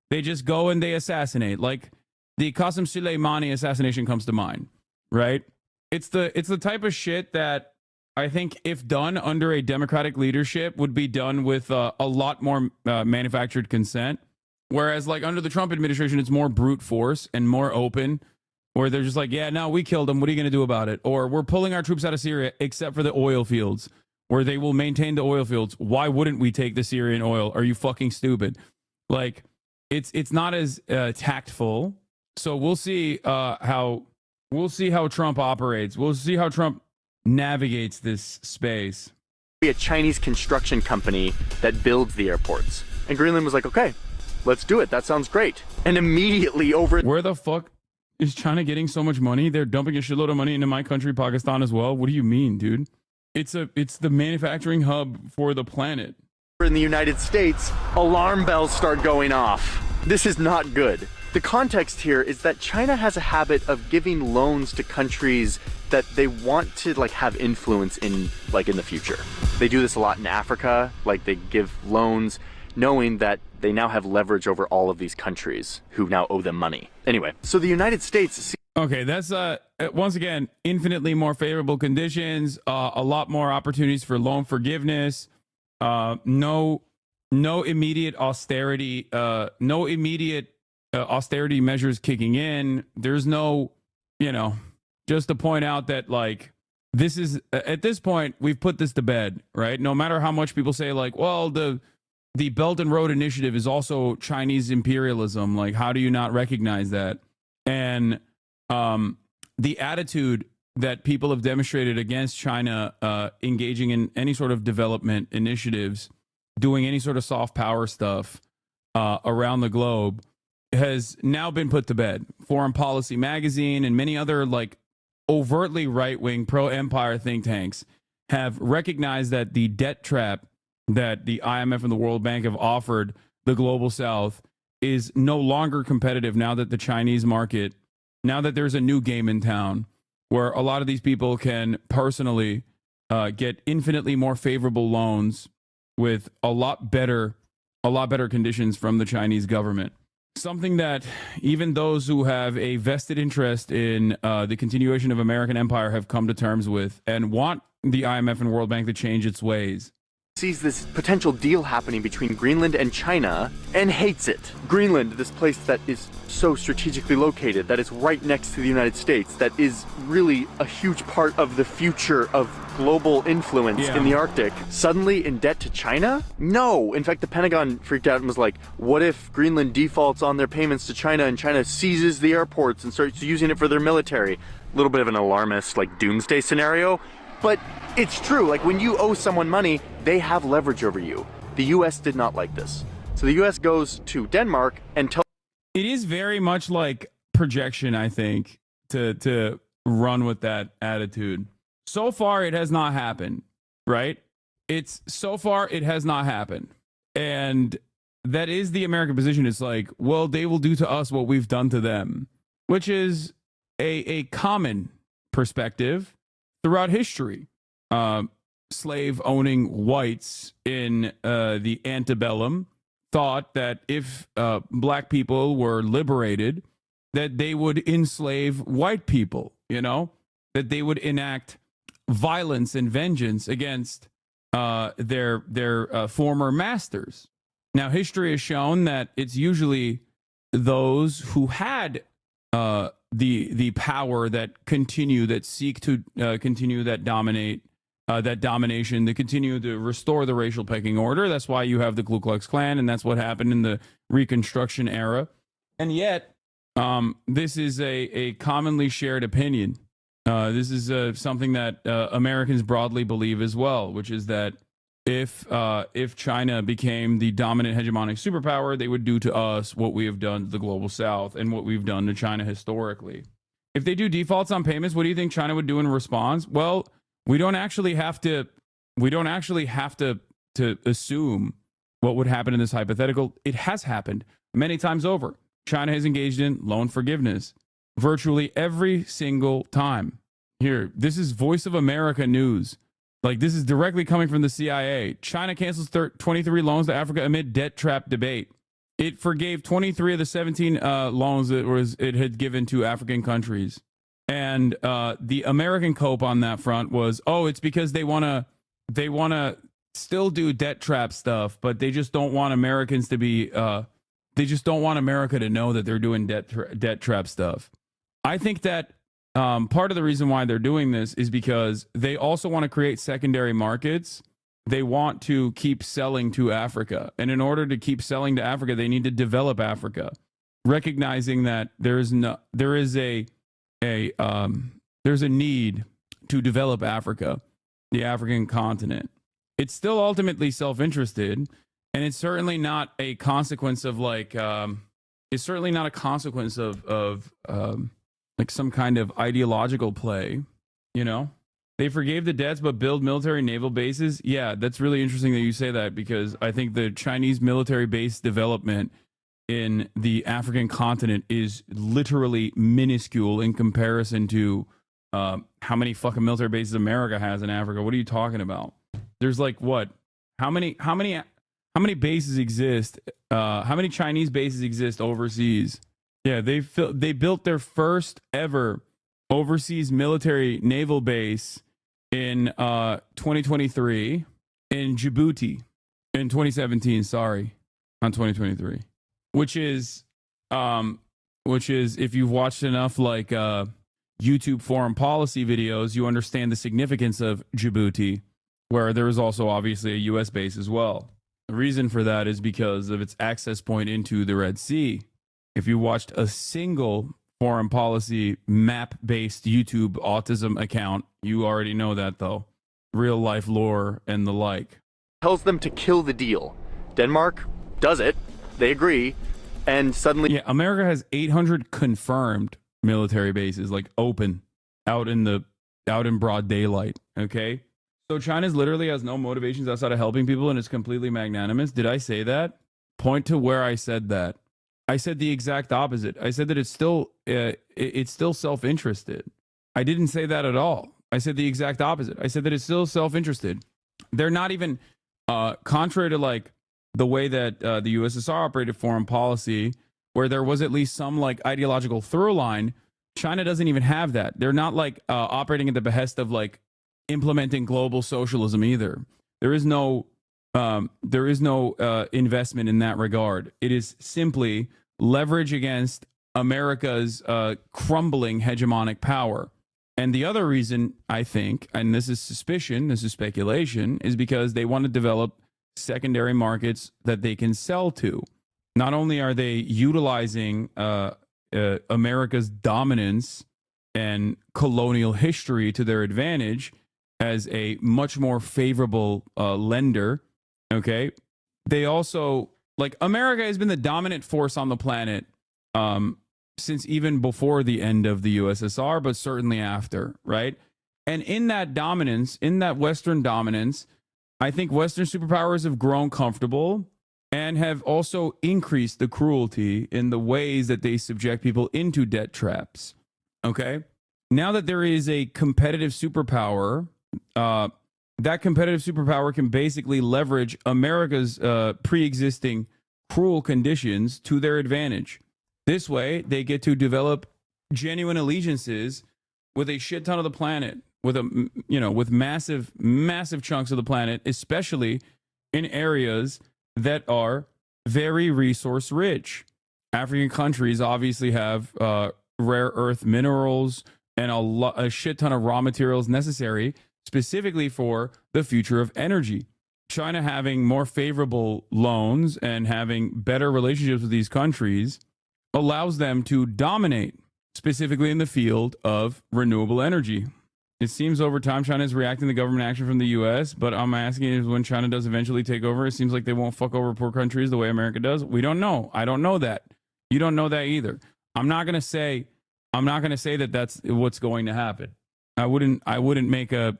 They just go and they assassinate. Like, the Qasem Soleimani assassination comes to mind, right? It's the type of shit that I think, if done under a Democratic leadership, would be done with a lot more manufactured consent. Whereas, like, under the Trump administration, it's more brute force and more open, where they're just like, yeah, no, we killed them. What are you going to do about it? Or we're pulling our troops out of Syria, except for the oil fields, where they will maintain the oil fields. Why wouldn't we take the Syrian oil? Are you fucking stupid? Like, it's not as tactful. So we'll see how Trump operates. We'll see how Trump navigates this space. A Chinese construction company that builds the airports. And Greenland was like, okay, let's do it. That sounds great. And immediately over... Where the fuck is China getting so much money? They're dumping a shitload of money into my country, Pakistan, as well. What do you mean, dude? It's the manufacturing hub for the planet. In the United States, alarm bells start going off. This is not good. The context here is that China has a habit of giving loans to countries that they want to like have influence in, like in the future. They do this a lot in Africa, like they give loans knowing that they now have leverage over all of these countries who now owe them money. Anyway, so the United States... Okay, that's once again, infinitely more favorable conditions, a lot more opportunities for loan forgiveness, no immediate austerity, austerity measures kicking in. There's no, just to point out that like this is at this point we've put this to bed, right? No matter how much people say like, well, the Belt and Road Initiative is also Chinese imperialism. Like, how do you not recognize that? And the attitude that people have demonstrated against China engaging in any sort of development initiatives, doing any sort of soft power stuff around the globe has now been put to bed. Foreign Policy Magazine and many other like overtly right-wing pro-empire think tanks have recognized that the debt trap that the IMF and the World Bank have offered the global south is no longer competitive now that the Chinese market, now that there's a new game in town where a lot of these people can personally get infinitely more favorable loans with a lot better conditions from the Chinese government. Something that even those who have a vested interest in the continuation of American empire have come to terms with and want the IMF and World Bank to change its ways. Sees this potential deal happening between Greenland and China and hates it. Greenland, this place that is so strategically located, that is right next to the United States, that is really a huge part of the future of global influence in the Arctic, suddenly in debt to China? No. In fact, the Pentagon freaked out and was like, what if Greenland defaults on their payments to China and China seizes the airports and starts using it for their military? A little bit of an alarmist, like, doomsday scenario. But it's true, like when you owe someone money, they have leverage over you. The US did not like this. So the US goes to Denmark and tells... It is very much like projection, I think, to run with that attitude. So far, it has not happened, right? So far, it has not happened. And that is the American position. It's like, well, they will do to us what we've done to them, which is a common perspective throughout history. Slave-owning whites in the antebellum thought that if black people were liberated, that they would enslave white people, that they would enact violence and vengeance against their former masters. Now, history has shown that it's usually those who had the power that seek to continue that domination, to continue to restore the racial pecking order. That's why you have the Ku Klux Klan, and that's what happened in the Reconstruction era. And yet, this is a commonly shared opinion. This is something that Americans broadly believe as well, which is that if China became the dominant hegemonic superpower, they would do to us what we have done to the global south and what we've done to China historically. If they do defaults on payments, what do you think China would do in response? Well, we don't actually have to assume what would happen in this hypothetical. It has happened many times over. China has engaged in loan forgiveness virtually every single time. Here, this is Voice of America news. Like, this is directly coming from the CIA. China cancels 23 loans to Africa amid debt trap debate. It forgave 23 of the 17 loans that it had given to African countries. And the American cope on that front was, it's because they want to still do debt trap stuff, but they just don't want Americans to be, they just don't want America to know that they're doing debt trap stuff. I think that part of the reason why they're doing this is because they also want to create secondary markets. They want to keep selling to Africa. And in order to keep selling to Africa, they need to develop Africa, recognizing that there's a need to develop Africa, the African continent. It's still ultimately self-interested, and it's certainly not a consequence of like some kind of ideological play, They forgave the debts but build military naval bases. Yeah, that's really interesting that you say that, because I think the Chinese military base development in the African continent is literally minuscule in comparison to how many fucking military bases America has in Africa. What are you talking about? There's like what? How many bases exist? How many Chinese bases exist overseas? Yeah, they built their first ever overseas military naval base in 2023 in Djibouti in 2017. Sorry, on 2023, which is if you've watched enough like YouTube foreign policy videos, you understand the significance of Djibouti, where there is also obviously a U.S. base as well. The reason for that is because of its access point into the Red Sea. If you watched a single foreign policy map-based YouTube autism account, you already know that, though. Real life lore and the like. Tells them to kill the deal. Denmark does it. They agree. And suddenly... Yeah, America has 800 confirmed military bases, like open, out in broad daylight, okay? So China literally has no motivations outside of helping people and is completely magnanimous. Did I say that? Point to where I said that. I said the exact opposite. I said that it's still self-interested. I didn't say that at all. I said the exact opposite. I said that it's still self-interested. They're not even, contrary to like the way that the USSR operated foreign policy, where there was at least some like ideological through line. China doesn't even have that. They're not like operating at the behest of like implementing global socialism either. There is no investment in that regard. It is simply leverage against America's crumbling hegemonic power. And the other reason, I think, and this is suspicion, this is speculation, is because they want to develop secondary markets that they can sell to. Not only are they utilizing America's dominance and colonial history to their advantage as a much more favorable lender, okay? They also, like, America has been the dominant force on the planet since even before the end of the USSR, but certainly after, right? And in that dominance, in that Western dominance, I think Western superpowers have grown comfortable and have also increased the cruelty in the ways that they subject people into debt traps, okay? Now that there is a competitive superpower, that competitive superpower can basically leverage America's pre-existing cruel conditions to their advantage. This way, they get to develop genuine allegiances with a shit ton of the planet, with massive chunks of the planet, especially in areas that are very resource rich. African countries obviously have rare earth minerals and a shit ton of raw materials necessary specifically for the future of energy. China having more favorable loans and having better relationships with these countries allows them to dominate, specifically in the field of renewable energy. It seems over time China is reacting to government action from the U.S., but I'm asking is when China does eventually take over, it seems like they won't fuck over poor countries the way America does. We don't know. I don't know that. You don't know that either. I'm not going to say that that's what's going to happen. I wouldn't make a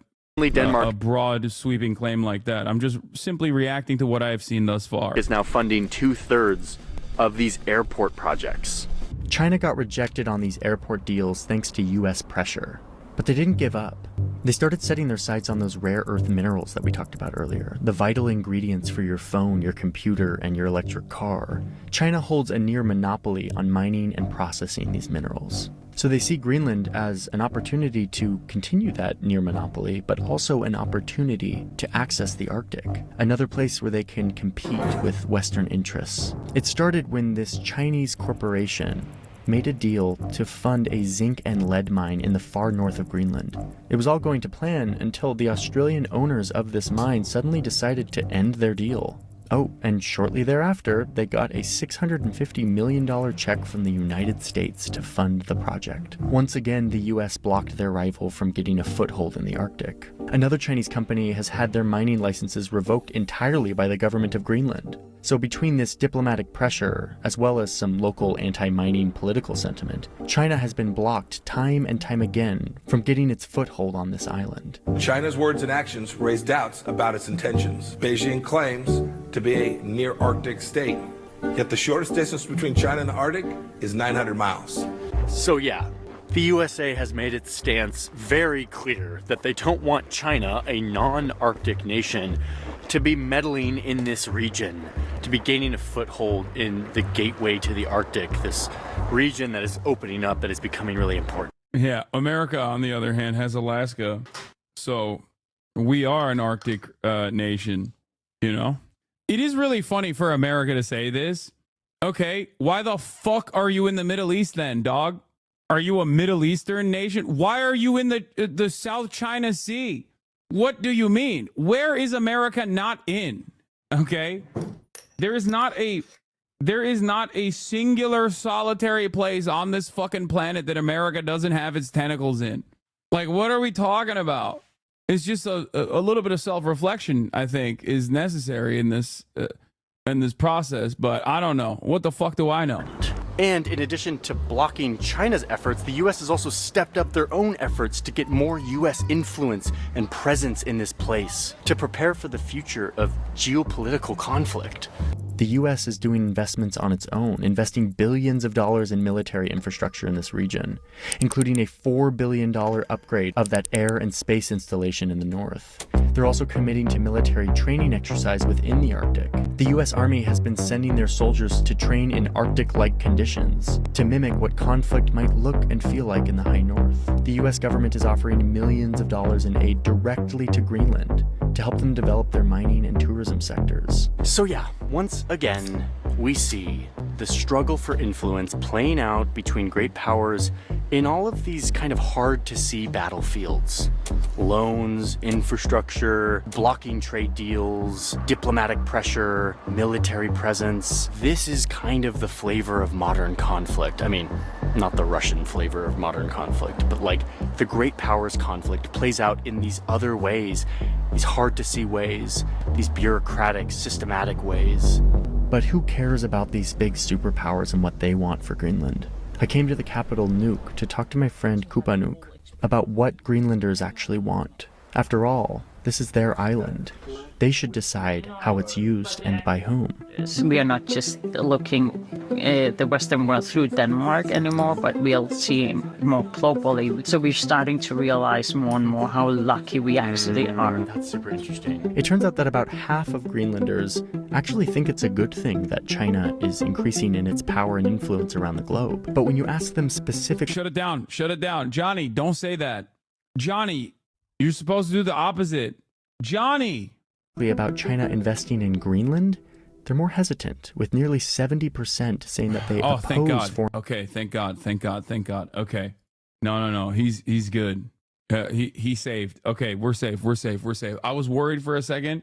broad sweeping claim like that. I'm just simply reacting to what I have seen thus far. Is now funding 2/3 of these airport projects. China got rejected on these airport deals thanks to U.S. pressure. But they didn't give up. They started setting their sights on those rare earth minerals that we talked about earlier, the vital ingredients for your phone, your computer, and your electric car. China holds a near monopoly on mining and processing these minerals. So they see Greenland as an opportunity to continue that near monopoly, but also an opportunity to access the Arctic, another place where they can compete with Western interests. It started when this Chinese corporation made a deal to fund a zinc and lead mine in the far north of Greenland. It was all going to plan until the Australian owners of this mine suddenly decided to end their deal. Oh, and shortly thereafter, they got a $650 million check from the United States to fund the project. Once again, the US blocked their rival from getting a foothold in the Arctic. Another Chinese company has had their mining licenses revoked entirely by the government of Greenland. So between this diplomatic pressure, as well as some local anti-mining political sentiment, China has been blocked time and time again from getting its foothold on this island. China's words and actions raise doubts about its intentions. Beijing claims to be a near Arctic state. Yet the shortest distance between China and the Arctic is 900 miles. So yeah, the USA has made its stance very clear that they don't want China, a non-Arctic nation, to be meddling in this region, to be gaining a foothold in the gateway to the Arctic, this region that is opening up, that is becoming really important. Yeah, America, on the other hand, has Alaska. So we are an Arctic nation, you know? It is really funny for America to say this. Okay, why the fuck are you in the Middle East then, dog? Are you a Middle Eastern nation? Why are you in the South China Sea? What do you mean? Where is America not in? Okay? There is not a singular solitary place on this fucking planet that America doesn't have its tentacles in. Like, what are we talking about? It's just a little bit of self-reflection, I think, is necessary in this process, but I don't know. What the fuck do I know? And in addition to blocking China's efforts, the US has also stepped up their own efforts to get more US influence and presence in this place to prepare for the future of geopolitical conflict. The US is doing investments on its own, investing billions of dollars in military infrastructure in this region, including a $4 billion upgrade of that air and space installation in the north. They're also committing to military training exercise within the Arctic. The US Army has been sending their soldiers to train in Arctic-like conditions to mimic what conflict might look and feel like in the high north. The US government is offering millions of dollars in aid directly to Greenland to help them develop their mining and tourism sectors. So yeah, once again, we see the struggle for influence playing out between great powers in all of these kind of hard-to-see battlefields. Loans, infrastructure, blocking trade deals, diplomatic pressure, military presence. This is kind of the flavor of modern conflict. I mean, not the Russian flavor of modern conflict, but like the great powers conflict plays out in these other ways, these hard-to-see ways, these bureaucratic, systematic ways. But who cares about these big superpowers and what they want for Greenland? I came to the capital Nuuk to talk to my friend Kupanuk about what Greenlanders actually want. After all, this is their island. They should decide how it's used and by whom. We are not just looking the Western world through Denmark anymore, but we are seeing more globally. So we're starting to realize more and more how lucky we actually are. That's super interesting. It turns out that about half of Greenlanders actually think it's a good thing that China is increasing in its power and influence around the globe. But when you ask them specifically... Shut it down. Shut it down. Johnny, don't say that. Johnny, you're supposed to do the opposite. Johnny! About China investing in Greenland, they're more hesitant, with nearly 70% saying that they oppose thank God. foreign... Okay, thank God. Okay. No. He's good. He saved. Okay, we're safe. I was worried for a second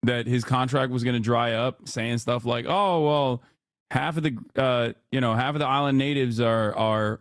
that his contract was going to dry up, saying stuff like, "Oh, well, half of the island natives are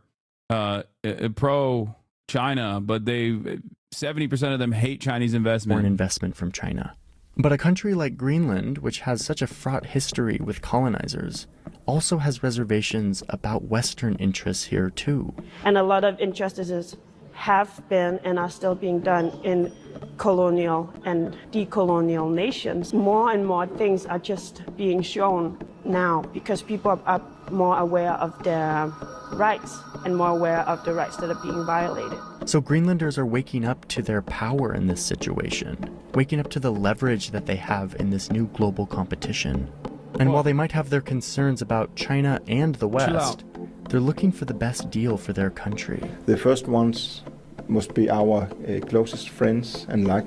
pro China, but 70% of them hate Chinese investment." Foreign investment from China. But a country like Greenland, which has such a fraught history with colonizers, also has reservations about Western interests here too. And a lot of injustices have been and are still being done in colonial and decolonial nations. More and more things are just being shown now because people are more aware of their rights and more aware of the rights that are being violated. So Greenlanders are waking up to their power in this situation, waking up to the leverage that they have in this new global competition. And while they might have their concerns about China and the West, they're looking for the best deal for their country. The first ones must be our closest friends and like.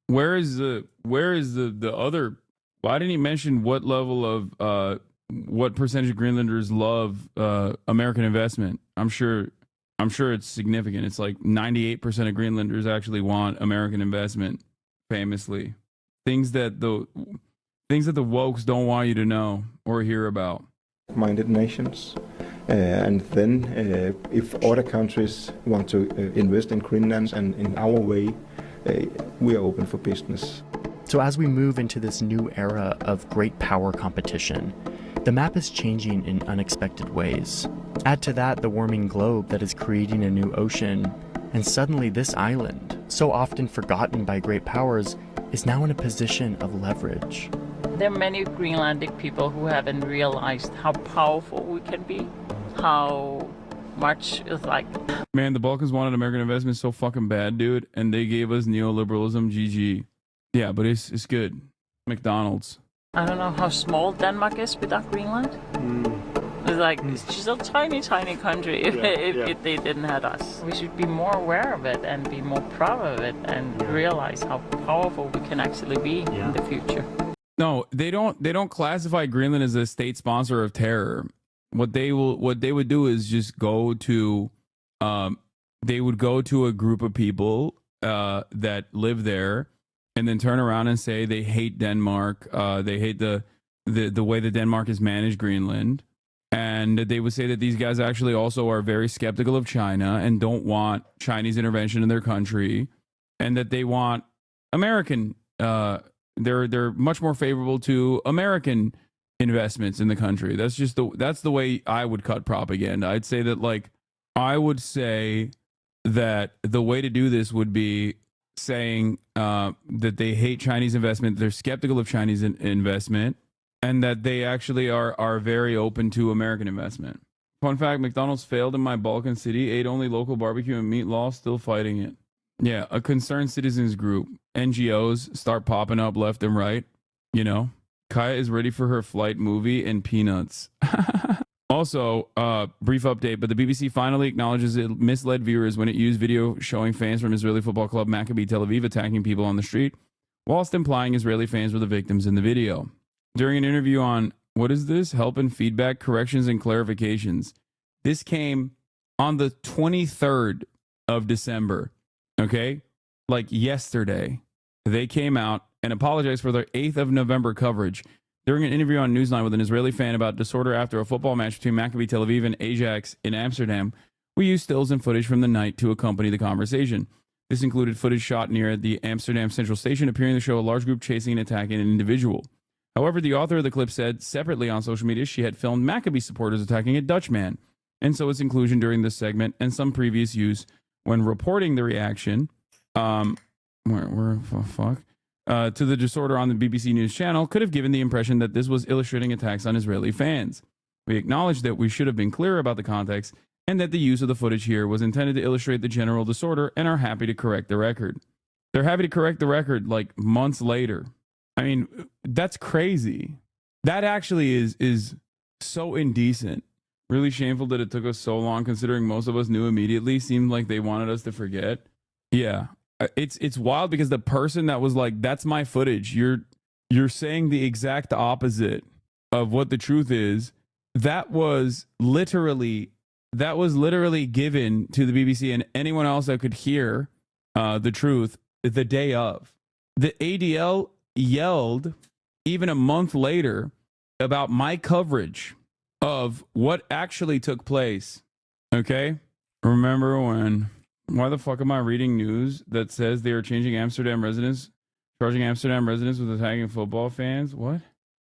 Where is the other? Why didn't he mention what level of what percentage of Greenlanders love American investment? I'm sure it's significant. It's like 98% of Greenlanders actually want American investment. Famously, things that the wokes don't want you to know or hear about. Minded nations, and then if other countries want to invest in Greenland and in our way, we are open for business. So as we move into this new era of great power competition, the map is changing in unexpected ways. Add to that the warming globe that is creating a new ocean, and suddenly this island, so often forgotten by great powers, is now in a position of leverage. There are many Greenlandic people who haven't realized how powerful we can be, how much is like... Man, the Balkans wanted American investment so fucking bad, dude, and they gave us neoliberalism, GG. Yeah, but it's good. McDonald's. I don't know how small Denmark is without Greenland. It's like, it's just a tiny, tiny country if they didn't have us. We should be more aware of it and be more proud of it and realize how powerful we can actually be in the future. No, they don't classify Greenland as a state sponsor of terror. What they would do is just go to they would go to a group of people that live there and then turn around and say they hate Denmark, they hate the way that Denmark has managed Greenland. And they would say that these guys actually also are very skeptical of China and don't want Chinese intervention in their country, and that they want American. They're much more favorable to American investments in the country. That's just that's the way I would cut propaganda. I'd say that I would say that the way to do this would be saying that they hate Chinese investment, they're skeptical of Chinese investment, and that they actually are very open to American investment. Fun fact, McDonald's failed in my Balkan city, ate only local barbecue and meat law, still fighting it. Yeah, a concerned citizens group. NGOs start popping up left and right. You know, Kaya is ready for her flight movie and Peanuts. Also, brief update, but the BBC finally acknowledges it misled viewers when it used video showing fans from Israeli football club Maccabi Tel Aviv attacking people on the street, whilst implying Israeli fans were the victims in the video. During an interview on, what is this? Help and Feedback, Corrections and Clarifications. This came on the 23rd of December, okay? Like yesterday. They came out and apologized for their 8th of November coverage. During an interview on Newsline with an Israeli fan about disorder after a football match between Maccabi Tel Aviv and Ajax in Amsterdam, we used stills and footage from the night to accompany the conversation. This included footage shot near the Amsterdam Central Station, appearing to show a large group chasing and attacking an individual. However, the author of the clip said separately on social media she had filmed Maccabi supporters attacking a Dutchman, and so its inclusion during this segment and some previous use when reporting the reaction to the disorder on the BBC News channel could have given the impression that this was illustrating attacks on Israeli fans. We acknowledge that we should have been clearer about the context and that the use of the footage here was intended to illustrate the general disorder and are happy to correct the record. They're happy to correct the record like months later. I mean, that's crazy. That actually is so indecent. Really shameful that it took us so long, considering most of us knew immediately. Seemed like they wanted us to forget. Yeah, it's wild because the person that was like, "That's my footage," you're saying the exact opposite of what the truth is. That was literally given to the BBC and anyone else that could hear the truth the day of. The ADL yelled even a month later about my coverage of what actually took place. Okay? Remember when, why the fuck am I reading news that says they are charging Amsterdam residents with attacking football fans? What?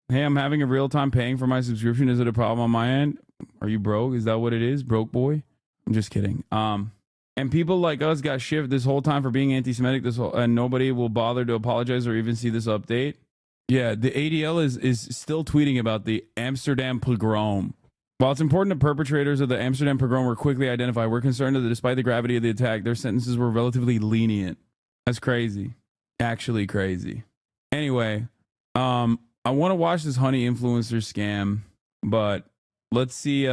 Hey, I'm having a real time paying for my subscription. Is it a problem on my end? Are you broke? Is that what it is? Broke boy? I'm just kidding. And people like us got shivved this whole time for being anti-Semitic, and nobody will bother to apologize or even see this update. Yeah, the ADL is still tweeting about the Amsterdam pogrom. While it's important that perpetrators of the Amsterdam pogrom were quickly identified, we're concerned that despite the gravity of the attack, their sentences were relatively lenient. That's crazy. Actually crazy. Anyway, I want to watch this honey influencer scam, but let's see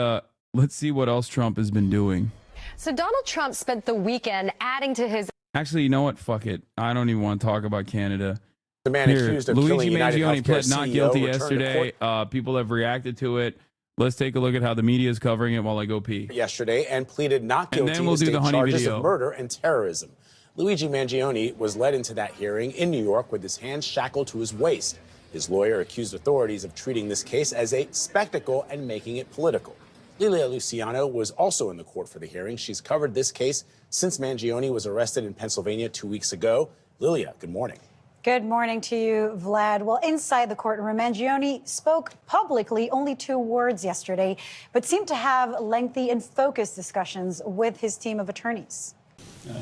what else Trump has been doing. So Donald Trump spent the weekend adding to his... Actually, you know what? Fuck it. I don't even want to talk about Canada. The man accused of killing United Luigi Mangione Healthcare pled not CEO guilty returned to yesterday. People have reacted to it. Let's take a look at how the media is covering it while I go pee. Yesterday and pleaded not guilty and then we'll to do the state honey charges video. of murder and terrorism. Luigi Mangione was led into that hearing in New York with his hands shackled to his waist. His lawyer accused authorities of treating this case as a spectacle and making it political. Lilia Luciano was also in the court for the hearing. She's covered this case since Mangione was arrested in Pennsylvania 2 weeks ago. Lilia, good morning. Good morning to you, Vlad. Well, inside the courtroom, Mangione spoke publicly only 2 words yesterday, but seemed to have lengthy and focused discussions with his team of attorneys.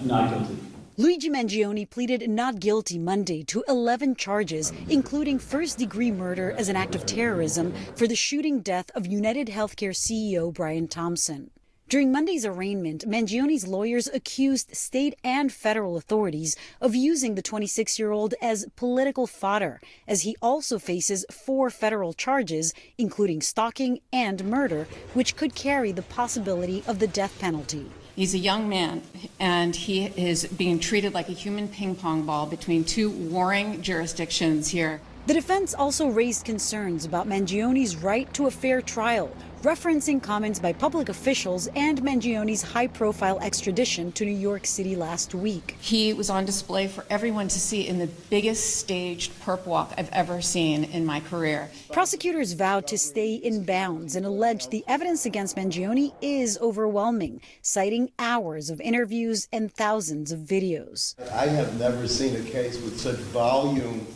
Not guilty. Luigi Mangione pleaded not guilty Monday to 11 charges, including first-degree murder as an act of terrorism for the shooting death of United Healthcare CEO Brian Thompson. During Monday's arraignment, Mangione's lawyers accused state and federal authorities of using the 26-year-old as political fodder, as he also faces 4 federal charges, including stalking and murder, which could carry the possibility of the death penalty. He's a young man, and he is being treated like a human ping pong ball between 2 warring jurisdictions here. The defense also raised concerns about Mangione's right to a fair trial, referencing comments by public officials and Mangione's high-profile extradition to New York City last week. He was on display for everyone to see in the biggest staged perp walk I've ever seen in my career. Prosecutors vowed to stay in bounds and alleged the evidence against Mangione is overwhelming, citing hours of interviews and thousands of videos. I have never seen a case with such volume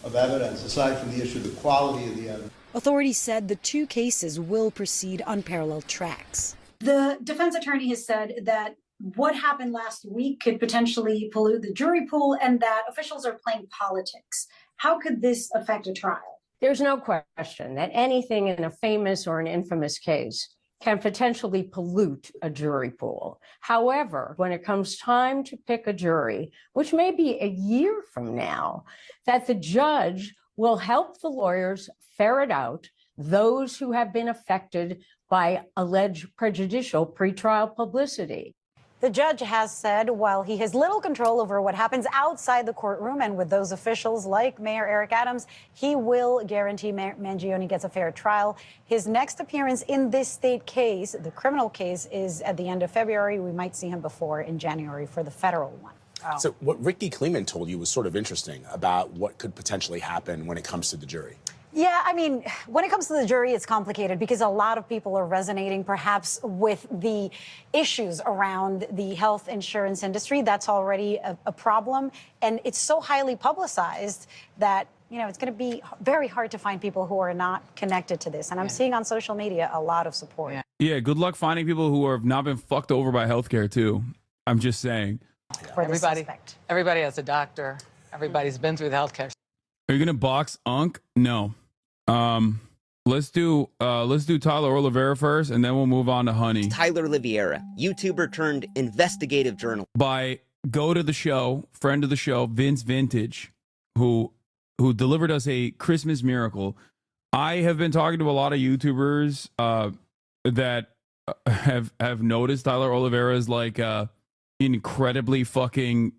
of evidence, aside from the issue of the quality of the evidence. Authorities said the 2 cases will proceed on parallel tracks. The defense attorney has said that what happened last week could potentially pollute the jury pool and that officials are playing politics. How could this affect a trial? There's no question that anything in a famous or an infamous case can potentially pollute a jury pool. However, when it comes time to pick a jury, which may be a year from now, that the judge will help the lawyers ferret out those who have been affected by alleged prejudicial pretrial publicity. The judge has said while he has little control over what happens outside the courtroom and with those officials like Mayor Eric Adams, he will guarantee Mangione gets a fair trial. His next appearance in this state case, the criminal case, is at the end of February. We might see him before in January for the federal one. So what Ricky Kleeman told you was sort of interesting about what could potentially happen when it comes to the jury. Yeah, I mean, when it comes to the jury, it's complicated because a lot of people are resonating perhaps with the issues around the health insurance industry. That's already a problem. And it's so highly publicized that, you know, it's going to be very hard to find people who are not connected to this. And I'm seeing on social media a lot of support. Yeah, good luck finding people who have not been fucked over by healthcare, too. I'm just saying. Everybody has a doctor. Everybody's been through the healthcare. Are you going to box Unc? No. Let's do Tyler Oliveira first, and then we'll move on to Honey. Tyler Oliveira, YouTuber turned investigative journalist. By go to the show, friend of the show, Vince Vintage, who delivered us a Christmas miracle. I have been talking to a lot of YouTubers that have noticed Tyler Oliveira's like incredibly fucking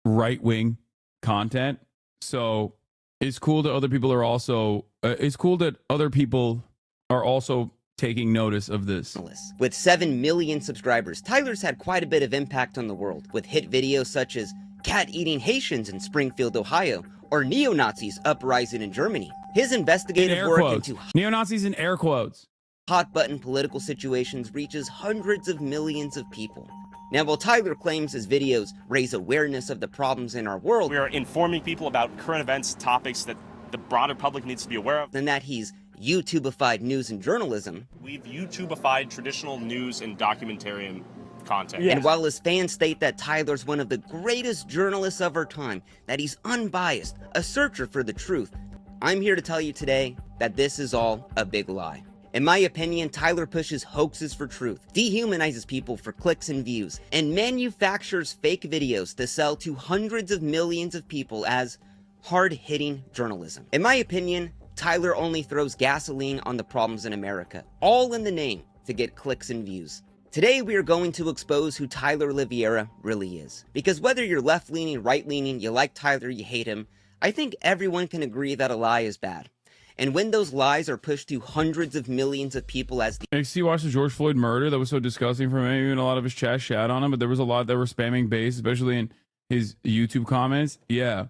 right-wing content. So it's cool that other people are also taking notice of this. With 7 million subscribers, Tyler's had quite a bit of impact on the world, with hit videos such as cat-eating Haitians in Springfield, Ohio, or neo-Nazis uprising in Germany. His investigative work into neo-Nazis in air quotes hot-button political situations reaches hundreds of millions of people. Now, while Tyler claims his videos raise awareness of the problems in our world, we are informing people about current events, topics that the broader public needs to be aware of. And that he's YouTubified news and journalism. We've YouTubified traditional news and documentarian content. And while his fans state that Tyler's one of the greatest journalists of our time, that he's unbiased, a searcher for the truth, I'm here to tell you today that this is all a big lie. In my opinion, Tyler pushes hoaxes for truth, dehumanizes people for clicks and views, and manufactures fake videos to sell to hundreds of millions of people as hard-hitting journalism. In my opinion, Tyler only throws gasoline on the problems in America, all in the name to get clicks and views. Today we are going to expose who Tyler Oliveira really is. Because whether you're left-leaning, right-leaning, you like Tyler, you hate him, I think everyone can agree that a lie is bad. And when those lies are pushed to hundreds of millions of people as the XT watched the George Floyd murder. That was so disgusting for me. Even a lot of his chat shat on him, but there was a lot that were spamming base, especially in his YouTube comments. Yeah.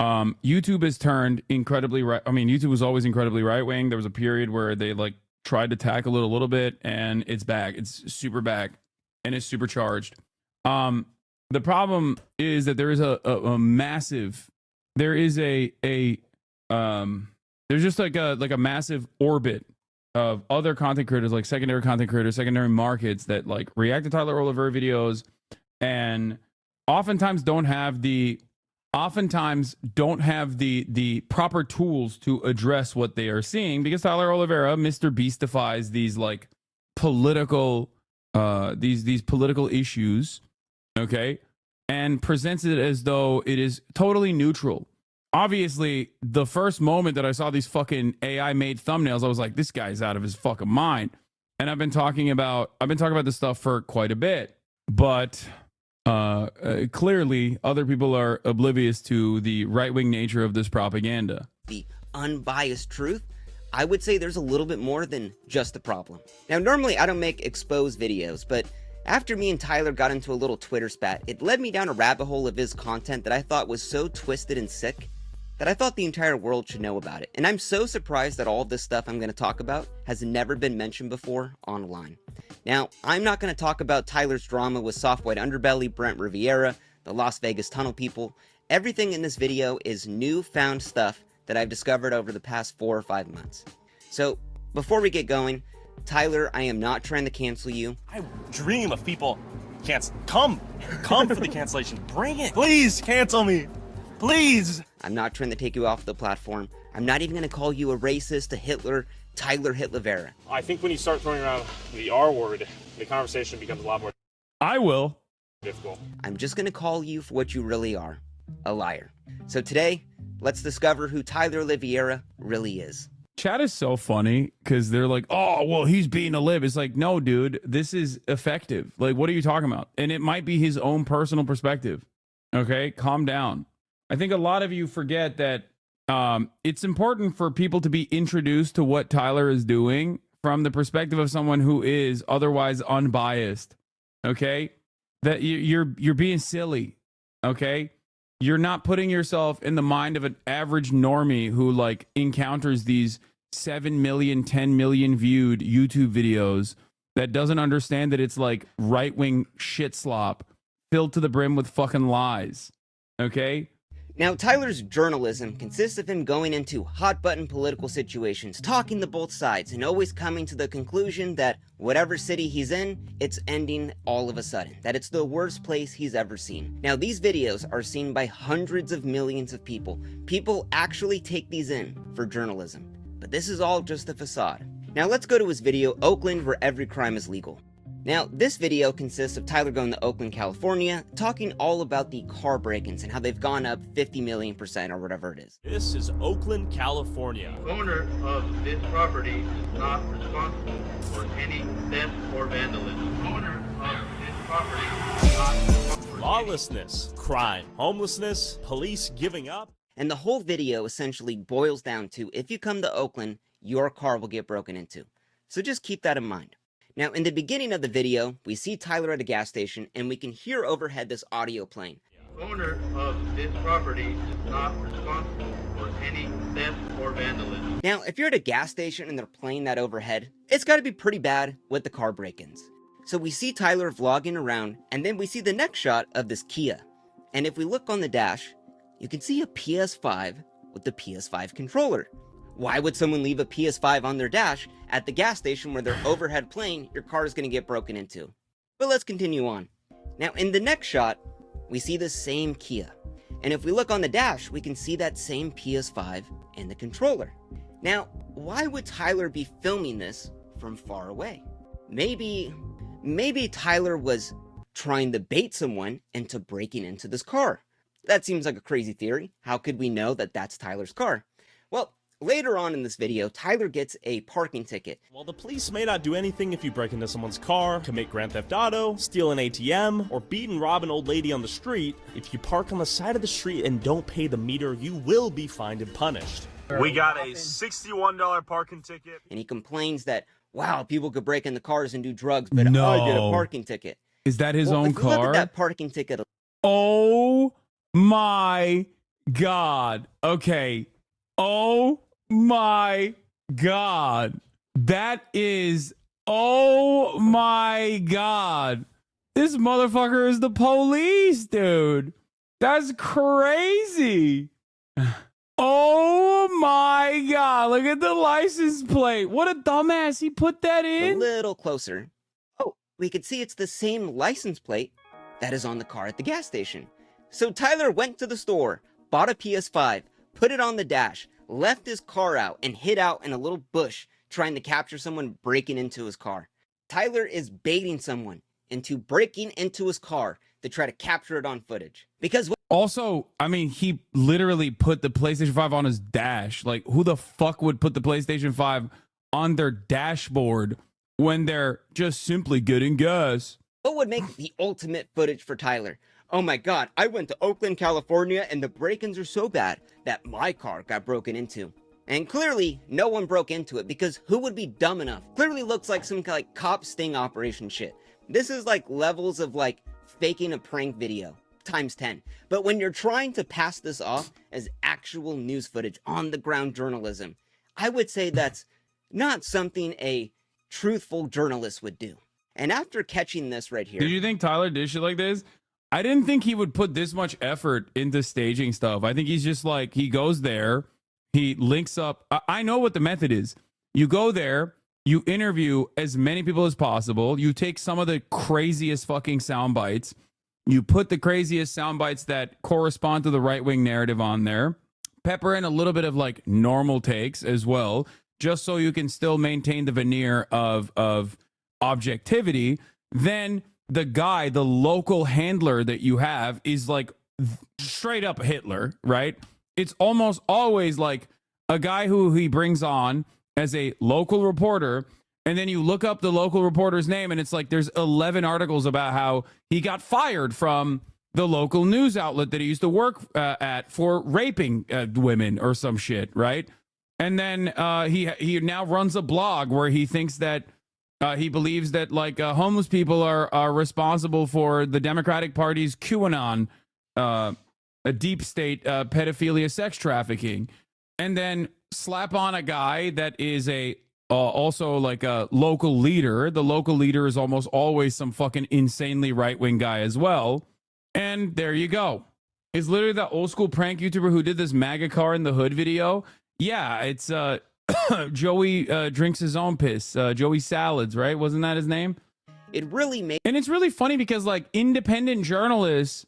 YouTube has turned incredibly right. I mean, YouTube was always incredibly right-wing. There was a period where they like tried to tackle it a little bit, and it's back. It's super back, and it's supercharged. The problem is that there is a massive, there is there's just like a massive orbit of other content creators, like secondary content creators, secondary markets that like react to Tyler Oliveira videos and oftentimes don't have the proper tools to address what they are seeing, because Tyler Oliveira, Mr. Beastifies these like political these political issues, okay, and presents it as though it is totally neutral. Obviously, the first moment that I saw these fucking AI made thumbnails, I was like, this guy's out of his fucking mind. And I've been talking about this stuff for quite a bit, but clearly other people are oblivious to the right-wing nature of this propaganda. The unbiased truth, I would say there's a little bit more than just the problem. Now, normally I don't make exposed videos, but after me and Tyler got into a little Twitter spat, it led me down a rabbit hole of his content that I thought was so twisted and sick that I thought the entire world should know about it. And I'm so surprised that all of this stuff I'm going to talk about has never been mentioned before online. Now, I'm not going to talk about Tyler's drama with Soft White Underbelly, Brent Riviera, the Las Vegas Tunnel people. Everything in this video is newfound stuff that I've discovered over the past 4 or 5 months. So, before we get going, Tyler, I am not trying to cancel you. I dream of people come for the cancellation. Bring it. Please cancel me. Please. I'm not trying to take you off the platform. I'm not even going to call you a racist, a Hitler, Tyler Hitlevera. I think when you start throwing around the R word, the conversation becomes a lot more I will. difficult. I'm just going to call you for what you really are, a liar. So today, let's discover who Tyler Oliveira really is. Chat is so funny because they're like, oh, well, he's being a lib. It's like, no, dude, this is effective. Like, what are you talking about? And it might be his own personal perspective. Okay, calm down. I think a lot of you forget that it's important for people to be introduced to what Tyler is doing from the perspective of someone who is otherwise unbiased. Okay, that you're being silly. Okay, you're not putting yourself in the mind of an average normie who like encounters these 7 million, 10 million viewed YouTube videos that doesn't understand that it's like right-wing shit slop filled to the brim with fucking lies. Okay. Now, Tyler's journalism consists of him going into hot-button political situations, talking to both sides, and always coming to the conclusion that whatever city he's in, it's ending all of a sudden, that it's the worst place he's ever seen. Now, these videos are seen by hundreds of millions of people. People actually take these in for journalism. But this is all just a facade. Now, let's go to his video, Oakland, where every crime is legal. Now, this video consists of Tyler going to Oakland, California, talking all about the car break-ins and how they've gone up 50 million% or whatever it is. This is Oakland, California. The owner of this property is not responsible for any theft or vandalism. The owner of this property is not responsible for Lawlessness, crime, homelessness, police giving up. And the whole video essentially boils down to, if you come to Oakland, your car will get broken into. So just keep that in mind. Now, in the beginning of the video, we see Tyler at a gas station, and we can hear overhead this audio playing. The owner of this property is not responsible for any theft or vandalism. Now, if you're at a gas station and they're playing that overhead, it's got to be pretty bad with the car break-ins. So we see Tyler vlogging around, and then we see the next shot of this Kia. And if we look on the dash, you can see a PS5 with the PS5 controller. Why would someone leave a PS5 on their dash at the gas station where they're overhead playing? Your car is going to get broken into. But let's continue on. Now, in the next shot, we see the same Kia. And if we look on the dash, we can see that same PS5 and the controller. Now, why would Tyler be filming this from far away? Maybe Tyler was trying to bait someone into breaking into this car. That seems like a crazy theory. How could we know that that's Tyler's car? Well, later on in this video, Tyler gets a parking ticket. While the police may not do anything if you break into someone's car, commit Grand Theft Auto, steal an ATM, or beat and rob an old lady on the street, if you park on the side of the street and don't pay the meter, you will be fined and punished. We got a $61 parking ticket. And he complains that, wow, people could break into cars and do drugs, but I get a parking ticket. Is that his own car? Look at that parking ticket. Oh my God. Okay. Oh my God. That is, oh my God. This motherfucker is the police, dude. That's crazy. Oh my God. Look at the license plate. What a dumbass. He put that in. A little closer. Oh, we could see it's the same license plate that is on the car at the gas station. So Tyler went to the store, bought a PS5, put it on the dash, left his car out, and hid out in a little bush trying to capture someone breaking into his car. Tyler is baiting someone into breaking into his car to try to capture it on footage. Because also, I mean, he literally put the PlayStation 5 on his dash. Like, who the fuck would put the PlayStation 5 on their dashboard when they're just simply getting gas? what would make the ultimate footage for Tyler? Oh my god, I went to Oakland, California, and the break-ins are so bad that my car got broken into. And clearly, no one broke into it, because who would be dumb enough? Clearly looks like some like cop sting operation shit. This is like levels of like faking a prank video times 10. But when you're trying to pass this off as actual news footage, on the ground journalism, I would say that's not something a truthful journalist would do. And after catching this right here, did you think Tyler did shit like this? I didn't think he would put this much effort into staging stuff. I think he's just like, he goes there, he links up. I know what the method is. You go there, you interview as many people as possible. You take some of the craziest fucking sound bites. You put the craziest sound bites that correspond to the right-wing narrative on there. Pepper in a little bit of like normal takes as well, just so you can still maintain the veneer of objectivity. Then the guy, the local handler that you have is like straight up Hitler, right? It's almost always like a guy who he brings on as a local reporter, and then you look up the local reporter's name and it's like there's 11 articles about how he got fired from the local news outlet that he used to work at for raping women or some shit, right? And then he now runs a blog where he thinks that he believes that like homeless people are responsible for the Democratic Party's QAnon, a deep state pedophilia, sex trafficking, and then slap on a guy that is a also like a local leader. The local leader is almost always some fucking insanely right-wing guy as well. And there you go. It's literally that old school prank YouTuber who did this MAGA car in the hood video. Yeah, it's Joey drinks his own piss. Joey Salads, right? Wasn't that his name? It really made, and it's really funny because like independent journalists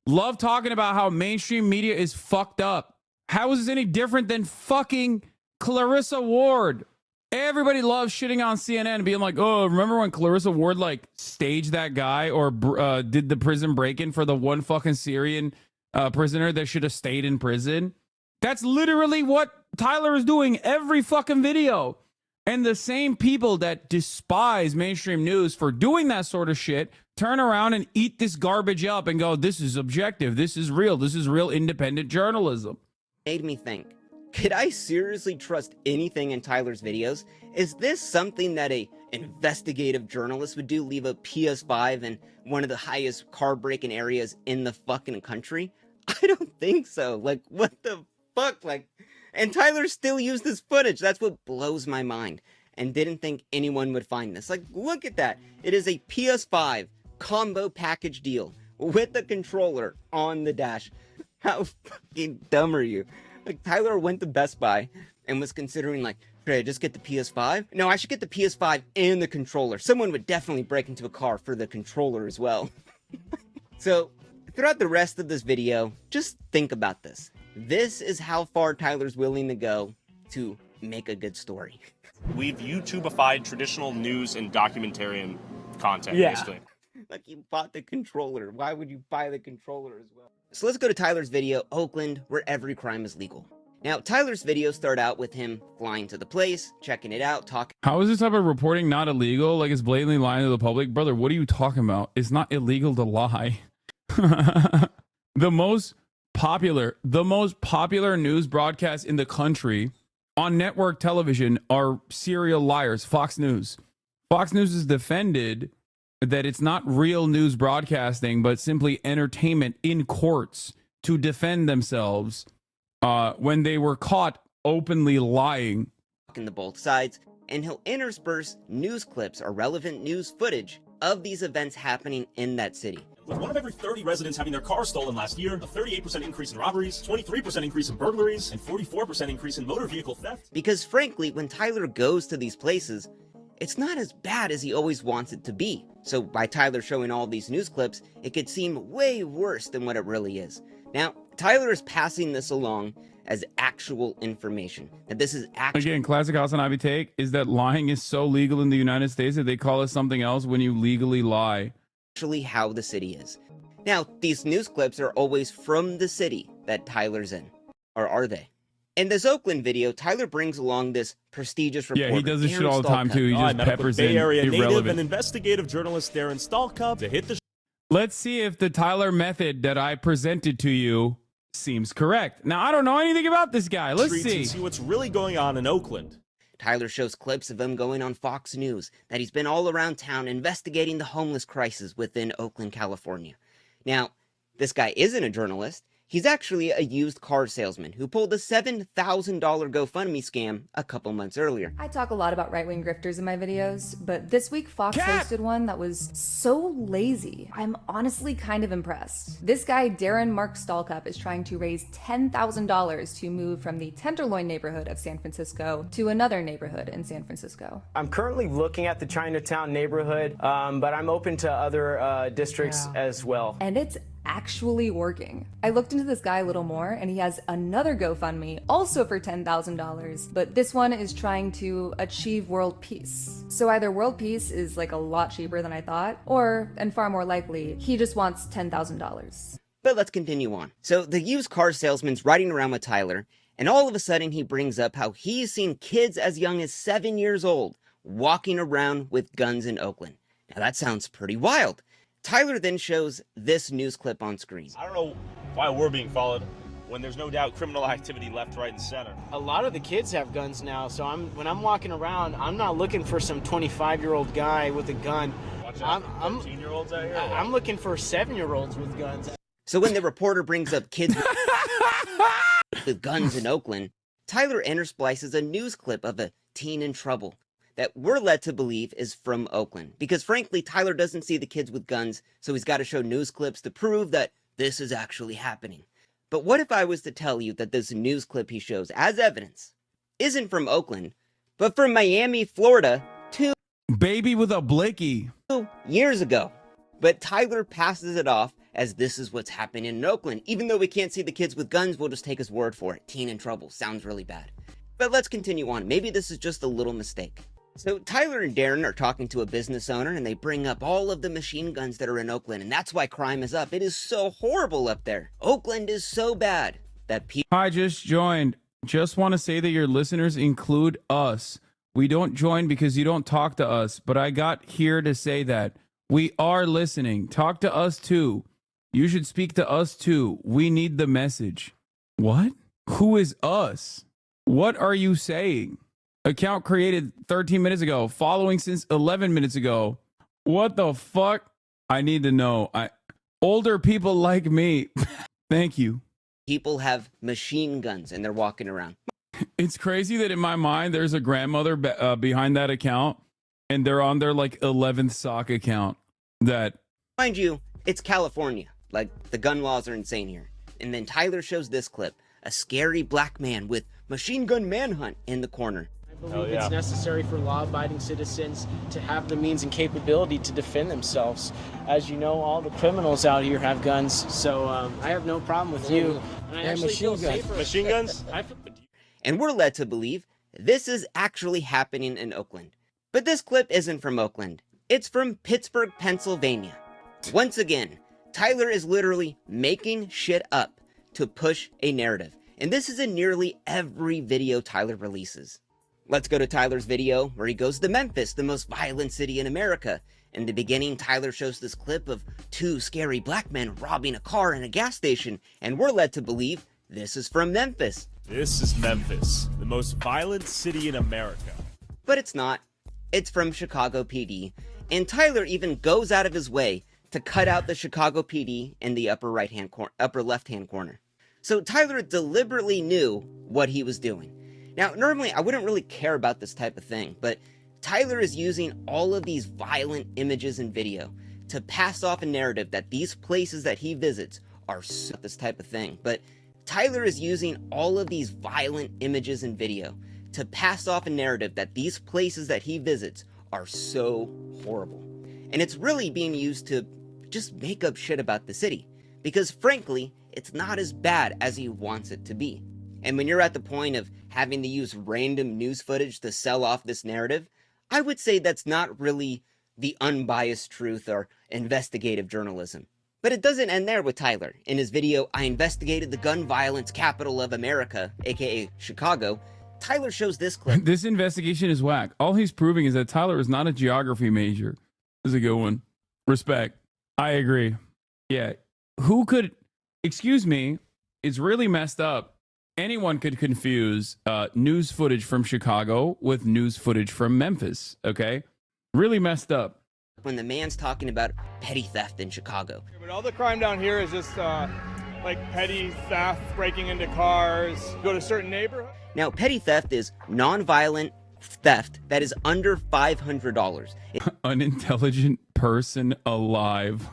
love talking about how mainstream media is fucked up. How is this any different than fucking Clarissa Ward? Everybody loves shitting on CNN and being like, oh, remember when Clarissa Ward like staged that guy or did the prison break-in for the one fucking Syrian prisoner that should have stayed in prison? That's literally what Tyler is doing every fucking video. And the same people that despise mainstream news for doing that sort of shit turn around and eat this garbage up and go, this is objective, this is real independent journalism. Made me think, could I seriously trust anything in Tyler's videos? Is this something that a investigative journalist would do, leave a PS5 in one of the highest car break-in areas in the fucking country? I don't think so. Like, what the fuck? Like, and Tyler still used this footage. That's what blows my mind. And didn't think anyone would find this. Like, look at that. It is a PS5 combo package deal with a controller on the dash. How fucking dumb are you? Like, Tyler went to Best Buy and was considering like, should I just get the PS5? No, I should get the PS5 and the controller. Someone would definitely break into a car for the controller as well. So, throughout the rest of this video, just think about this. This is how far Tyler's willing to go to make a good story. We've YouTubeified traditional news and documentarian content, basically. Like, you bought the controller. Why would you buy the controller as well? So let's go to Tyler's video, Oakland, where every crime is legal. Now, Tyler's videos start out with him flying to the place, checking it out, talking. How is this type of reporting not illegal? Like, it's blatantly lying to the public? Brother, what are you talking about? It's not illegal to lie. The most popular news broadcast in the country on network television are serial liars. Fox News. Fox News is defended that it's not real news broadcasting, but simply entertainment in courts to defend themselves when they were caught openly lying. The both sides, and he'll intersperse news clips or relevant news footage of these events happening in that city. With 1 of every 30 residents having their car stolen last year, a 38% increase in robberies, 23% increase in burglaries, and 44% increase in motor vehicle theft. Because frankly, when Tyler goes to these places, it's not as bad as he always wants it to be. So by Tyler showing all these news clips, it could seem way worse than what it really is. Now, Tyler is passing this along as actual information, that this is actually... Again, classic Hassan Ivy take is that lying is so legal in the United States that they call it something else when you legally lie. Actually how the city is. Now, these news clips are always from the city that Tyler's in. Or are they? In this Oakland video, Tyler brings along this prestigious reporter. Yeah, he does this shit all the time too. He I just met up with peppers Bay in Area native irrelevant. and investigative journalist Darren Stalcup to hit the Let's see if the Tyler method that I presented to you seems correct. Now, I don't know anything about this guy. Let's streets see. and see what's really going on in Oakland. Tyler shows clips of him going on Fox News, that he's been all around town investigating the homeless crisis within Oakland, California. Now, this guy isn't a journalist. He's actually a used car salesman who pulled a $7,000 GoFundMe scam a couple months earlier. I talk a lot about right-wing grifters in my videos, but this week Fox hosted one that was so lazy. I'm honestly kind of impressed. This guy, Darren Mark Stalcup, is trying to raise $10,000 to move from the Tenderloin neighborhood of San Francisco to another neighborhood in San Francisco. I'm currently looking at the Chinatown neighborhood, but I'm open to other districts as well. And it's actually working. I looked into this guy a little more, and he has another GoFundMe also for $10,000, but this one is trying to achieve world peace. So either world peace is like a lot cheaper than I thought, or, and far more likely, he just wants $10,000. But let's continue on. So the used car salesman's riding around with Tyler, and all of a sudden he brings up how he's seen kids as young as 7 years old walking around with guns in Oakland. Now that sounds pretty wild. Tyler then shows this news clip on screen. I don't know why we're being followed when there's no doubt criminal activity left, right, and center. A lot of the kids have guns now, so when I'm walking around, I'm not looking for some 25-year-old guy with a gun. Watch out for 13-year-olds out here. I'm looking for 7-year-olds with guns. So when the reporter brings up kids with guns in Oakland, Tyler intersplices a news clip of a teen in trouble that we're led to believe is from Oakland. Because frankly, Tyler doesn't see the kids with guns, so he's got to show news clips to prove that this is actually happening. But what if I was to tell you that this news clip he shows as evidence isn't from Oakland, but from Miami, Florida, 2 Baby with a blicky. years ago? But Tyler passes it off as this is what's happening in Oakland. Even though we can't see the kids with guns, we'll just take his word for it. Teen in trouble. Sounds really bad. But let's continue on. Maybe this is just a little mistake. So Tyler and Darren are talking to a business owner, and they bring up all of the machine guns that are in Oakland, and that's why crime is up. It is so horrible up there. Oakland is so bad that people... I just joined. Just want to say that your listeners include us. We don't join because you don't talk to us, but I got here to say that. We are listening. Talk to us too. You should speak to us too. We need the message. What? Who is us? What are you saying? Account created 13 minutes ago. Following since 11 minutes ago. What the fuck? I need to know. Older people like me. Thank you. People have machine guns and they're walking around. It's crazy that in my mind, there's a grandmother behind that account and they're on their like 11th sock account that... Mind you, it's California. Like, the gun laws are insane here. And then Tyler shows this clip. A scary black man with machine gun manhunt in the corner. I believe it's necessary for law-abiding citizens to have the means and capability to defend themselves. As you know, all the criminals out here have guns, so I have no problem with you. And I actually feel safer. Machine guns? And we're led to believe this is actually happening in Oakland. But this clip isn't from Oakland. It's from Pittsburgh, Pennsylvania. Once again, Tyler is literally making shit up to push a narrative. And this is in nearly every video Tyler releases. Let's go to Tyler's video where he goes to Memphis, the most violent city in America. In the beginning, Tyler shows this clip of 2 scary black men robbing a car in a gas station, and we're led to believe this is from Memphis. This is Memphis, the most violent city in America. But it's not. It's from Chicago PD, and Tyler even goes out of his way to cut out the Chicago PD in the upper left-hand corner. So Tyler deliberately knew what he was doing. Now, normally I wouldn't really care about this type of thing, but Tyler is using all of these violent images and video to pass off a narrative that these places that he visits are this type of thing. But Tyler is using all of these violent images and video to pass off a narrative that these places that he visits are so horrible. And it's really being used to just make up shit about the city, because frankly, it's not as bad as he wants it to be. And when you're at the point of having to use random news footage to sell off this narrative, I would say that's not really the unbiased truth or investigative journalism. But it doesn't end there with Tyler. In his video, I investigated the gun violence capital of America, aka Chicago, Tyler shows this clip. This investigation is whack. All he's proving is that Tyler is not a geography major. This is a good one. Respect. I agree. Yeah. Who could, excuse me, it's really messed up. Anyone could confuse news footage from Chicago with news footage from Memphis, okay? Really messed up. When the man's talking about petty theft in Chicago. But all the crime down here is just like petty theft, breaking into cars, go to certain neighborhoods. Now, petty theft is non-violent theft that is under $500. Unintelligent person alive.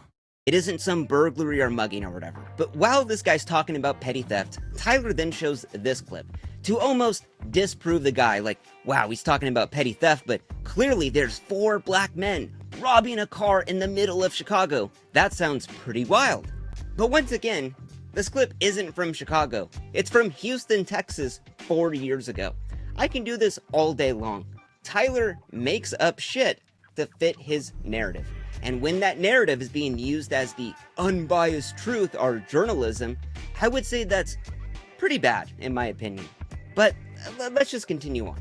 It isn't some burglary or mugging or whatever. But while this guy's talking about petty theft, Tyler then shows this clip to almost disprove the guy. Like, wow, he's talking about petty theft, but clearly there's 4 black men robbing a car in the middle of Chicago. That sounds pretty wild. But once again, this clip isn't from Chicago. It's from Houston, Texas, 4 years ago. I can do this all day long. Tyler makes up shit to fit his narrative. And when that narrative is being used as the unbiased truth or journalism, I would say that's pretty bad, in my opinion. But let's just continue on.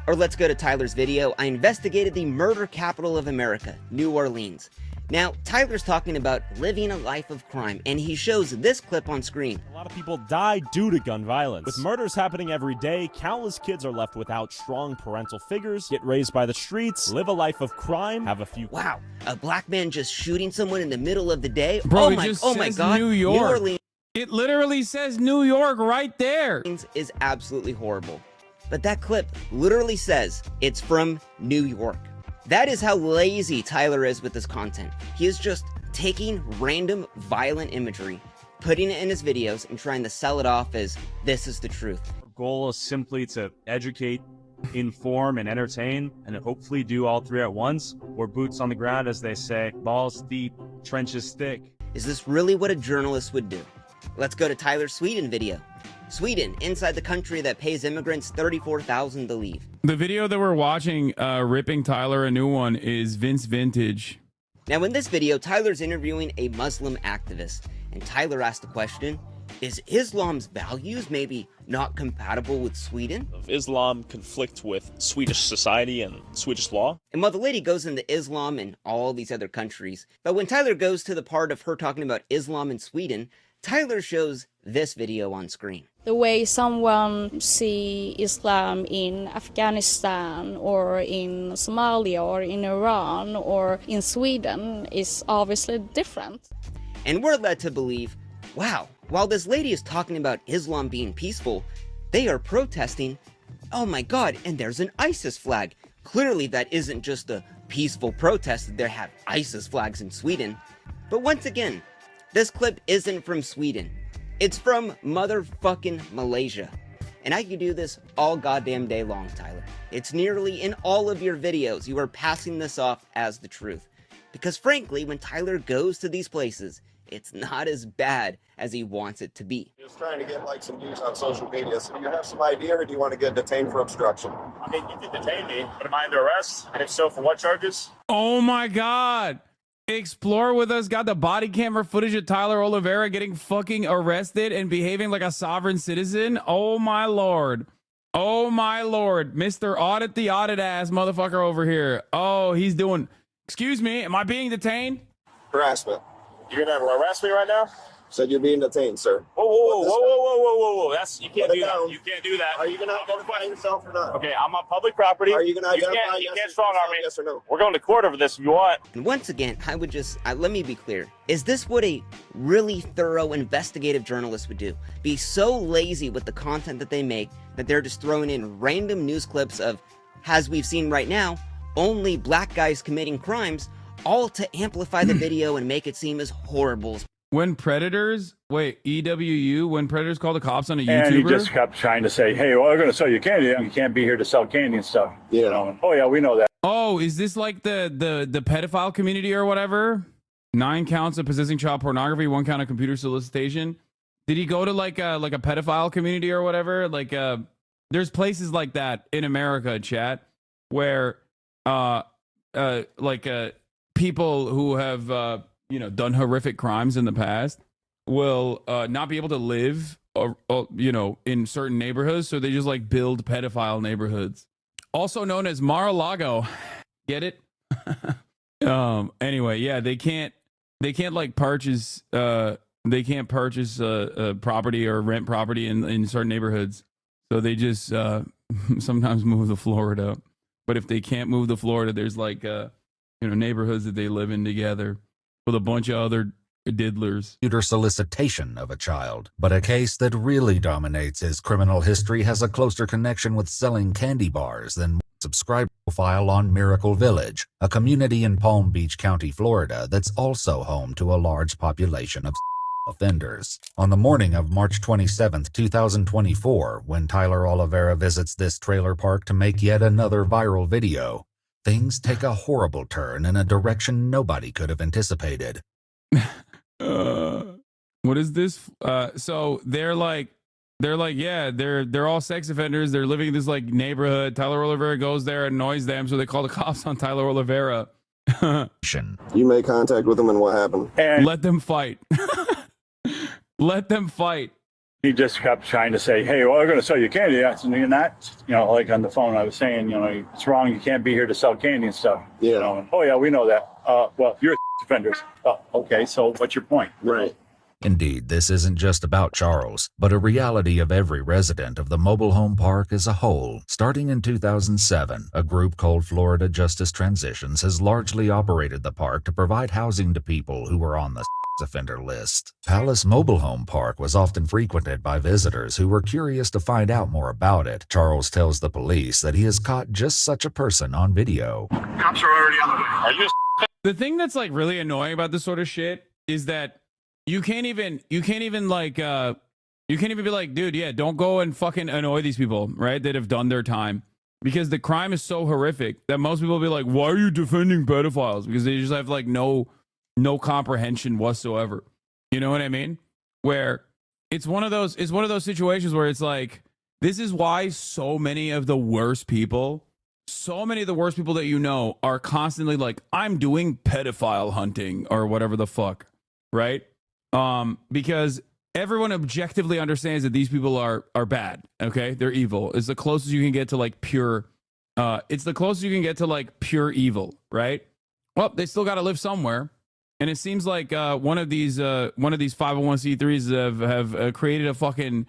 Or let's go to Tyler's video. I investigated the murder capital of America, New Orleans. Now, Tyler's talking about living a life of crime, and he shows this clip on screen. A lot of people die due to gun violence. With murders happening every day, countless kids are left without strong parental figures, get raised by the streets, live a life of crime, have a few... Wow, a black man just shooting someone in the middle of the day? Bro, oh it my, just oh my says God, New York. New Orleans It literally says New York right there. is absolutely horrible. But that clip literally says it's from New York. That is how lazy Tyler is with this content. He is just taking random violent imagery, putting it in his videos, and trying to sell it off as this is the truth. Our goal is simply to educate, inform, and entertain, and hopefully do all 3 at once, or boots on the ground, as they say, balls deep, trenches thick. Is this really what a journalist would do? Let's go to Tyler's Sweden video. Sweden, inside the country that pays immigrants $34,000 to leave. The video that we're watching, ripping Tyler a new one, is Vince Vintage. Now in this video, Tyler's interviewing a Muslim activist, and Tyler asked the question, is Islam's values maybe not compatible with Sweden? Islam conflict with Swedish society and Swedish law. And while the lady goes into Islam and all these other countries, but when Tyler goes to the part of her talking about Islam in Sweden, Tyler shows this video on screen. The way someone see Islam in Afghanistan or in Somalia or in Iran or in Sweden is obviously different. And we're led to believe, wow, while this lady is talking about Islam being peaceful, they are protesting. Oh my God, and there's an ISIS flag. Clearly that isn't just a peaceful protest that they have ISIS flags in Sweden. But once again, this clip isn't from Sweden. It's from motherfucking Malaysia. And I could do this all goddamn day long, Tyler. It's nearly in all of your videos you are passing this off as the truth. Because frankly, when Tyler goes to these places, it's not as bad as he wants it to be. Just trying to get like some views on social media. So do you have some idea, or do you want to get detained for obstruction? I mean, you can detain me, but am I under arrest? And if so, for what charges? Oh my God. Explore with us got the body camera footage of Tyler Oliveira getting fucking arrested and behaving like a sovereign citizen. Oh my Lord. Oh my Lord. Mr. Audit the audit ass motherfucker over here. Oh, he's doing, excuse me, am I being detained? Harassment. You're gonna arrest me right now? Said you're being detained, sir. Whoa, whoa, whoa, whoa, whoa, whoa, whoa, whoa! That's you can't do that. You can't do that. Are you gonna identify yourself or not? Okay, I'm on public property. Are you gonna identify You can't strong arm me. Yes or no? We're going to court over this if you want. And once again, I would just, let me be clear. Is this what a really thorough investigative journalist would do? Be so lazy with the content that they make that they're just throwing in random news clips of, as we've seen right now, only black guys committing crimes, all to amplify the video and make it seem as horrible as When Predators, wait, EWU, when Predators call the cops on a And he YouTuber? just kept trying to say, hey, well, we're going to sell you candy. You can't be here to sell candy and stuff. Yeah. Oh, yeah, we know that. Oh, is this like the pedophile community or whatever? 9 counts of possessing child pornography, 1 count of computer solicitation. Did he go to like a pedophile community or whatever? Like there's places like that in America, chat, where people who have done horrific crimes in the past will not be able to live in certain neighborhoods, so they just like build pedophile neighborhoods, also known as Mar-a-Lago. Get it? Anyway, yeah, they can't like purchase property or rent property in certain neighborhoods, so they just sometimes move to Florida. But if they can't move to Florida, there's like neighborhoods that they live in together with a bunch of other diddlers. Computer solicitation of a child, but a case that really dominates his criminal history has a closer connection with selling candy bars than subscribe profile on Miracle Village, a community in Palm Beach County, Florida that's also home to a large population of offenders. On the morning of March 27, 2024, when Tyler Oliveira visits this trailer park to make yet another viral video, things take a horrible turn in a direction nobody could have anticipated. What is this? So they're like, yeah, they're all sex offenders. They're living in this like neighborhood. Tyler Oliveira goes there and annoys them, so they call the cops on Tyler Oliveira. You made contact with them, and what happened? And let them fight. Let them fight. He just kept trying to say, hey, well, we're going to sell you candy. And you're not, like on the phone, I was saying, it's wrong. You can't be here to sell candy and stuff. Yeah. And, oh, yeah, we know that. Well, you're offenders. Okay, so what's your point? Right. Indeed, this isn't just about Charles, but a reality of every resident of the mobile home park as a whole. Starting in 2007, a group called Florida Justice Transitions has largely operated the park to provide housing to people who were on the offender list. Palace Mobile Home Park was often frequented by visitors who were curious to find out more about it. Charles tells the police that he has caught just such a person on video. Cops are already on the way. Are you? The thing that's like really annoying about this sort of shit is that you can't even be like, dude, yeah, don't go and fucking annoy these people, right, that have done their time, because the crime is so horrific that most people will be like, why are you defending pedophiles? Because they just have like no comprehension whatsoever. You know what I mean? Where it's one of those situations where it's like, this is why so many of the worst people that you know are constantly like, I'm doing pedophile hunting or whatever the fuck, right? Because everyone objectively understands that these people are bad. Okay, they're evil. It's the closest you can get to like pure. It's the closest you can get to like pure evil, right? Well, they still got to live somewhere. And it seems like one of these 501c3s have created a fucking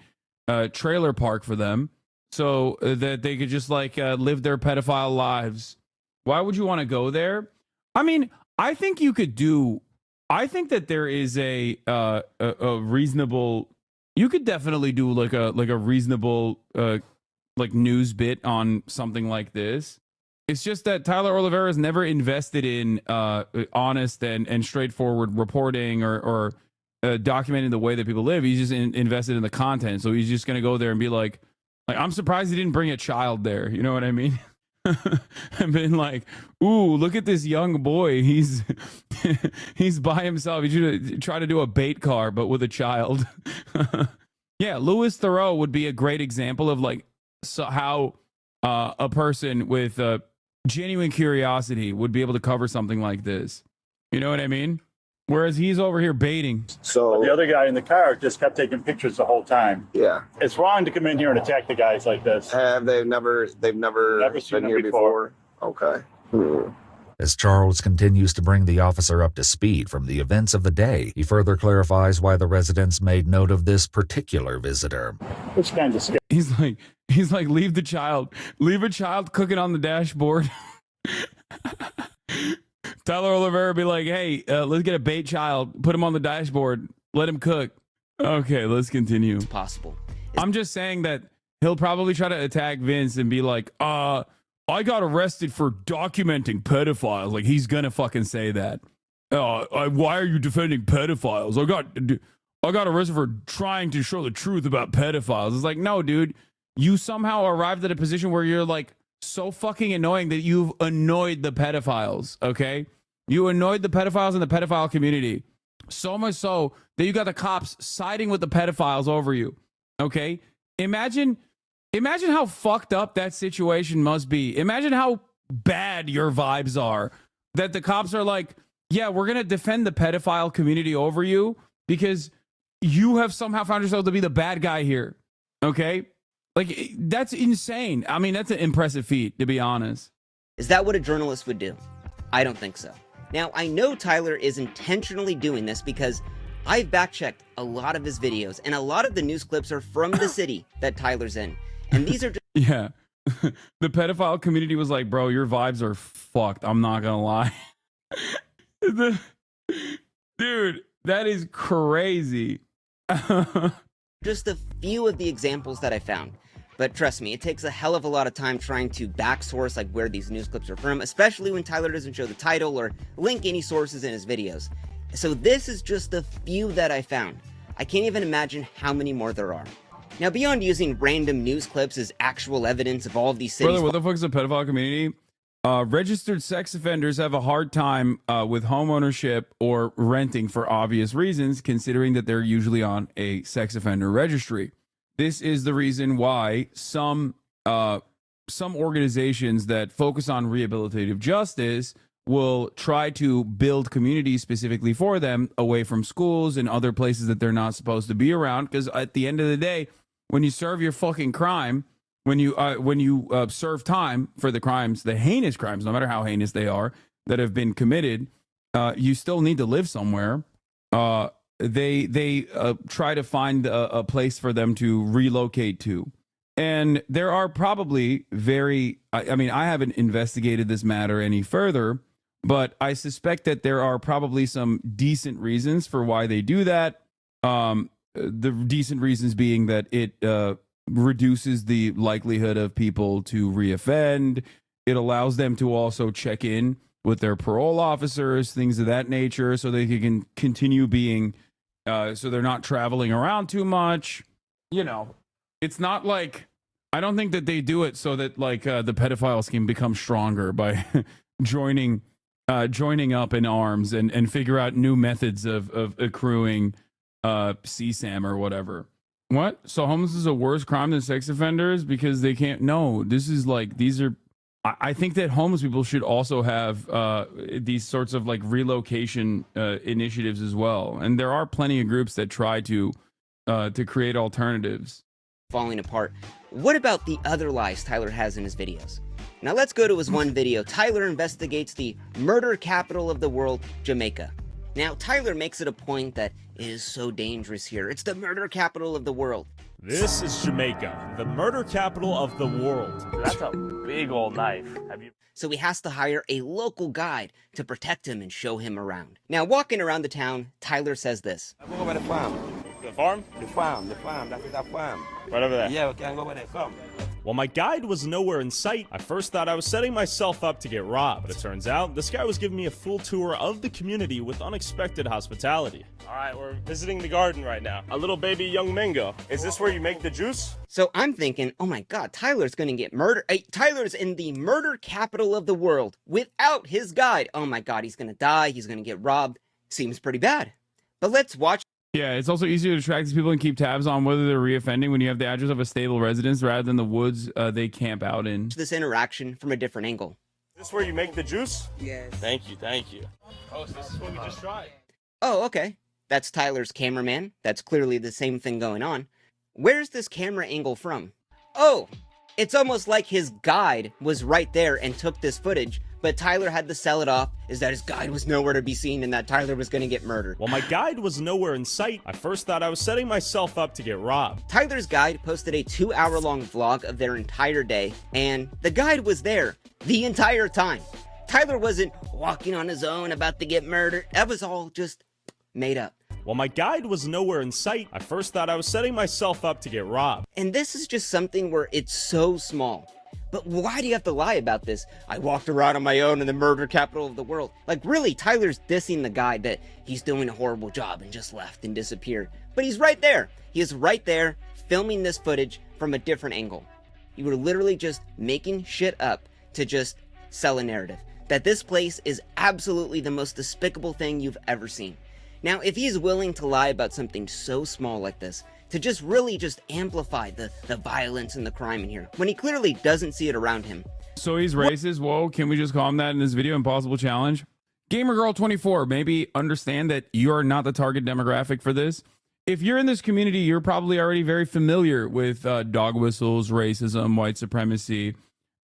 trailer park for them, so that they could just like live their pedophile lives. Why would you want to go there? I mean, I think that there is a reasonable. You could definitely do like a reasonable like news bit on something like this. It's just that Tyler Oliveira has never invested in honest and straightforward reporting or documenting the way that people live. He's just invested in the content. So he's just going to go there and be like, I'm surprised he didn't bring a child there. You know what I mean? And been like, ooh, look at this young boy. He's by himself. He should try to do a bait car, but with a child. Yeah, Louis Theroux would be a great example of like how a person with genuine curiosity would be able to cover something like this. You know what I mean? Whereas he's over here baiting. So the other guy in the car just kept taking pictures the whole time. Yeah. It's wrong to come in here and attack the guys like this. They've never been here before. Okay. As Charles continues to bring the officer up to speed from the events of the day, he further clarifies why the residents made note of this particular visitor. It's kind of scary. He's like, leave a child cooking on the dashboard. Tyler Oliveira be like, hey, let's get a bait child, put him on the dashboard, let him cook. Okay, let's continue. It's possible. I'm just saying that he'll probably try to attack Vince and be like, I got arrested for documenting pedophiles. Like, he's gonna fucking say that. Why are you defending pedophiles? I got arrested for trying to show the truth about pedophiles. It's like, no, dude, you somehow arrived at a position where you're like so fucking annoying that you've annoyed the pedophiles, okay? You annoyed the pedophiles in the pedophile community. So much so that you got the cops siding with the pedophiles over you, okay? Imagine how fucked up that situation must be. Imagine how bad your vibes are that the cops are like, yeah, we're going to defend the pedophile community over you because you have somehow found yourself to be the bad guy here, okay? Like, that's insane. I mean, that's an impressive feat, to be honest. Is that what a journalist would do? I don't think so. Now, I know Tyler is intentionally doing this because I've back-checked a lot of his videos, and a lot of the news clips are from the city that Tyler's in. And these are just... Yeah. The pedophile community was like, bro, your vibes are fucked. I'm not gonna lie. Dude, that is crazy. Just a few of the examples that I found. But trust me, it takes a hell of a lot of time trying to back source like where these news clips are from, especially when Tyler doesn't show the title or link any sources in his videos. So this is just a few that I found. I can't even imagine how many more there are. Now, beyond using random news clips as actual evidence of all of these cities... Brother, what the fuck is the pedophile community? Registered sex offenders have a hard time with home ownership or renting for obvious reasons, considering that they're usually on a sex offender registry. This is the reason why some organizations that focus on rehabilitative justice will try to build communities specifically for them away from schools and other places that they're not supposed to be around. Because at the end of the day, when you serve your fucking crime, when you serve time for the crimes, the heinous crimes, no matter how heinous they are, that have been committed, you still need to live somewhere. They try to find a place for them to relocate to. And there are probably I mean, I haven't investigated this matter any further, but I suspect that there are probably some decent reasons for why they do that. The decent reasons being that it reduces the likelihood of people to reoffend. It allows them to also check in with their parole officers, things of that nature, so they can continue being, so they're not traveling around too much. You know, it's not like, I don't think that they do it so that like the pedophiles can become stronger by joining up in arms and figure out new methods of accruing CSAM or whatever. What? So homeless is a worse crime than sex offenders because they can't? No, this is like, these are, I think that homeless people should also have these sorts of like relocation initiatives as well. And there are plenty of groups that try to create alternatives. Falling apart. What about the other lies Tyler has in his videos? Now let's go to his one video. Tyler investigates the murder capital of the world, Jamaica. Now, Tyler makes it a point that it is so dangerous here. It's the murder capital of the world. This is Jamaica, the murder capital of the world. That's a big old knife. So he has to hire a local guide to protect him and show him around. Now, walking around the town, Tyler says this. I'm going over the farm. The farm? The farm. That is a farm. Right over there. Yeah, we can go over there. Come. While my guide was nowhere in sight, I first thought I was setting myself up to get robbed. But it turns out, this guy was giving me a full tour of the community with unexpected hospitality. Alright, we're visiting the garden right now. A little baby young mango. Is this where you make the juice? So I'm thinking, oh my god, Tyler's gonna get murdered. Tyler's in the murder capital of the world without his guide. Oh my god, he's gonna die, he's gonna get robbed. Seems pretty bad. But let's watch. Yeah, it's also easier to track these people and keep tabs on whether they're reoffending when you have the address of a stable residence rather than the woods they camp out in. This interaction from a different angle. Is this where you make the juice? Yes. Thank you. Oh, so this is what we just tried. Oh, okay. That's Tyler's cameraman. That's clearly the same thing going on. Where's this camera angle from? Oh, it's almost like his guide was right there and took this footage, but Tyler had to sell it off is that his guide was nowhere to be seen and that Tyler was going to get murdered. While my guide was nowhere in sight, I first thought I was setting myself up to get robbed. Tyler's guide posted a 2-hour-long vlog of their entire day, and the guide was there the entire time. Tyler wasn't walking on his own about to get murdered. That was all just made up. While my guide was nowhere in sight, I first thought I was setting myself up to get robbed. And this is just something where it's so small. But why do you have to lie about this? I walked around on my own in the murder capital of the world. Like, really, Tyler's dissing the guy that he's doing a horrible job and just left and disappeared. But he's right there. He is right there filming this footage from a different angle. You were literally just making shit up to just sell a narrative. That this place is absolutely the most despicable thing you've ever seen. Now, if he's willing to lie about something so small like this, to just really just amplify the violence and the crime in here, when he clearly doesn't see it around him. So he's racist? Whoa, can we just call him that in this video? Impossible challenge? GamerGirl24, maybe understand that you're not the target demographic for this. If you're in this community, you're probably already very familiar with dog whistles, racism, white supremacy,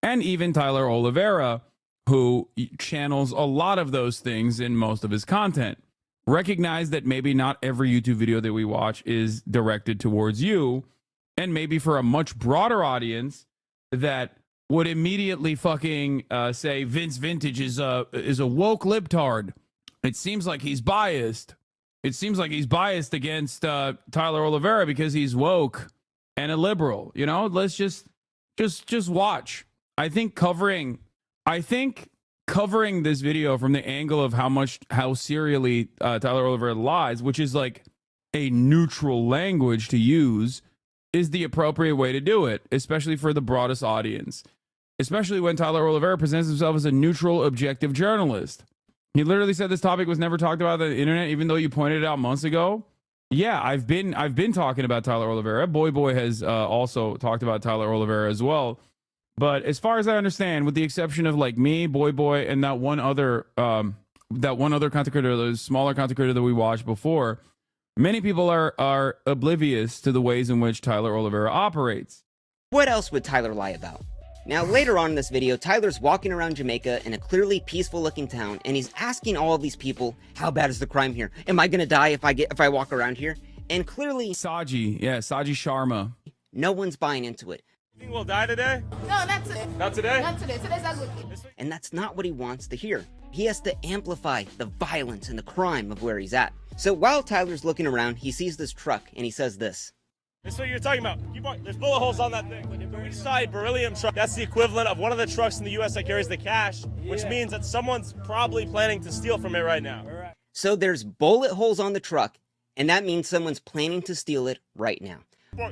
and even Tyler Oliveira, who channels a lot of those things in most of his content. Recognize that maybe not every YouTube video that we watch is directed towards you, and maybe for a much broader audience that would immediately fucking say Vince Vintage is a woke libtard. It seems like he's biased. It seems like he's biased against Tyler Oliveira because he's woke and a liberal. You know, let's just watch. I think covering this video from the angle of how serially Tyler Oliveira lies, which is like a neutral language to use, is the appropriate way to do it, especially for the broadest audience, especially when Tyler Oliveira presents himself as a neutral, objective journalist. He literally said this topic was never talked about on the internet, even though you pointed it out months ago. Yeah, I've been talking about Tyler Oliveira. Boy has also talked about Tyler Oliveira as well. But as far as I understand, with the exception of like me, Boy, and that one other content creator, the smaller content creator that we watched before, many people are oblivious to the ways in which Tyler Oliveira operates. What else would Tyler lie about? Now, later on in this video, Tyler's walking around Jamaica in a clearly peaceful looking town, and he's asking all of these people, how bad is the crime here? Am I gonna die if I walk around here? And clearly Saji Sharma. No one's buying into it. You think we'll die today? No, not today. Not today? Not today. Today's not good. And that's not what he wants to hear. He has to amplify the violence and the crime of where he's at. So while Tyler's looking around, he sees this truck and he says this. That's what you're talking about. There's bullet holes on that thing. We saw a beryllium truck. That's the equivalent of one of the trucks in the U.S. that carries the cash, which means that someone's probably planning to steal from it right now. So there's bullet holes on the truck, and that means someone's planning to steal it right now.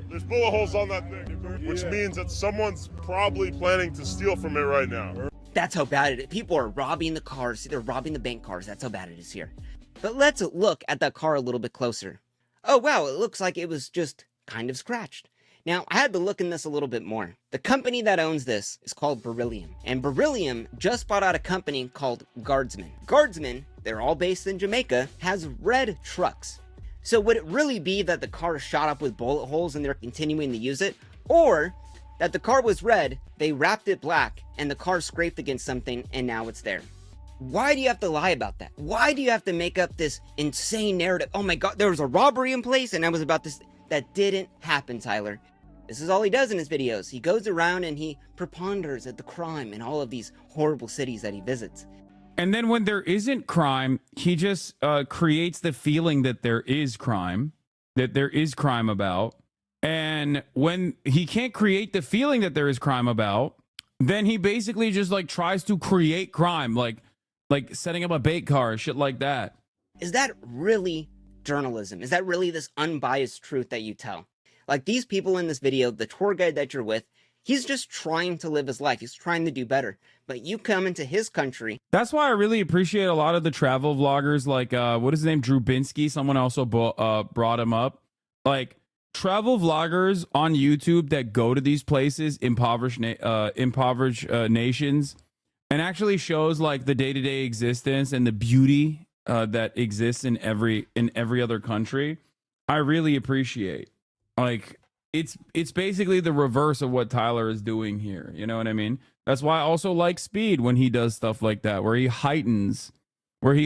There's bullet holes on that thing, which means that someone's probably planning to steal from it right now. That's how bad it is. People are robbing the cars. They're robbing the bank cars. That's how bad it is here. But let's look at that car a little bit closer. Oh, wow, it looks like it was just kind of scratched. Now, I had to look in this a little bit more. The company that owns this is called Beryllium, and Beryllium just bought out a company called Guardsman. Guardsman, they're all based in Jamaica, has red trucks. So would it really be that the car is shot up with bullet holes and they're continuing to use it? Or that the car was red, they wrapped it black, and the car scraped against something and now it's there? Why do you have to lie about that? Why do you have to make up this insane narrative? Oh my God, there was a robbery in place and I was about this. That didn't happen, Tyler. This is all he does in his videos. He goes around and he preponders at the crime in all of these horrible cities that he visits. And then when there isn't crime, he just creates the feeling that there is crime about. And when he can't create the feeling that there is crime about, then he basically just like tries to create crime, like setting up a bait car, shit like that. Is that really journalism? Is that really this unbiased truth that you tell? Like these people in this video, the tour guide that you're with, he's just trying to live his life. He's trying to do better. But you come into his country. That's why I really appreciate a lot of the travel vloggers, like, what is his name? Drew Binsky. Someone also brought him up. Like, travel vloggers on YouTube that go to these places, impoverished nations, and actually shows, like, the day-to-day existence and the beauty that exists in every other country. I really appreciate. Like, it's basically the reverse of what Tyler is doing here. You know what I mean? That's why I also like Speed when he does stuff like that, where he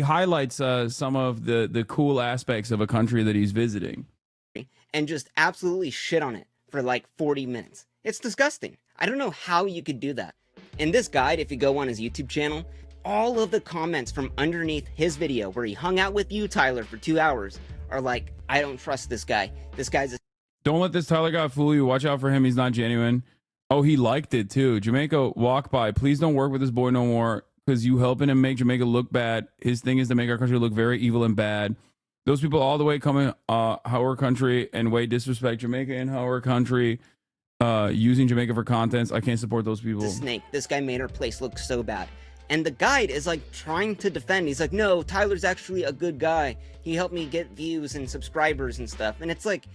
highlights some of the cool aspects of a country that he's visiting. And just absolutely shit on it for like 40 minutes. It's disgusting. I don't know how you could do that. In this guide, if you go on his YouTube channel, all of the comments from underneath his video where he hung out with you, Tyler, for 2 hours are like, I don't trust this guy. This guy's a... Don't let this Tyler guy fool you. Watch out for him. He's not genuine. Oh, he liked it too. Jamaica, walk by. Please don't work with this boy no more because you helping him make Jamaica look bad. His thing is to make our country look very evil and bad. Those people all the way coming our country and way disrespect Jamaica and our country. using Jamaica for contents. I can't support those people. The snake. This guy made our place look so bad. And the guide is like trying to defend. He's like, no, Tyler's actually a good guy. He helped me get views and subscribers and stuff. And it's like,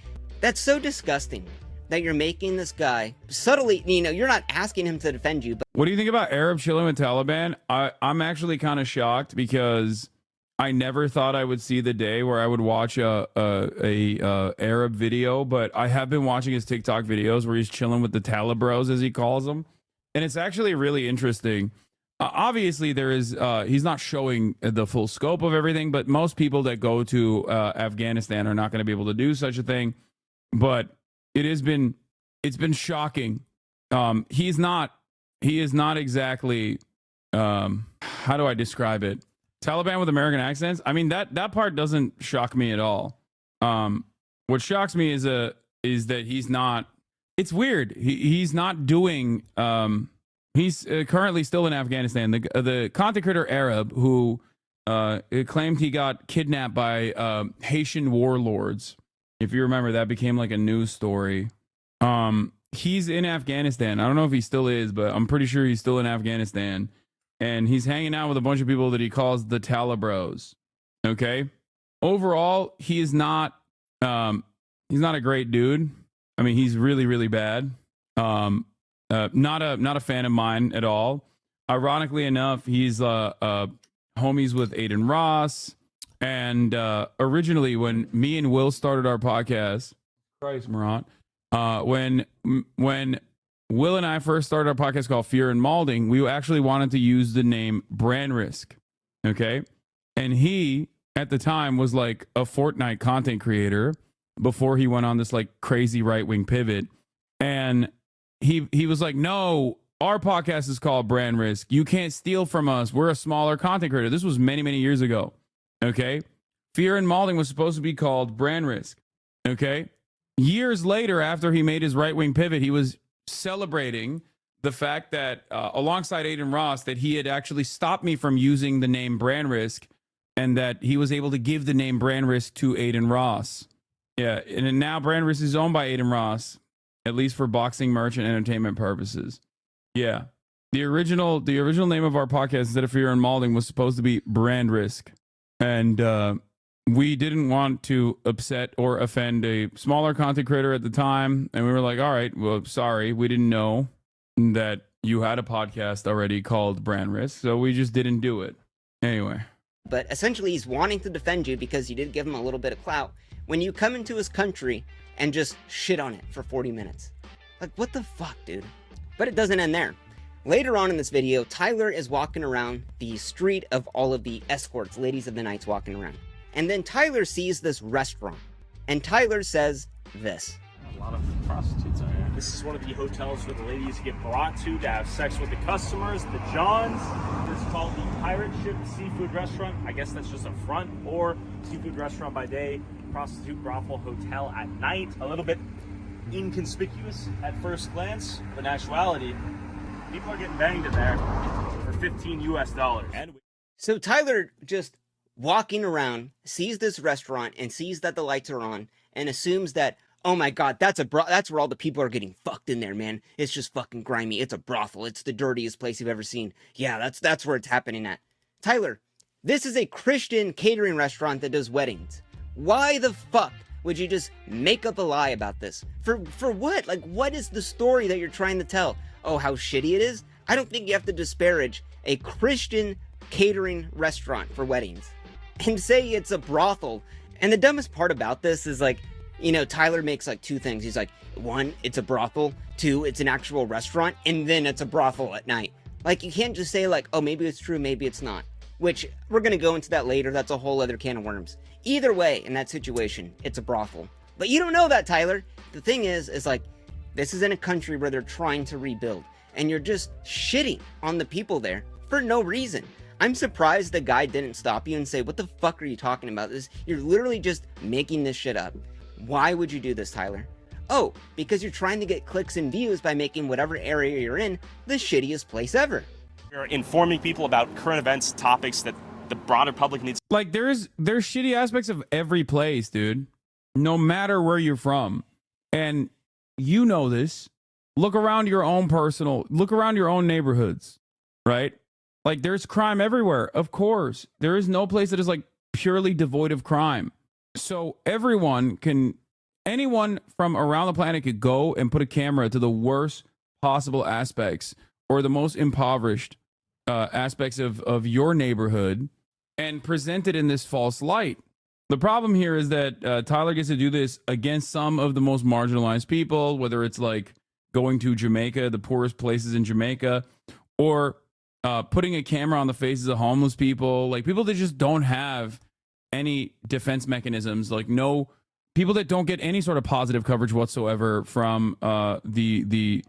that's so disgusting that you're making this guy subtly, you're not asking him to defend you. But what do you think about Arab chilling with Taliban? I'm actually kind of shocked because I never thought I would see the day where I would watch a Arab video, but I have been watching his TikTok videos where he's chilling with the Talibros, as he calls them. And it's actually really interesting. Obviously, there is he's not showing the full scope of everything, but most people that go to Afghanistan are not going to be able to do such a thing. But it's been shocking. He is not exactly how do I describe it? Taliban with American accents. I mean, that part doesn't shock me at all. What shocks me is that he's not. It's weird. He's not doing. He's currently still in Afghanistan. The content creator Arab who claimed he got kidnapped by Haitian warlords. If you remember, that became like a news story. He's in Afghanistan. I don't know if he still is, but I'm pretty sure he's still in Afghanistan. And he's hanging out with a bunch of people that he calls the Talibros. Okay. Overall, he is not. He's not a great dude. I mean, he's really, really bad. Not a fan of mine at all. Ironically enough, he's homies with Aiden Ross. And originally, when me and Will started our podcast, Christ, Murat, when Will and I first started our podcast called Fear and Malding, we actually wanted to use the name Brand Risk. Okay. And he, at the time, was like a Fortnite content creator before he went on this like crazy right-wing pivot. And he was like, no, our podcast is called Brand Risk. You can't steal from us. We're a smaller content creator. This was many, many years ago. Okay. Fear and Malding was supposed to be called Brand Risk. Okay. Years later, after he made his right-wing pivot, he was celebrating the fact that alongside Aiden Ross, that he had actually stopped me from using the name Brand Risk and that he was able to give the name Brand Risk to Aiden Ross. Yeah. And now Brand Risk is owned by Aiden Ross, at least for boxing, merch, and entertainment purposes. Yeah. The original name of our podcast, instead of Fear and Malding, was supposed to be Brand Risk. And we didn't want to upset or offend a smaller content creator at the time. And we were like, all right, well, sorry, we didn't know that you had a podcast already called Brand Risk. So we just didn't do it. Anyway. But essentially, he's wanting to defend you because you did give him a little bit of clout when you come into his country and just shit on it for 40 minutes. Like, what the fuck, dude? But it doesn't end there. Later on in this video, Tyler is walking around the street of all of the escorts, ladies of the nights walking around. And then Tyler sees this restaurant. And Tyler says this. A lot of prostitutes out here. This is one of the hotels where the ladies get brought to have sex with the customers, the Johns. This is called the Pirate Ship Seafood Restaurant. I guess that's just a front, or seafood restaurant by day, prostitute brothel hotel at night. A little bit inconspicuous at first glance, but in actuality, people are getting banged in there for $15 US. So Tyler just walking around sees this restaurant and sees that the lights are on and assumes that, oh my god, that's where all the people are getting fucked in there, man. It's just fucking grimy. It's a brothel. It's the dirtiest place you've ever seen. Yeah, that's where it's happening at. Tyler, this is a Christian catering restaurant that does weddings. Why the fuck would you just make up a lie about this? For what? Like, what is the story that you're trying to tell? Oh, how shitty it is? I don't think you have to disparage a Christian catering restaurant for weddings and say it's a brothel. And the dumbest part about this is, like, you know, Tyler makes like two things. He's like, one, it's a brothel. Two, it's an actual restaurant. And then it's a brothel at night. Like, you can't just say like, oh, maybe it's true, maybe it's not. Which, we're going to go into that later. That's a whole other can of worms. Either way, in that situation, it's a brothel. But you don't know that, Tyler. The thing is like, this is in a country where they're trying to rebuild. And you're just shitting on the people there for no reason. I'm surprised the guy didn't stop you and say, what the fuck are you talking about? You're literally just making this shit up. Why would you do this, Tyler? Oh, because you're trying to get clicks and views by making whatever area you're in the shittiest place ever. You're informing people about current events, topics that the broader public needs. Like, there's shitty aspects of every place, dude. No matter where you're from. And you know this. look around your own neighborhoods, right? Like, there's crime everywhere. Of course, there is no place that is like purely devoid of crime. So anyone from around the planet could go and put a camera to the worst possible aspects or the most impoverished aspects of your neighborhood and present it in this false light. The problem here is that Tyler gets to do this against some of the most marginalized people, whether it's like going to Jamaica, the poorest places in Jamaica, or putting a camera on the faces of homeless people, like people that just don't have any defense mechanisms, like no people that don't get any sort of positive coverage whatsoever from the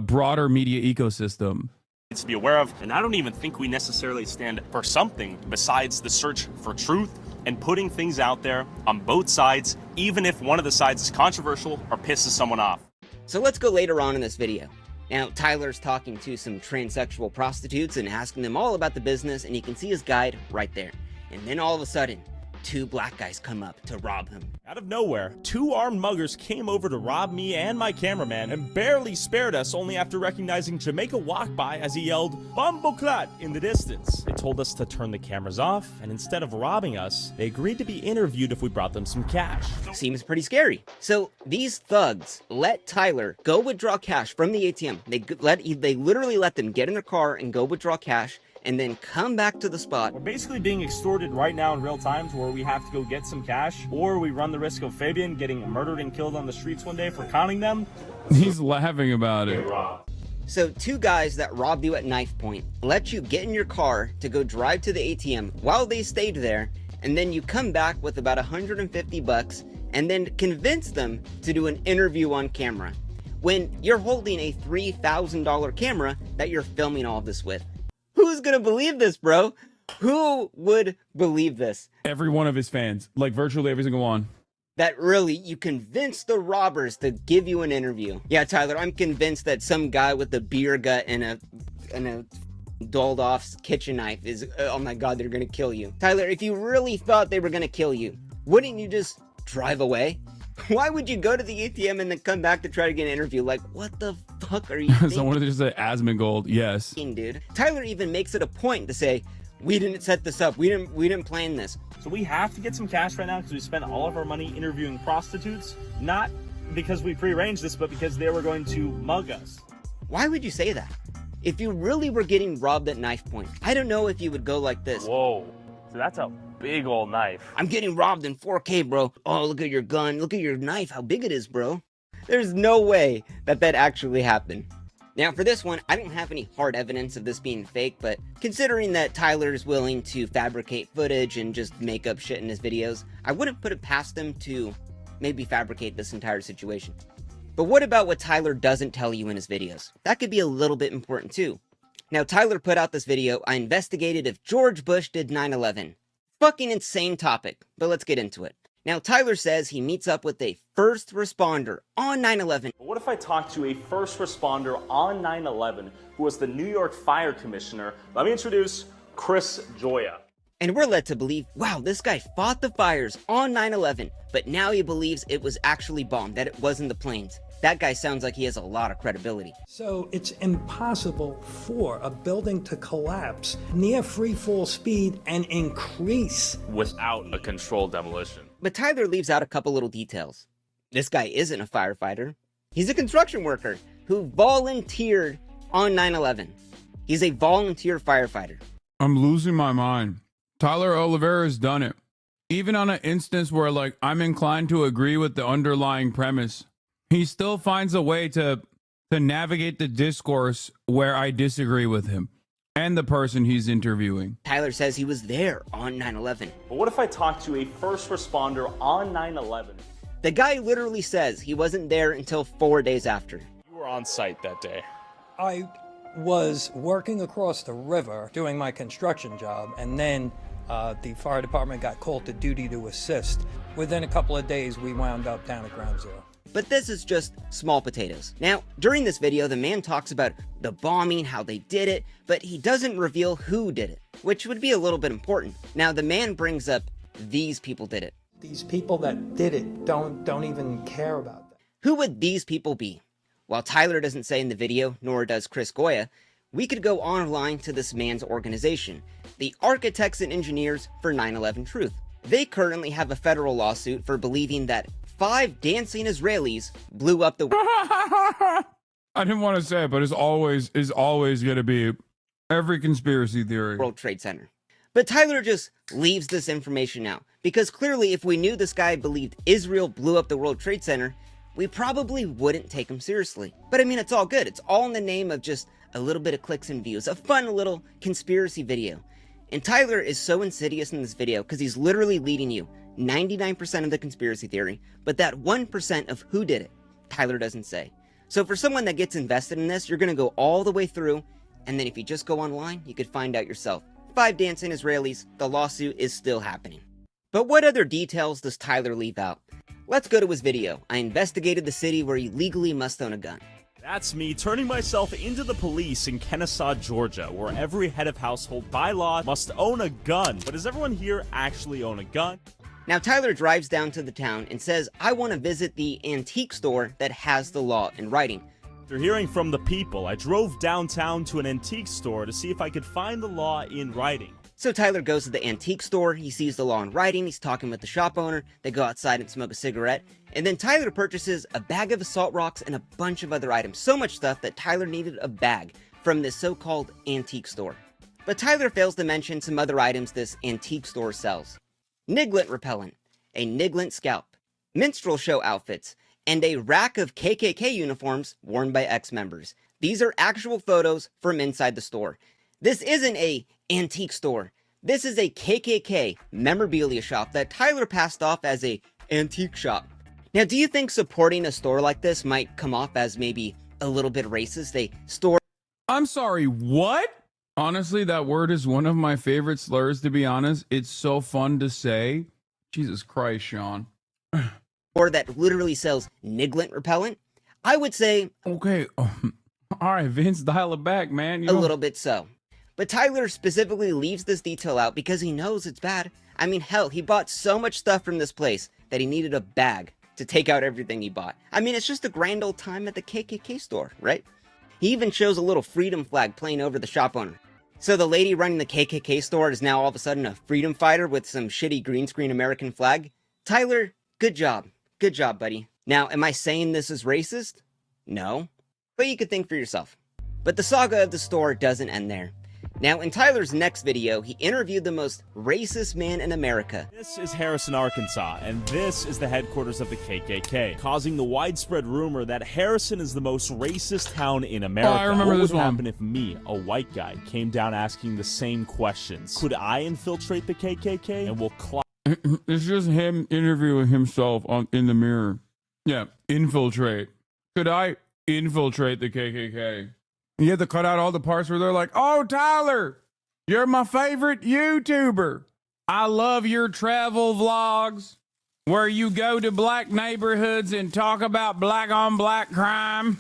broader media ecosystem. To be aware of, and I don't even think we necessarily stand for something besides the search for truth and putting things out there on both sides, even if one of the sides is controversial or pisses someone off. So let's go later on in this video. Now, Tyler's talking to some transsexual prostitutes and asking them all about the business, and you can see his guide right there. And then all of a sudden, 2 black guys come up to rob him. Out of nowhere, 2 armed muggers came over to rob me and my cameraman and barely spared us, only after recognizing Jamaica walk by as he yelled, "Bumbleclad" in the distance. They told us to turn the cameras off, and instead of robbing us, they agreed to be interviewed if we brought them some cash. Seems pretty scary. So these thugs let Tyler go withdraw cash from the ATM. They literally let them get in their car and go withdraw cash, and then come back to the spot. We're basically being extorted right now in real time to where we have to go get some cash, or we run the risk of Fabian getting murdered and killed on the streets one day for counting them. He's laughing about it. So 2 guys that robbed you at knife point let you get in your car to go drive to the ATM while they stayed there, and then you come back with about $150 and then convince them to do an interview on camera when you're holding a $3,000 camera that you're filming all of this with. Who's gonna believe this, bro? Who would believe this? Every one of his fans, like virtually every single one. That really, you convinced the robbers to give you an interview. Yeah, Tyler, I'm convinced that some guy with a beer gut and a dulled off kitchen knife is, oh my God, they're gonna kill you. Tyler, if you really thought they were gonna kill you, wouldn't you just drive away? Why would you go to the ATM and then come back to try to get an interview? Like, what the fuck are you thinking? Someone just said Asmongold, yes. Dude. Tyler even makes it a point to say, we didn't set this up. We didn't plan this. So we have to get some cash right now because we spent all of our money interviewing prostitutes, not because we prearranged this, but because they were going to mug us. Why would you say that? If you really were getting robbed at knife point, I don't know if you would go like this. Whoa, so that's a big old knife. I'm getting robbed in 4K, bro. Oh, look at your gun. Look at your knife, how big it is, bro. There's no way that actually happened. Now, for this one, I don't have any hard evidence of this being fake, but considering that Tyler's willing to fabricate footage and just make up shit in his videos, I wouldn't put it past him to maybe fabricate this entire situation. But what about what Tyler doesn't tell you in his videos? That could be a little bit important too. Now, Tyler put out this video, I investigated if George Bush did 9/11. Fucking insane topic, but let's get into it. Now, Tyler says he meets up with a first responder on 9/11. What if I talk to a first responder on 9/11 who was the New York Fire Commissioner? Let me introduce Chris Joya. And we're led to believe, wow, this guy fought the fires on 9/11, but now he believes it was actually bombed, that it wasn't the planes. That guy sounds like he has a lot of credibility. So it's impossible for a building to collapse near free fall speed and increase without a controlled demolition. But Tyler leaves out a couple little details. This guy isn't a firefighter. He's a construction worker who volunteered on 9/11. He's a volunteer firefighter. I'm losing my mind. Tyler Oliveira's done it. Even on an instance where, like, I'm inclined to agree with the underlying premise, he still finds a way to navigate the discourse where I disagree with him and the person he's interviewing. Tyler says he was there on 9/11. But what if I talk to a first responder on 9/11? The guy literally says he wasn't there until 4 days after. You were on site that day. I was working across the river doing my construction job, and then the fire department got called to duty to assist. Within a couple of days, we wound up down at ground zero. But this is just small potatoes. Now, during this video, the man talks about the bombing, how they did it, but he doesn't reveal who did it, which would be a little bit important. Now, the man brings up these people did it. These people that did it don't even care about that. Who would these people be? While Tyler doesn't say in the video, nor does Chris Goya, we could go online to this man's organization, the Architects and Engineers for 9/11 Truth. They currently have a federal lawsuit for believing that 5 dancing Israelis blew up the I didn't want to say it, but it's always going to be every conspiracy theory. World Trade Center. But Tyler just leaves this information out, because clearly if we knew this guy believed Israel blew up the World Trade Center, we probably wouldn't take him seriously. But I mean, it's all good. It's all in the name of just a little bit of clicks and views, a fun little conspiracy video. And Tyler is so insidious in this video because he's literally leading you 99% of the conspiracy theory, but that 1% of who did it, Tyler doesn't say. So for someone that gets invested in this, you're going to go all the way through, and then if you just go online, you could find out yourself. 5 dancing Israelis, the lawsuit is still happening. But what other details does Tyler leave out? Let's go to his video. I investigated the city where you legally must own a gun. That's me turning myself into the police in Kennesaw, Georgia, where every head of household by law must own a gun. But does everyone here actually own a gun? Now Tyler drives down to the town and says, I want to visit the antique store that has the law in writing. After hearing from the people, I drove downtown to an antique store to see if I could find the law in writing. So Tyler goes to the antique store, he sees the law in writing, he's talking with the shop owner, they go outside and smoke a cigarette, and then Tyler purchases a bag of assault rocks and a bunch of other items. So much stuff that Tyler needed a bag from this so-called antique store. But Tyler fails to mention some other items this antique store sells. Niglint repellent, a Niglint scalp, minstrel show outfits, and a rack of KKK uniforms worn by ex-members. These are actual photos from inside the store. This isn't a antique store. This is a KKK memorabilia shop that Tyler passed off as a antique shop. Now, do you think supporting a store like this might come off as maybe a little bit racist? A store... I'm sorry, what? Honestly, that word is one of my favorite slurs, to be honest. It's so fun to say. Jesus Christ, Sean. Or that literally sells Niglint repellent? I would say... Okay, all right, Vince, dial it back, man. A little bit so. But Tyler specifically leaves this detail out because he knows it's bad. I mean, hell, he bought so much stuff from this place that he needed a bag to take out everything he bought. I mean, it's just a grand old time at the KKK store, right? He even shows a little freedom flag playing over the shop owner. So the lady running the KKK store is now all of a sudden a freedom fighter with some shitty green screen American flag? Tyler, good job. Good job, buddy. Now, am I saying this is racist? No. But you could think for yourself. But the saga of the store doesn't end there. Now, in Tyler's next video, he interviewed the most racist man in America. This is Harrison, Arkansas, and this is the headquarters of the KKK, causing the widespread rumor that Harrison is the most racist town in America. Oh, I remember this one. What would happen if me, a white guy, came down asking the same questions? Could I infiltrate the KKK? And will It's just him interviewing himself in the mirror. Yeah, infiltrate. Could I infiltrate the KKK? You had to cut out all the parts where they're like, oh, Tyler, you're my favorite YouTuber. I love your travel vlogs where you go to black neighborhoods and talk about black on black crime.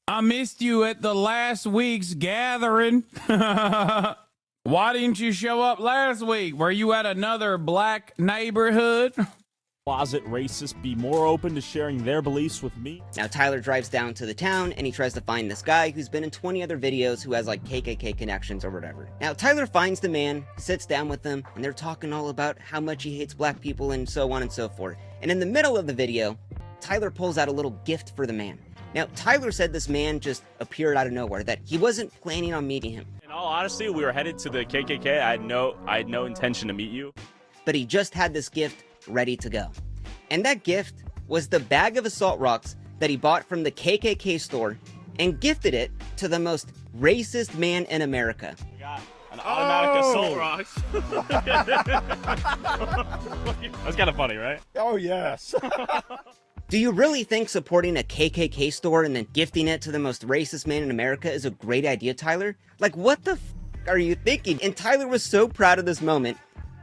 I missed you at the last week's gathering. Why didn't you show up last week? Were you at another black neighborhood? Closet racists be more open to sharing their beliefs with me? Now Tyler drives down to the town and he tries to find this guy who's been in 20 other videos who has like KKK connections or whatever. Now Tyler finds the man, sits down with him, and they're talking all about how much he hates black people and so on and so forth. And in the middle of the video, Tyler pulls out a little gift for the man. Now Tyler said this man just appeared out of nowhere, that he wasn't planning on meeting him. In all honesty, we were headed to the KKK. I had no intention to meet you. But he just had this gift ready to go. And that gift was the bag of assault rocks that he bought from the KKK store and gifted it to the most racist man in America. We got an automatic assault rocks. That's kind of funny, right? Oh, yes. Do you really think supporting a KKK store and then gifting it to the most racist man in America is a great idea, Tyler? Like, what the f are you thinking? And Tyler was so proud of this moment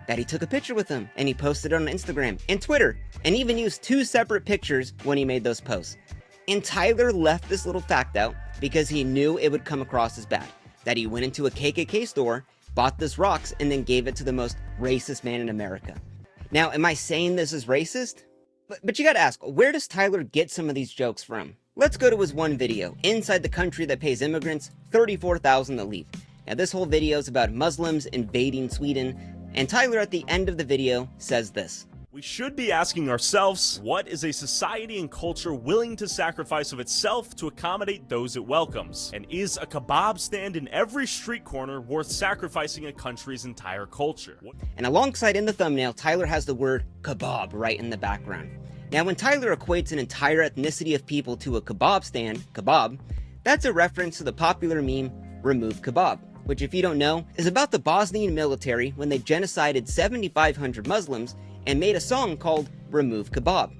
that he took a picture with him and he posted it on Instagram and Twitter and even used 2 separate pictures when he made those posts. And Tyler left this little fact out because he knew it would come across as bad, that he went into a KKK store, bought this rocks, and then gave it to the most racist man in America. Now, am I saying this is racist? But you gotta ask, where does Tyler get some of these jokes from? Let's go to his one video, inside the country that pays immigrants $34,000 to leave. Now this whole video is about Muslims invading Sweden, and Tyler at the end of the video says this. We should be asking ourselves, what is a society and culture willing to sacrifice of itself to accommodate those it welcomes? And is a kebab stand in every street corner worth sacrificing a country's entire culture? And alongside in the thumbnail, Tyler has the word kebab right in the background. Now when Tyler equates an entire ethnicity of people to a kebab stand, kebab, that's a reference to the popular meme, Remove Kebab, which if you don't know, is about the Bosnian military when they genocided 7,500 Muslims and made a song called Remove Kebab.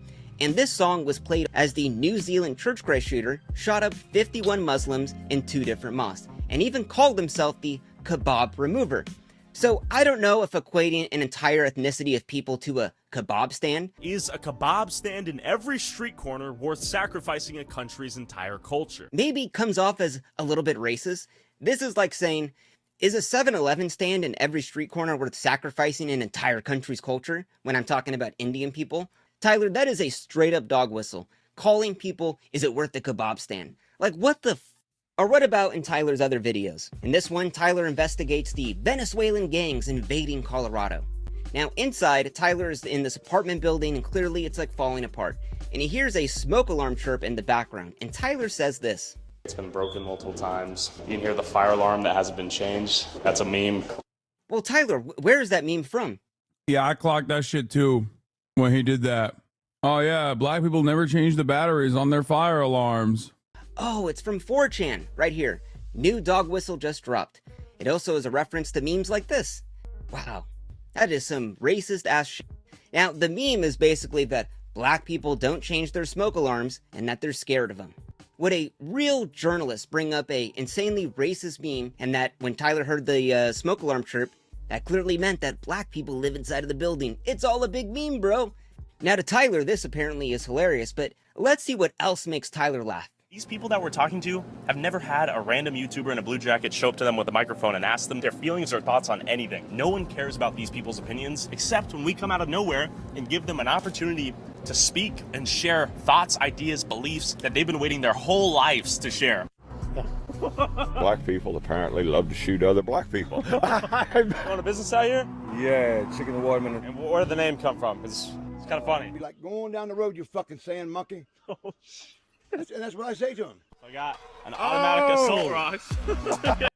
And this song was played as the New Zealand church Christ shooter shot up 51 Muslims in 2 different mosques, and even called himself the Kebab Remover. So I don't know if equating an entire ethnicity of people to a kebab stand. Is a kebab stand in every street corner worth sacrificing a country's entire culture? Maybe comes off as a little bit racist. This is like saying, is a 7-Eleven stand in every street corner worth sacrificing an entire country's culture when I'm talking about Indian people? Tyler, that is a straight up dog whistle. Calling people, is it worth the kebab stand? Like what the Or what about in Tyler's other videos? In this one, Tyler investigates the Venezuelan gangs invading Colorado. Now inside, Tyler is in this apartment building and clearly it's like falling apart. And he hears a smoke alarm chirp in the background. And Tyler says this. It's been broken multiple times. You can hear the fire alarm that hasn't been changed. That's a meme. Well, Tyler, where is that meme from? Yeah, I clocked that shit too when he did that. Oh yeah, black people never change the batteries on their fire alarms. Oh, it's from 4chan, right here. New dog whistle just dropped. It also is a reference to memes like this. Wow, that is some racist ass shit. Now, the meme is basically that black people don't change their smoke alarms and that they're scared of them. Would a real journalist bring up a insanely racist meme and that when Tyler heard the smoke alarm chirp, that clearly meant that black people live inside of the building? It's all a big meme, bro. Now to Tyler, this apparently is hilarious, but let's see what else makes Tyler laugh. These people that we're talking to have never had a random YouTuber in a blue jacket show up to them with a microphone and ask them their feelings or thoughts on anything. No one cares about these people's opinions except when we come out of nowhere and give them an opportunity to speak and share thoughts, ideas, beliefs that they've been waiting their whole lives to share. Black people apparently love to shoot other black people. Going to business out here? Yeah, chicken and watermelon. And where did the name come from? It's kind of funny. Be like going down the road, you fucking sand monkey. And that's what I say to him. I got an automatic assault rifle.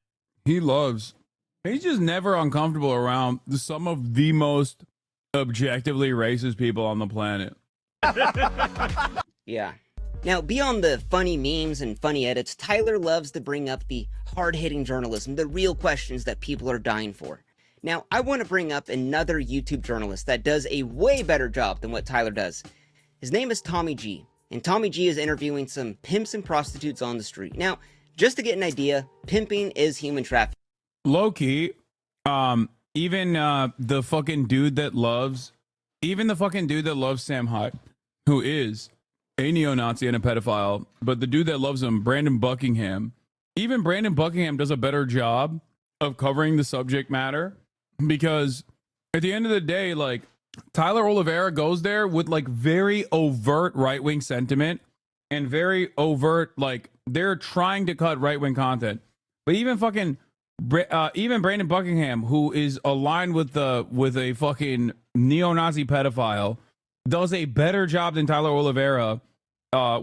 He's just never uncomfortable around some of the most objectively racist people on the planet. Yeah. Now, beyond the funny memes and funny edits, Tyler loves to bring up the hard-hitting journalism, the real questions that people are dying for. Now, I want to bring up another YouTube journalist that does a way better job than what Tyler does. His name is Tommy G. And Tommy G is interviewing some pimps and prostitutes on the street. Now, just to get an idea, pimping is human trafficking. Low-key, even the fucking dude that loves Sam Hyde, who is a neo-Nazi and a pedophile, but the dude that loves him, Brandon Buckingham, even Brandon Buckingham does a better job of covering the subject matter, because at the end of the day, like, Tyler Oliveira goes there with like very overt right-wing sentiment and very overt, like, they're trying to cut right-wing content. But even fucking even Brandon Buckingham, who is aligned with a fucking neo-Nazi pedophile, does a better job than Tyler Oliveira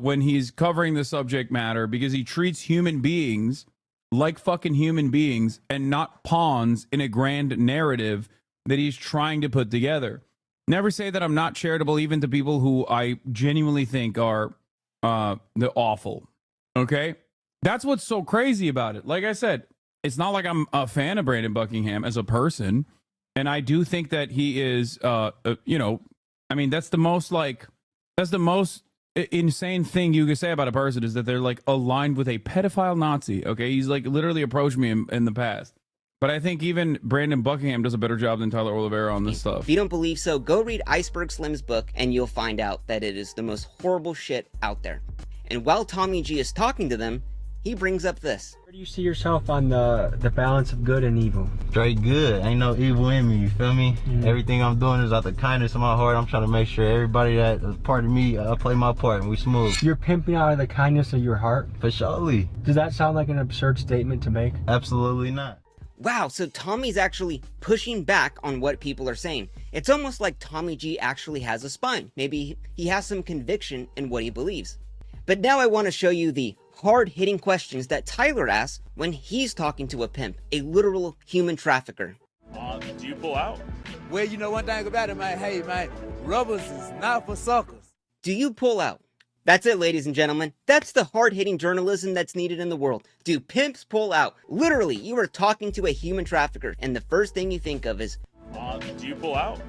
when he's covering the subject matter, because he treats human beings like fucking human beings and not pawns in a grand narrative that he's trying to put together. Never say that I'm not charitable, even to people who I genuinely think are the awful. Okay? That's what's so crazy about it. Like I said, it's not like I'm a fan of Brandon Buckingham as a person. And I do think that he is, you know, I mean, that's the most insane thing you could say about a person, is that they're like aligned with a pedophile Nazi. Okay? He's like literally approached me in the past. But I think even Brandon Buckingham does a better job than Tyler Oliveira on this stuff. If you don't believe so, go read Iceberg Slim's book and you'll find out that it is the most horrible shit out there. And while Tommy G is talking to them, he brings up this. Where do you see yourself on the balance of good and evil? Straight good. Ain't no evil in me, you feel me? Everything I'm doing is out the kindness of my heart. I'm trying to make sure everybody that is part of me, I play my part and we smooth. You're pimping out of the kindness of your heart? For surely. Does that sound like an absurd statement to make? Absolutely not. Wow, so Tommy's actually pushing back on what people are saying. It's almost like Tommy G actually has a spine. Maybe he has some conviction in what he believes. But now I want to show you the hard-hitting questions that Tyler asks when he's talking to a pimp, a literal human trafficker. Do you pull out? Well, you know one thing about it, man. Hey, man, rubbers is not for suckers. Do you pull out? That's it, ladies and gentlemen. That's the hard-hitting journalism that's needed in the world. Do pimps pull out? Literally, you are talking to a human trafficker, and the first thing you think of is, do you pull out?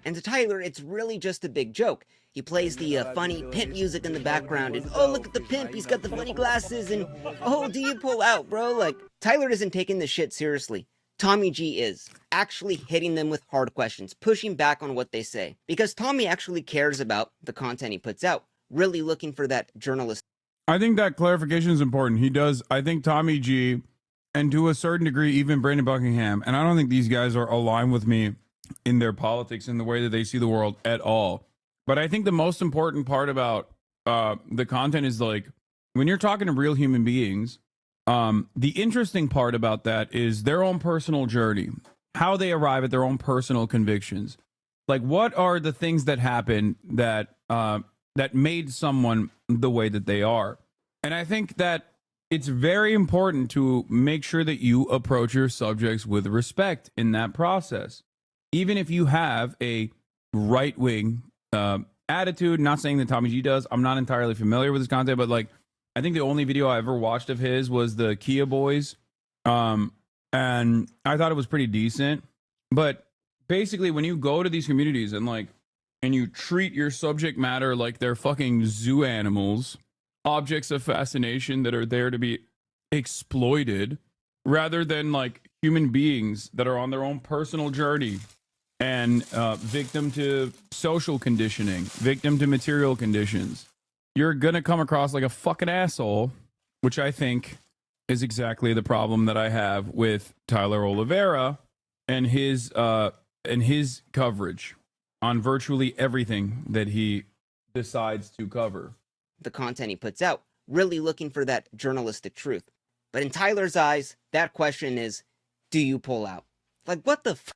And to Tyler, it's really just a big joke. He plays the funny pimp music in the background, and oh, look at the pimp, he's got the funny glasses, and oh, do you pull out, bro? Like, Tyler isn't taking this shit seriously. Tommy G is actually hitting them with hard questions, pushing back on what they say, because Tommy actually cares about the content he puts out, really looking for that journalist. I think that clarification is important. He does, I think Tommy G, and to a certain degree, even Brandon Buckingham, and I don't think these guys are aligned with me in their politics and the way that they see the world at all. But I think the most important part about the content is, like, when you're talking to real human beings, the interesting part about that is their own personal journey, how they arrive at their own personal convictions. Like, what are the things that happen that that made someone the way that they are? And I think that it's very important to make sure that you approach your subjects with respect in that process. Even if you have a right-wing attitude, not saying that Tommy G does. I'm not entirely familiar with his content, but, like, I think the only video I ever watched of his was the Kia Boys. And I thought it was pretty decent. But basically, when you go to these communities and you treat your subject matter like they're fucking zoo animals, objects of fascination that are there to be exploited, rather than like human beings that are on their own personal journey and victim to social conditioning, victim to material conditions, you're gonna come across like a fucking asshole, which I think is exactly the problem that I have with Tyler Oliveira and his coverage on virtually everything that he decides to cover. The content he puts out, really looking for that journalistic truth. But in Tyler's eyes, that question is, do you pull out? Like, what the f?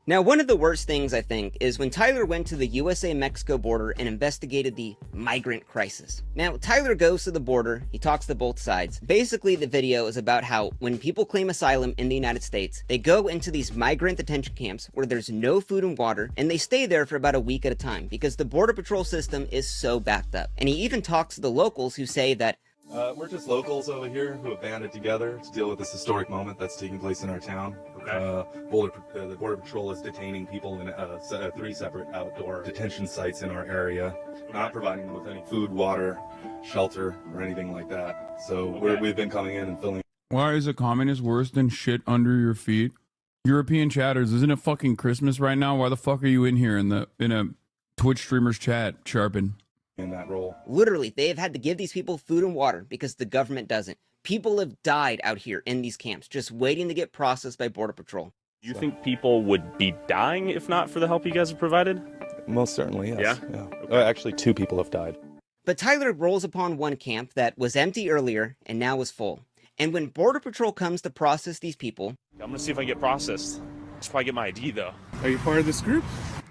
Now, one of the worst things, I think, is when Tyler went to the USA-Mexico border and investigated the migrant crisis. Now, Tyler goes to the border, he talks to both sides. Basically, the video is about how when people claim asylum in the United States, they go into these migrant detention camps where there's no food and water, and they stay there for about a week at a time because the Border Patrol system is so backed up. And he even talks to the locals who say that, we're just locals over here who have banded together to deal with this historic moment that's taking place in our town. The Border Patrol is detaining people in 3 separate outdoor detention sites in our area, not providing them with any food, water, shelter, or anything like that. So we've been coming in and filling. Why is a communist worse than shit under your feet? European chatters, isn't it fucking Christmas right now? Why the fuck are you in here in a Twitch streamer's chat sharpen? In that role. Literally, they have had to give these people food and water because the government doesn't. People have died out here in these camps, just waiting to get processed by Border Patrol. Do you think people would be dying if not for the help you guys have provided? Most certainly, yes. Yeah? Okay. Actually, 2 people have died. But Tyler rolls upon one camp that was empty earlier and now is full. And when Border Patrol comes to process these people... I'm gonna see if I get processed. Just probably get my ID, though. Are you part of this group?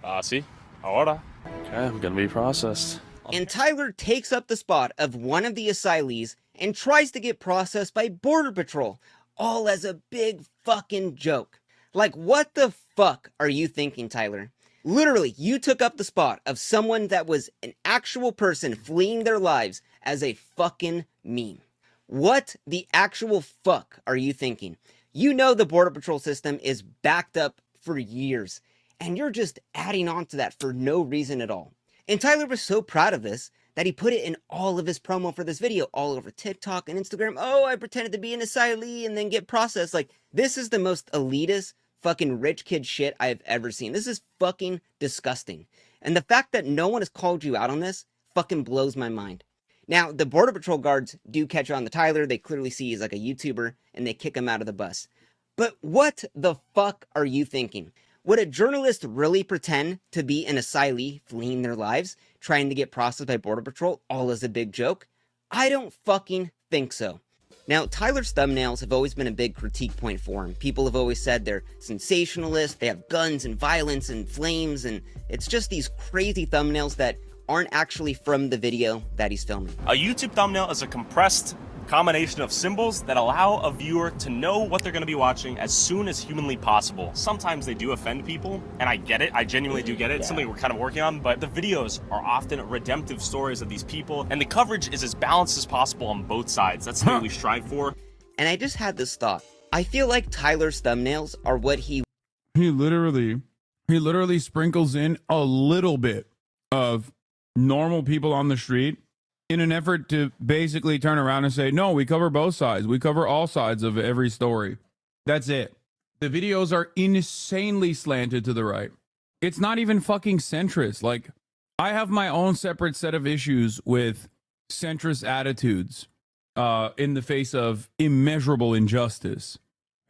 Sí. Ahora. Okay, I'm gonna be processed. And Tyler takes up the spot of one of the asylees and tries to get processed by Border Patrol, all as a big fucking joke. Like, what the fuck are you thinking, Tyler? Literally, you took up the spot of someone that was an actual person fleeing their lives as a fucking meme. What the actual fuck are you thinking? You know the Border Patrol system is backed up for years, and you're just adding on to that for no reason at all. And Tyler was so proud of this that he put it in all of his promo for this video, all over TikTok and Instagram. Oh, I pretended to be an asylee and then get processed. Like, this is the most elitist fucking rich kid shit I have ever seen. This is fucking disgusting. And the fact that no one has called you out on this fucking blows my mind. Now, the Border Patrol guards do catch on to Tyler. They clearly see he's like a YouTuber, and they kick him out of the bus. But what the fuck are you thinking? Would a journalist really pretend to be an asylee fleeing their lives, trying to get processed by Border Patrol, all as a big joke? I don't fucking think so. Now, Tyler's thumbnails have always been a big critique point for him. People have always said they're sensationalist, they have guns and violence and flames, and it's just these crazy thumbnails that aren't actually from the video that he's filming. A YouTube thumbnail is a compressed combination of symbols that allow a viewer to know what they're going to be watching as soon as humanly possible. Sometimes they do offend people, and I get it. I genuinely do get it. It's something we're kind of working on, but the videos are often redemptive stories of these people, and the coverage is as balanced as possible on both sides. That's something we strive for. And I just had this thought. I feel like Tyler's thumbnails are what he literally sprinkles in a little bit of normal people on the street in an effort to basically turn around and say, no, we cover both sides. We cover all sides of every story. That's it. The videos are insanely slanted to the right. It's not even fucking centrist. Like, I have my own separate set of issues with centrist attitudes in the face of immeasurable injustice.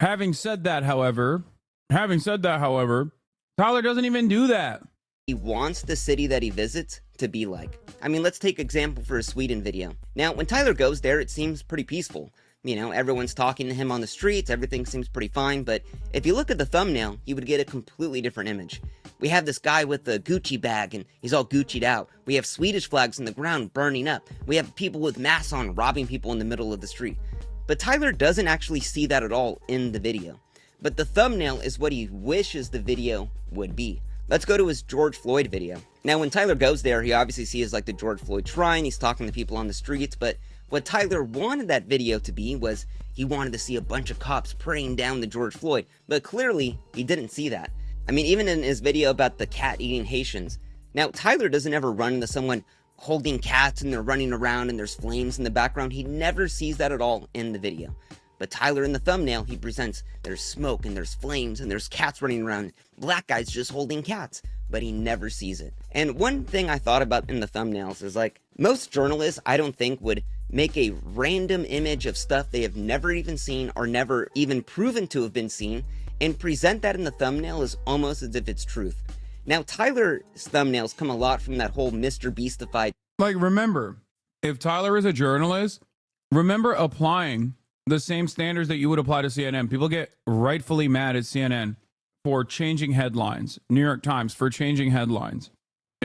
Having said that, however, Tyler doesn't even do that. He wants the city that he visits to be like. I mean, let's take example for a Sweden video. Now, when Tyler goes there, it seems pretty peaceful. You know, everyone's talking to him on the streets, everything seems pretty fine, but if you look at the thumbnail, you would get a completely different image. We have this guy with the Gucci bag, and he's all Gucci'd out. We have Swedish flags in the ground burning up. We have people with masks on robbing people in the middle of the street. But Tyler doesn't actually see that at all in the video. But the thumbnail is what he wishes the video would be. Let's go to his George Floyd video. Now, when Tyler goes there, he obviously sees like the George Floyd shrine, he's talking to people on the streets, but what Tyler wanted that video to be was he wanted to see a bunch of cops praying down the George Floyd, but clearly he didn't see that. I mean, even in his video about the cat eating Haitians, now Tyler doesn't ever run into someone holding cats and they're running around and there's flames in the background. He never sees that at all in the video. But Tyler in the thumbnail, he presents there's smoke and there's flames and there's cats running around. Black guys just holding cats, but he never sees it. And one thing I thought about in the thumbnails is like, most journalists I don't think would make a random image of stuff they have never even seen or never even proven to have been seen and present that in the thumbnail as almost as if it's truth. Now, Tyler's thumbnails come a lot from that whole Mr. Beastified. Like, remember, if Tyler is a journalist, remember applying the same standards that you would apply to CNN. People get rightfully mad at CNN for changing headlines, New York Times for changing headlines,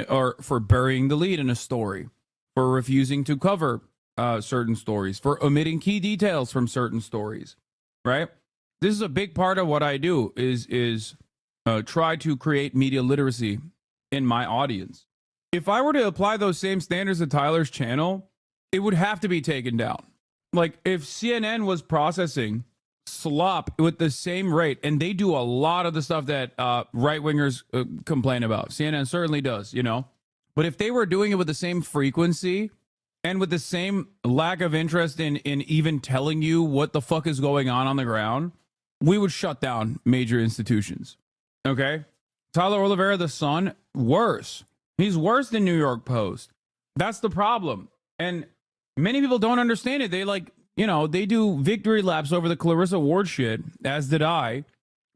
or for burying the lead in a story, for refusing to cover certain stories, for omitting key details from certain stories, right? This is a big part of what I do is try to create media literacy in my audience. If I were to apply those same standards to Tyler's channel, it would have to be taken down. Like, if CNN was processing slop with the same rate, and they do a lot of the stuff that right-wingers complain about. CNN certainly does, you know. But if they were doing it with the same frequency and with the same lack of interest in even telling you what the fuck is going on the ground, we would shut down major institutions. Okay? Tyler Oliveira, the Sun, worse. He's worse than New York Post. That's the problem. And many people don't understand it. They they do victory laps over the Clarissa Ward shit, as did I.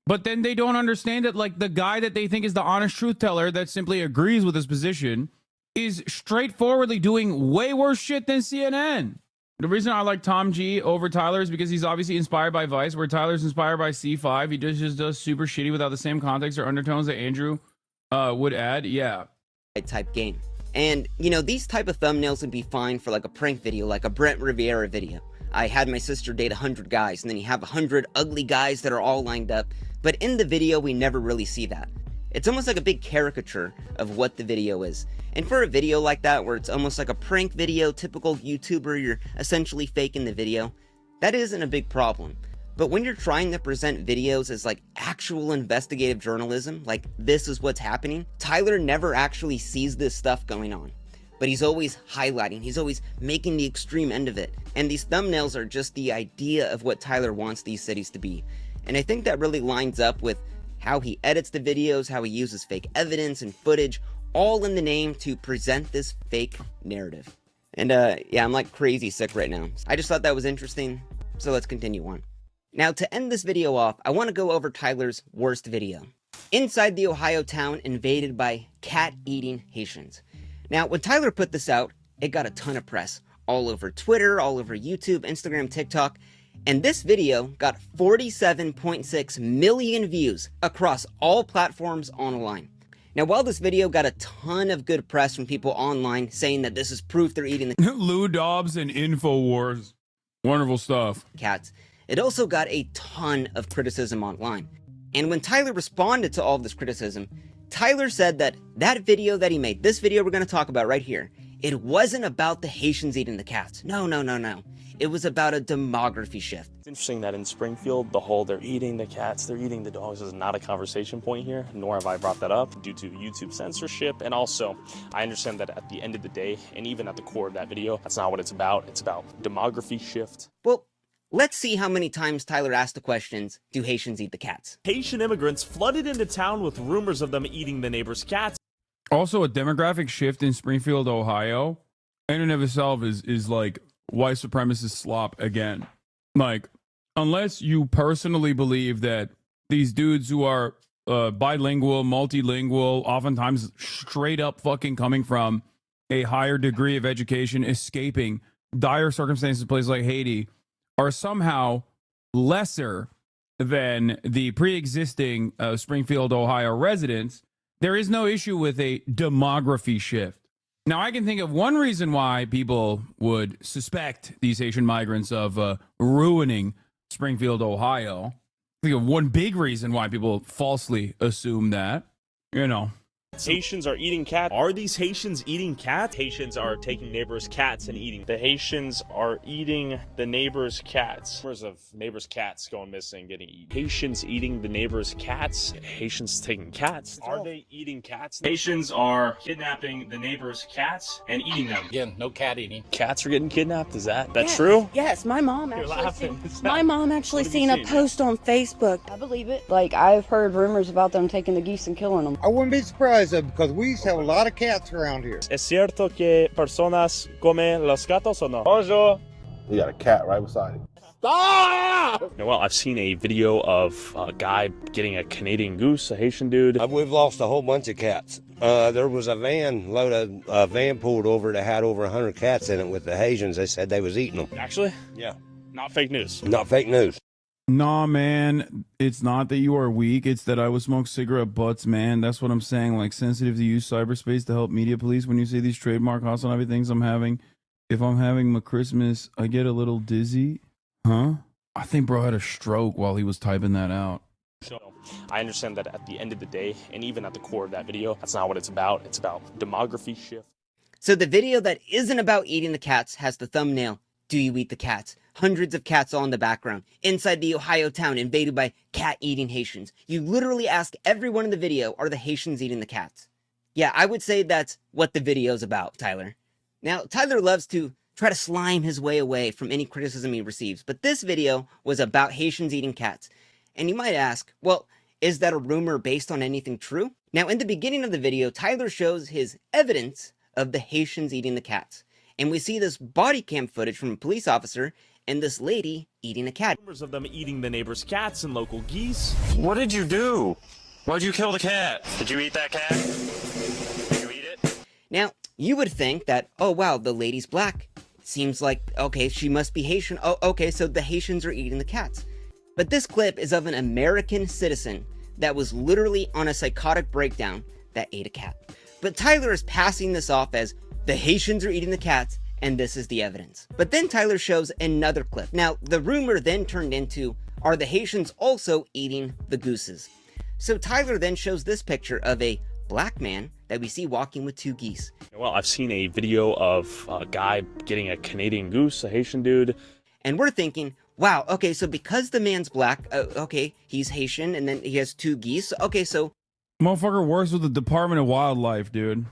But then they don't understand that, like, the guy that they think is the honest truth teller that simply agrees with his position is straightforwardly doing way worse shit than CNN. The reason I like Tom G over Tyler is because he's obviously inspired by Vice, where Tyler's inspired by C5. He just does super shitty without the same context or undertones that Andrew would add. Yeah. Type game. And, you know, these type of thumbnails would be fine for like a prank video, like a Brent Riviera video. I had my sister date 100 guys, and then you have 100 ugly guys that are all lined up. But in the video, we never really see that. It's almost like a big caricature of what the video is. And for a video like that, where it's almost like a prank video, typical YouTuber, you're essentially faking the video, that isn't a big problem. But when you're trying to present videos as like actual investigative journalism, like this is what's happening, Tyler never actually sees this stuff going on. But he's always highlighting, he's always making the extreme end of it. And these thumbnails are just the idea of what Tyler wants these cities to be. And I think that really lines up with how he edits the videos, how he uses fake evidence and footage, all in the name to present this fake narrative. And yeah, I'm like crazy sick right now. I just thought that was interesting, so let's continue on. Now, to end this video off, I want to go over Tyler's worst video. Inside the Ohio town invaded by cat-eating Haitians. Now, when Tyler put this out, it got a ton of press. All over Twitter, all over YouTube, Instagram, TikTok. And this video got 47.6 million views across all platforms online. Now, while this video got a ton of good press from people online saying that this is proof they're eating the Lou Dobbs and InfoWars. Wonderful stuff. Cats, it also got a ton of criticism online. And when Tyler responded to all of this criticism, Tyler said that that video that he made, this video we're going to talk about right here, it wasn't about the Haitians eating the cats. No. It was about a demography shift. It's interesting that in Springfield, the whole they're eating the cats, they're eating the dogs is not a conversation point here, nor have I brought that up due to YouTube censorship. And also, I understand that at the end of the day, and even at the core of that video, that's not what it's about. It's about demography shift. Well, let's see how many times Tyler asked the questions, do Haitians eat the cats? Haitian immigrants flooded into town with rumors of them eating the neighbor's cats. Also, a demographic shift in Springfield, Ohio, in and of itself is like white supremacist slop again. Like, unless you personally believe that these dudes who are bilingual, multilingual, oftentimes straight up fucking coming from a higher degree of education, escaping dire circumstances, places like Haiti, are somehow lesser than the pre-existing Springfield, Ohio residents, there is no issue with a demography shift. Now, I can think of one reason why people would suspect these Haitian migrants of ruining Springfield, Ohio. I think of one big reason why people falsely assume that, you know. Haitians are eating cats. Are these Haitians eating cats? Haitians are taking neighbors' cats and eating. The Haitians are eating the neighbors' cats. Rumors of neighbors' cats going missing, getting eaten. Haitians eating the neighbors' cats. Haitians taking cats. Are they eating cats? Haitians are kidnapping the neighbors' cats and eating them. Again, no cat eating. Cats are getting kidnapped. Is that true? Yes, my mom You're actually. laughing. My mom actually What have you seen a seen? post on Facebook. I believe it. Like I've heard rumors about them taking the geese and killing them. I wouldn't be surprised because we used to have a lot of cats around here. ¿Es cierto que personas comen los gatos o no? Bonjour. You got a cat right beside him. Well, I've seen a video of a guy getting a Canadian goose, a Haitian dude. We've lost a whole bunch of cats. There was a van pulled over that had over 100 cats in it with the Haitians. They said they was eating them. Actually? Yeah. Not fake news. Not fake news. Nah, man, it's not that you are weak. It's that I would smoke cigarette butts, man. That's what I'm saying. Like, sensitive to use cyberspace to help media police. When you say these trademark hostile heavy things I'm having, if I'm having my Christmas, I get a little dizzy. Huh? I think bro had a stroke while he was typing that out. So I understand that at the end of the day, and even at the core of that video, that's not what it's about. It's about demography shift. So the video that isn't about eating the cats has the thumbnail, do you eat the cats? Hundreds of cats all in the background. Inside the Ohio town invaded by cat-eating Haitians. You literally ask everyone in the video, are the Haitians eating the cats? Yeah, I would say that's what the video's about, Tyler. Now, Tyler loves to try to slime his way away from any criticism he receives, but this video was about Haitians eating cats. And you might ask, well, is that a rumor based on anything true? Now, in the beginning of the video, Tyler shows his evidence of the Haitians eating the cats. And we see this body cam footage from a police officer and this lady eating a cat. Rumors of them eating the neighbor's cats and local geese. What did you do? Why'd you kill the cat? Did you eat that cat? Did you eat it? Now, you would think that, oh wow, the lady's black. Seems like, okay, she must be Haitian. Oh, okay, so the Haitians are eating the cats. But this clip is of an American citizen that was literally on a psychotic breakdown that ate a cat. But Tyler is passing this off as the Haitians are eating the cats, and this is the evidence. But then Tyler shows another clip. Now, the rumor then turned into, are the Haitians also eating the gooses? So Tyler then shows this picture of a black man that we see walking with two geese. Well, I've seen a video of a guy getting a Canadian goose, a Haitian dude. And we're thinking, wow, okay, so because the man's black, okay, he's Haitian, and then he has two geese. Okay, so... Motherfucker works with the Department of Wildlife, dude.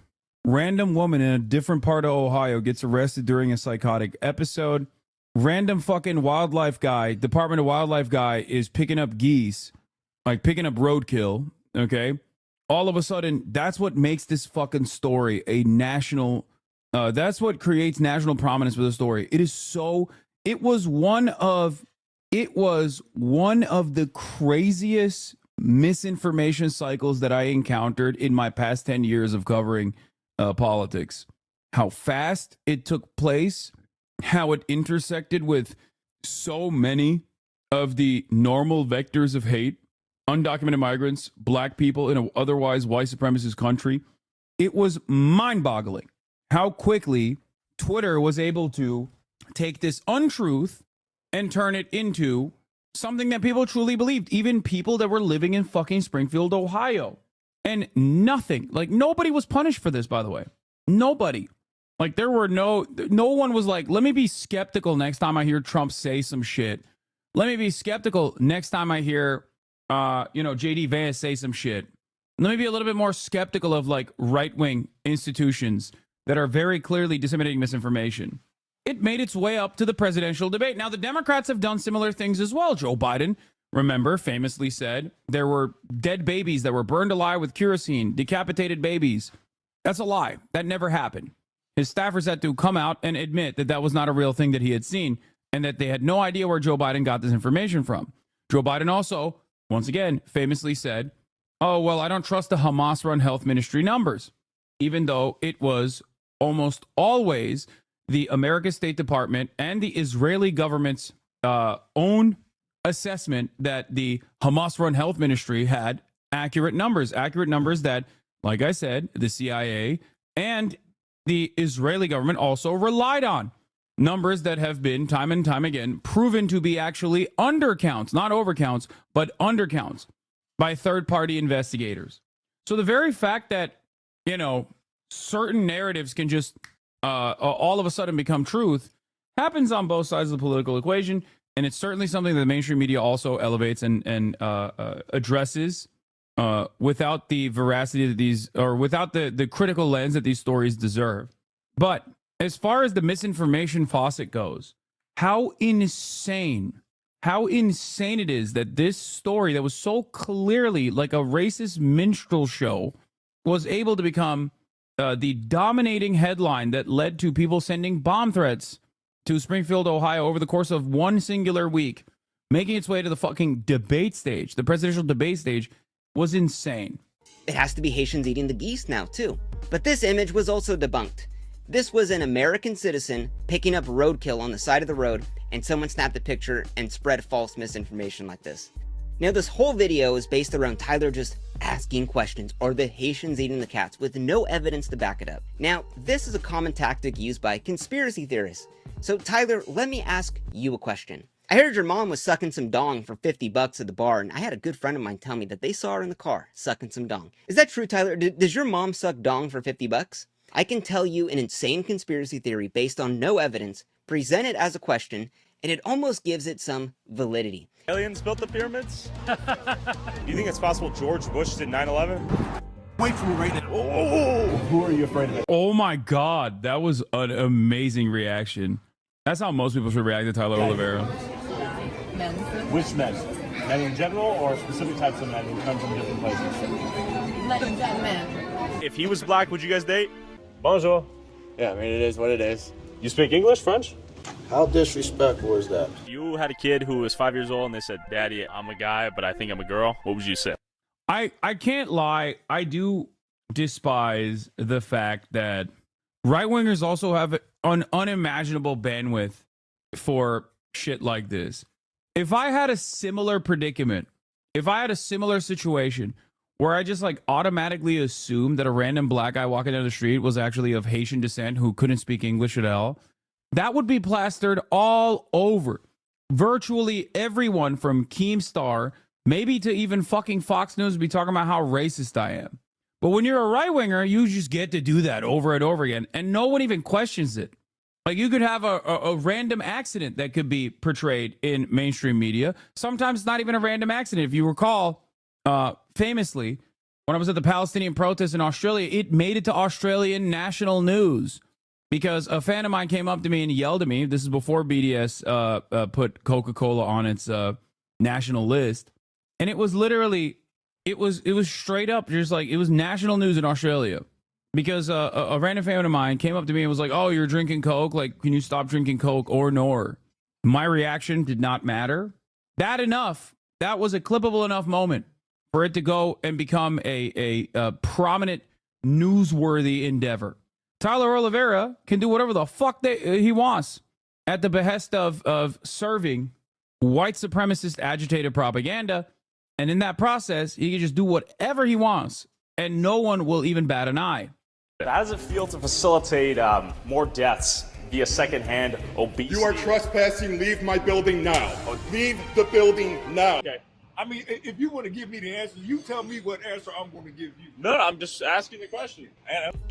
Random woman in a different part of Ohio gets arrested during a psychotic episode. Random fucking wildlife guy, Department of Wildlife guy, is picking up geese, like picking up roadkill, okay? All of a sudden, that's what makes this fucking story a national That's what creates national prominence for the story. It was one of the craziest misinformation cycles that I encountered in my past 10 years of covering politics. How fast it took place, how it intersected with so many of the normal vectors of hate, undocumented migrants, black people in an otherwise white supremacist country. It was mind-boggling how quickly Twitter was able to take this untruth and turn it into something that people truly believed, even people that were living in fucking Springfield, Ohio. And nobody was punished for this, by the way. Nobody. Like, there were no one was like, let me be skeptical next time I hear Trump say some shit. Let me be skeptical next time I hear, JD Vance say some shit. Let me be a little bit more skeptical of like right-wing institutions that are very clearly disseminating misinformation. It made its way up to the presidential debate. Now, the Democrats have done similar things as well. Joe Biden, remember, famously said there were dead babies that were burned alive with kerosene, decapitated babies. That's a lie. That never happened. His staffers had to come out and admit that that was not a real thing that he had seen and that they had no idea where Joe Biden got this information from. Joe Biden also, once again, famously said, oh, well, I don't trust the Hamas-run health ministry numbers, even though it was almost always the American State Department and the Israeli government's own assessment that the Hamas-run health ministry had accurate numbers that, like I said, the CIA and the Israeli government also relied on. Numbers that have been time and time again proven to be actually undercounts, not overcounts, but undercounts by third-party investigators. So the very fact that, certain narratives can just all of a sudden become truth happens on both sides of the political equation, and it's certainly something that the mainstream media also elevates and addresses without the veracity that these, or without the critical lens that these stories deserve. But as far as the misinformation faucet goes, how insane it is that this story that was so clearly like a racist minstrel show was able to become the dominating headline that led to people sending bomb threats to Springfield, Ohio over the course of one singular week, making its way to the fucking debate stage, the presidential debate stage, was insane. It has to be Haitians eating the geese now, too. But this image was also debunked. This was an American citizen picking up roadkill on the side of the road, and someone snapped a picture and spread false misinformation like this. Now, this whole video is based around Tyler just asking questions, are the Haitians eating the cats, with no evidence to back it up. Now, this is a common tactic used by conspiracy theorists. So Tyler, let me ask you a question. I heard your mom was sucking some dong for $50 at the bar, and I had a good friend of mine tell me that they saw her in the car sucking some dong. Is that true, Tyler? Does your mom suck dong for $50? I can tell you an insane conspiracy theory based on no evidence, present it as a question, and it almost gives it some validity. Aliens built the pyramids? Do you think it's possible George Bush did 9/11? Wait for me right now. Oh, who are you afraid of? Oh my God, that was an amazing reaction. That's how most people should react to Tyler Oliveira. Men. Which men? Men in general, or specific types of men who come from different places? Men. If he was black, would you guys date? Bonjour. Yeah, I mean, it is what it is. You speak English, French? How disrespectful is that? You had a kid who was 5 years old and they said, Daddy, I'm a guy, but I think I'm a girl. What would you say? I can't lie. I do despise the fact that right-wingers also have an unimaginable bandwidth for shit like this. If I had a similar predicament, if I had a similar situation where I just like automatically assumed that a random black guy walking down the street was actually of Haitian descent who couldn't speak English at all, that would be plastered all over. Virtually everyone from Keemstar, maybe to even fucking Fox News, would be talking about how racist I am. But when you're a right-winger, you just get to do that over and over again, and no one even questions it. Like, you could have a random accident that could be portrayed in mainstream media. Sometimes it's not even a random accident. If you recall, famously, when I was at the Palestinian protest in Australia, it made it to Australian national news because a fan of mine came up to me and yelled at me. This is before BDS put Coca-Cola on its national list. And it was literally, it was straight up just like, it was national news in Australia. because a random fan of mine came up to me and was like, "Oh, you're drinking Coke. Like, can you stop drinking Coke or nor?" My reaction did not matter. That enough. That was a clippable enough moment for it to go and become a prominent, newsworthy endeavor. Tyler Oliveira can do whatever the fuck he wants at the behest of serving white supremacist agitated propaganda. And in that process, he can just do whatever he wants, and no one will even bat an eye. How does it feel to facilitate more deaths via secondhand obesity? You are trespassing. Leave my building now. Leave the building now. Okay. I mean, if you want to give me the answer, you tell me what answer I'm going to give you. No, I'm just asking the question.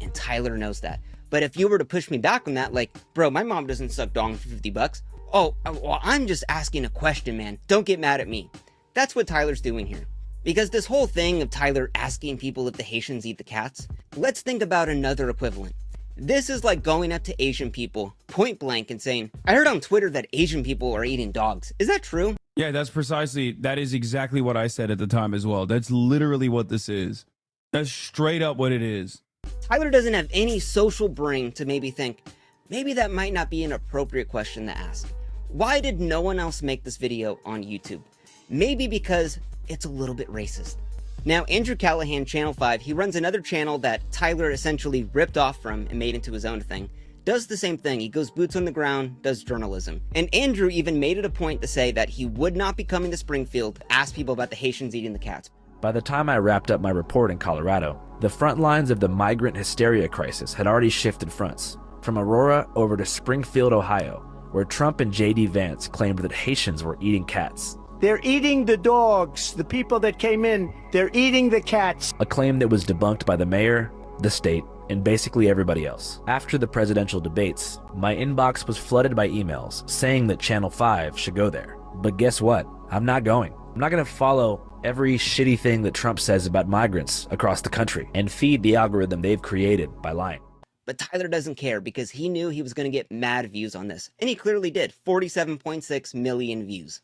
And Tyler knows that. But if you were to push me back on that, like, bro, my mom doesn't suck dong for $50. Oh, well, I'm just asking a question, man. Don't get mad at me. That's what Tyler's doing here. Because this whole thing of Tyler asking people if the Haitians eat the cats, let's think about another equivalent. This is like going up to Asian people point blank and saying, I heard on Twitter that Asian people are eating dogs. Is that true? Yeah, that is exactly what I said at the time as well. That's literally what this is. That's straight up what it is. Tyler doesn't have any social brain to maybe think, maybe that might not be an appropriate question to ask. Why did no one else make this video on YouTube? Maybe because it's a little bit racist. Now, Andrew Callahan, Channel 5, he runs another channel that Tyler essentially ripped off from and made into his own thing. Does the same thing. He goes boots on the ground, does journalism. And Andrew even made it a point to say that he would not be coming to Springfield to ask people about the Haitians eating the cats. By the time I wrapped up my report in Colorado, the front lines of the migrant hysteria crisis had already shifted fronts, from Aurora over to Springfield, Ohio, where Trump and J.D. Vance claimed that Haitians were eating cats. They're eating the dogs. The people that came in, they're eating the cats. A claim that was debunked by the mayor, the state, and basically everybody else. After the presidential debates, my inbox was flooded by emails saying that Channel 5 should go there. But guess what? I'm not going. I'm not going to follow every shitty thing that Trump says about migrants across the country and feed the algorithm they've created by lying. But Tyler doesn't care because he knew he was going to get mad views on this. And he clearly did. 47.6 million views.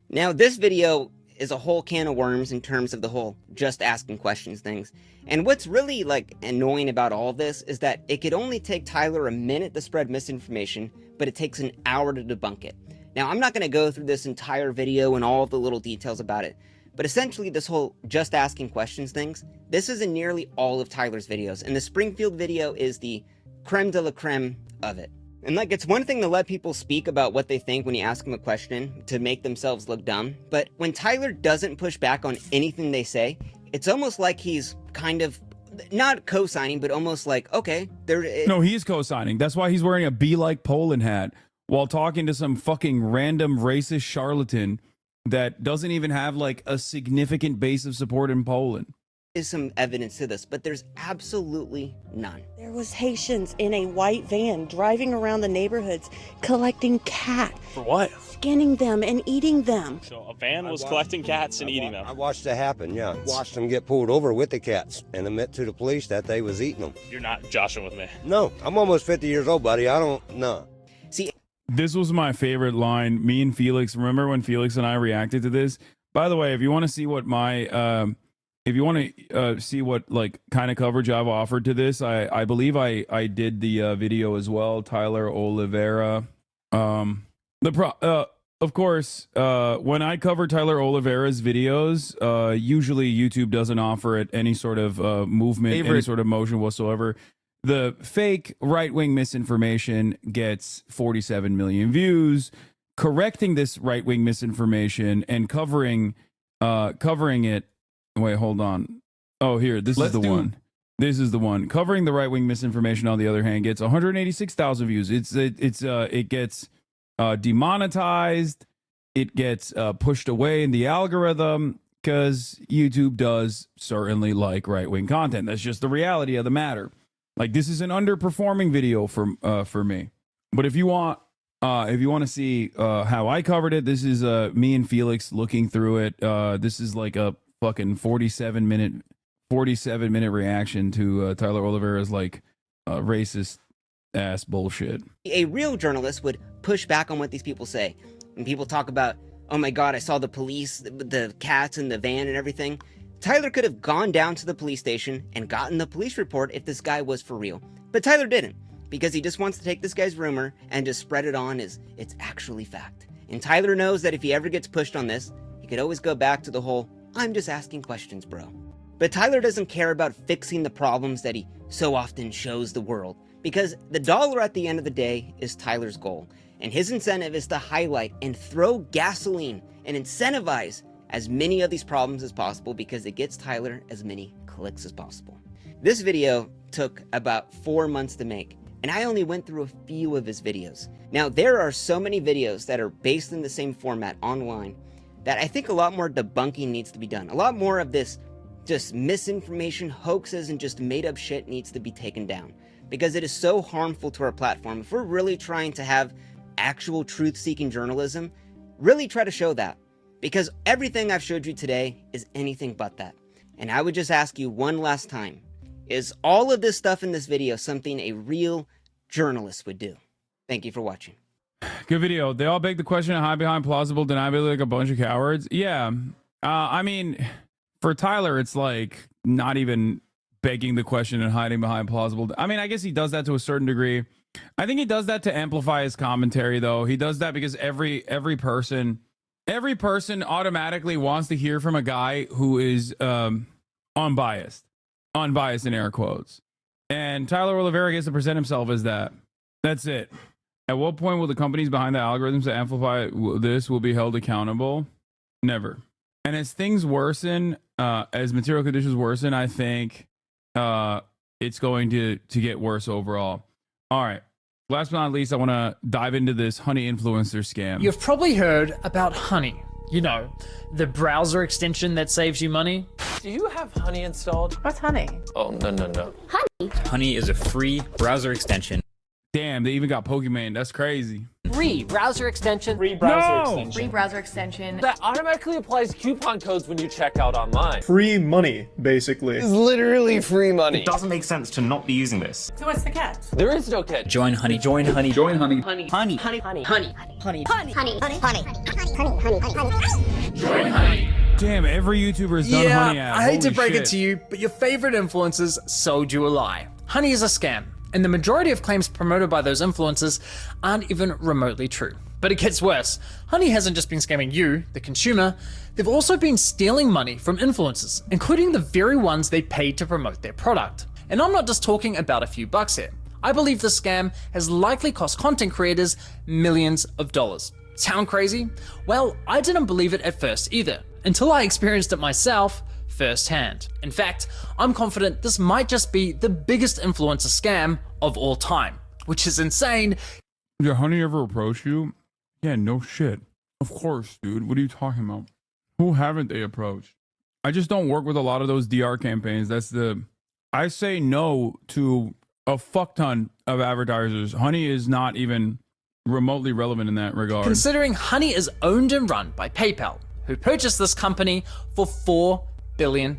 Now, this video is a whole can of worms in terms of the whole just asking questions things. And what's really like annoying about all of this is that it could only take Tyler a minute to spread misinformation, but it takes an hour to debunk it. Now, I'm not going to go through this entire video and all of the little details about it, but essentially this whole just asking questions things, this is in nearly all of Tyler's videos, and the Springfield video is the creme de la creme of it. And like, it's one thing to let people speak about what they think when you ask them a question to make themselves look dumb, but when Tyler doesn't push back on anything they say, it's almost like he's kind of not co-signing, but almost like, okay, No, he is co-signing. That's why he's wearing a Be Like Poland hat while talking to some fucking random racist charlatan that doesn't even have like a significant base of support in Poland. Is some evidence to this, but there's absolutely none. There was Haitians in a white van driving around the neighborhoods collecting cats. For what? Skinning them and eating them. So a van was collecting cats and eating them. I watched it happen, yeah. Watched them get pulled over with the cats and admit to the police that they was eating them. You're not joshing with me. No, I'm almost 50 years old, buddy. I don't know. See, this was my favorite line. Me and Felix, remember when Felix and I reacted to this? By the way, if you want to see what my... if you want to see what like kind of coverage I've offered to this, I believe I did the video as well. Tyler Oliveira. Of course, when I cover Tyler Oliveira's videos, usually YouTube doesn't offer it any sort of movement, any sort of motion whatsoever. The fake right-wing misinformation gets 47 million views. Correcting this right-wing misinformation and covering it. Wait, hold on. Oh, here. This is the one. This is the one. Covering the right-wing misinformation, on the other hand, gets 186,000 views. It gets demonetized. It gets pushed away in the algorithm because YouTube does certainly like right-wing content. That's just the reality of the matter. Like, this is an underperforming video for me. But if you want to see how I covered it, this is me and Felix looking through it. This is like a fucking 47 minute reaction to Tyler Oliveira's like racist ass bullshit. A real journalist would push back on what these people say. When people talk about, oh my God, I saw the police, the cats in the van and everything. Tyler could have gone down to the police station and gotten the police report if this guy was for real. But Tyler didn't, because he just wants to take this guy's rumor and just spread it on as it's actually fact. And Tyler knows that if he ever gets pushed on this, he could always go back to the whole, I'm just asking questions, bro. But Tyler doesn't care about fixing the problems that he so often shows the world, because the dollar at the end of the day is Tyler's goal. And his incentive is to highlight and throw gasoline and incentivize as many of these problems as possible, because it gets Tyler as many clicks as possible. This video took about 4 months to make, and I only went through a few of his videos. Now, there are so many videos that are based in the same format online that I think a lot more debunking needs to be done. A lot more of this just misinformation, hoaxes, and just made up shit needs to be taken down, because it is so harmful to our platform. If we're really trying to have actual truth-seeking journalism, really try to show that, because everything I've showed you today is anything but that. And I would just ask you one last time, is all of this stuff in this video something a real journalist would do? Thank you for watching. Good video. They all beg the question of hide behind plausible deniability like a bunch of cowards. Yeah. I mean, for Tyler, it's like not even begging the question and hiding behind plausible. I mean, I guess he does that to a certain degree. I think he does that to amplify his commentary, though. He does that because every person automatically wants to hear from a guy who is unbiased in air quotes. And Tyler Oliveira gets to present himself as that. That's it. At what point will the companies behind the algorithms that amplify this will be held accountable? Never. And as things worsen, as material conditions worsen, I think it's going to get worse overall. All right. Last but not least, I want to dive into this Honey influencer scam. You've probably heard about Honey. You know, the browser extension that saves you money. Do you have Honey installed? What's Honey? Oh, no. Honey is a free browser extension. Damn, they even got Pokemon. That's crazy. Free browser extension. Free browser extension. That automatically applies coupon codes when you check out online. Free money, basically. It's literally free money. It doesn't make sense to not be using this. So what's the catch? There is no catch. Join Honey. Join Honey. Join Honey. Honey. Honey. Honey. Honey. Honey. Honey. Honey. Honey. Join Honey. Damn, every YouTuber's done Honey ads. I hate to Holy break shit. it to you, but your favorite influencers sold you a lie. Honey is a scam, and the majority of claims promoted by those influencers aren't even remotely true. But it gets worse. Honey hasn't just been scamming you, the consumer, they've also been stealing money from influencers, including the very ones they paid to promote their product. And I'm not just talking about a few bucks here. I believe this scam has likely cost content creators millions of dollars. Sound crazy? Well, I didn't believe it at first either, until I experienced it myself firsthand. In fact, I'm confident this might just be the biggest influencer scam of all time, which is insane. Did Honey ever approach you? Yeah, no shit. Of course, dude. What are you talking about? Who haven't they approached? I just don't work with a lot of those DR campaigns. I say no to a fuck ton of advertisers. Honey is not even remotely relevant in that regard. Considering Honey is owned and run by PayPal, who purchased this company for $4 billion.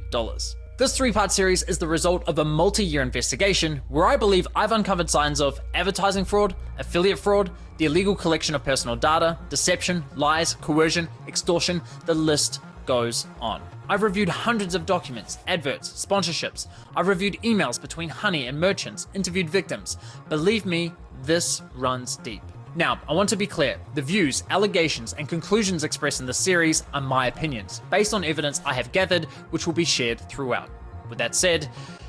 This 3-part series is the result of a multi-year investigation where I believe I've uncovered signs of advertising fraud, affiliate fraud, the illegal collection of personal data, deception, lies, coercion, extortion, the list goes on. I've reviewed hundreds of documents, adverts, sponsorships. I've reviewed emails between Honey and merchants, interviewed victims. Believe me, this runs deep. Now, I want to be clear, the views, allegations, and conclusions expressed in this series are my opinions, based on evidence I have gathered, which will be shared throughout. With that said,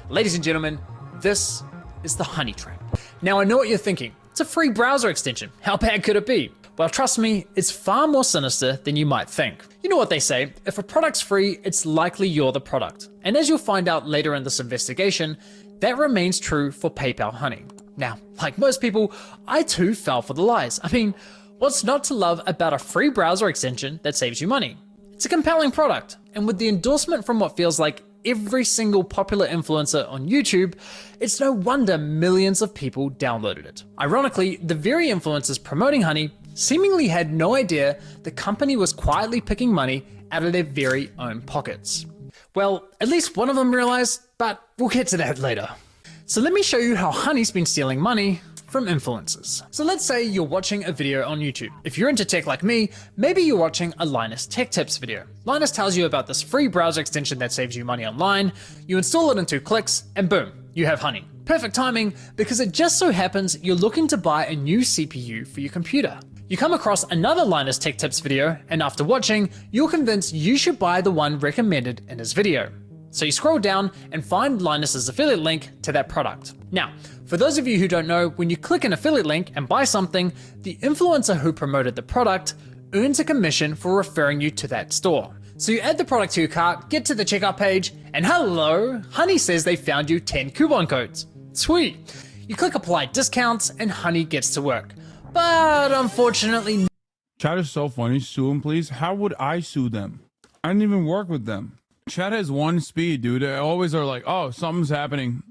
ladies and gentlemen, this is the Honey Trap. Now, I know what you're thinking. It's a free browser extension. How bad could it be? Well, trust me, it's far more sinister than you might think. You know what they say, if a product's free, it's likely you're the product. And as you'll find out later in this investigation, that remains true for PayPal Honey. Now, like most people, I too fell for the lies. I mean, what's not to love about a free browser extension that saves you money? It's a compelling product, and with the endorsement from what feels like every single popular influencer on YouTube, it's no wonder millions of people downloaded it. Ironically, the very influencers promoting Honey seemingly had no idea the company was quietly picking money out of their very own pockets. Well, at least one of them realized, but we'll get to that later. So let me show you how Honey's been stealing money from influencers. So let's say you're watching a video on YouTube. If you're into tech like me, maybe you're watching a Linus Tech Tips video. Linus tells you about this free browser extension that saves you money online. You install it in 2 clicks and boom, you have Honey. Perfect timing because it just so happens you're looking to buy a new CPU for your computer. You come across another Linus Tech Tips video, and after watching, you're convinced you should buy the one recommended in his video. So you scroll down and find Linus's affiliate link to that product. Now, for those of you who don't know, when you click an affiliate link and buy something, the influencer who promoted the product earns a commission for referring you to that store. So you add the product to your cart, get to the checkout page, and hello, Honey says they found you 10 coupon codes. Sweet. You click apply discounts and Honey gets to work. But unfortunately, Chat is so funny. Sue them, please. How would I sue them? I didn't even work with them. Chat has one speed, dude. They always are like, oh, something's happening.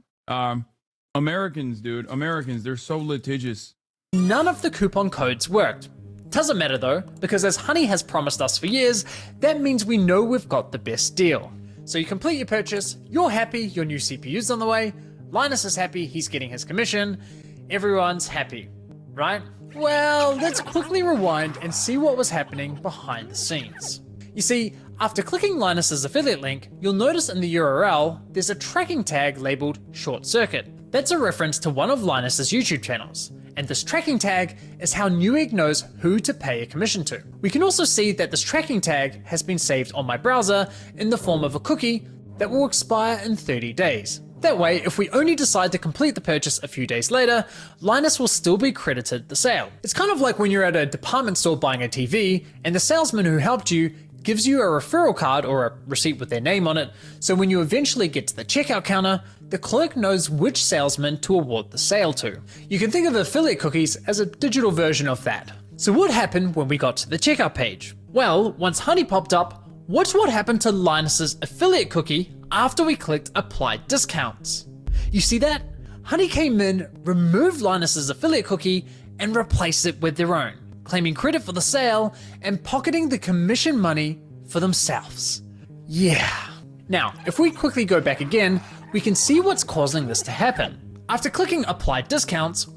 Americans, dude. Americans, they're so litigious. None of the coupon codes worked. Doesn't matter though, because as Honey has promised us for years, that means we know we've got the best deal. So you complete your purchase, you're happy, your new CPU's on the way, Linus is happy, he's getting his commission, everyone's happy, right? Well, let's quickly rewind and see what was happening behind the scenes. You see, after clicking Linus's affiliate link, you'll notice in the URL, there's a tracking tag labeled Short Circuit. That's a reference to one of Linus's YouTube channels. And this tracking tag is how Newegg knows who to pay a commission to. We can also see that this tracking tag has been saved on my browser in the form of a cookie that will expire in 30 days. That way, if we only decide to complete the purchase a few days later, Linus will still be credited the sale. It's kind of like when you're at a department store buying a TV and the salesman who helped you gives you a referral card or a receipt with their name on it, so when you eventually get to the checkout counter, the clerk knows which salesman to award the sale to. You can think of affiliate cookies as a digital version of that. So what happened when we got to the checkout page? Well, once Honey popped up, watch what happened to Linus's affiliate cookie after we clicked apply discounts. You see that? Honey came in, removed Linus's affiliate cookie, and replaced it with their own, claiming credit for the sale and pocketing the commission money for themselves. Yeah. Now, if we quickly go back again, we can see what's causing this to happen. After clicking apply discounts,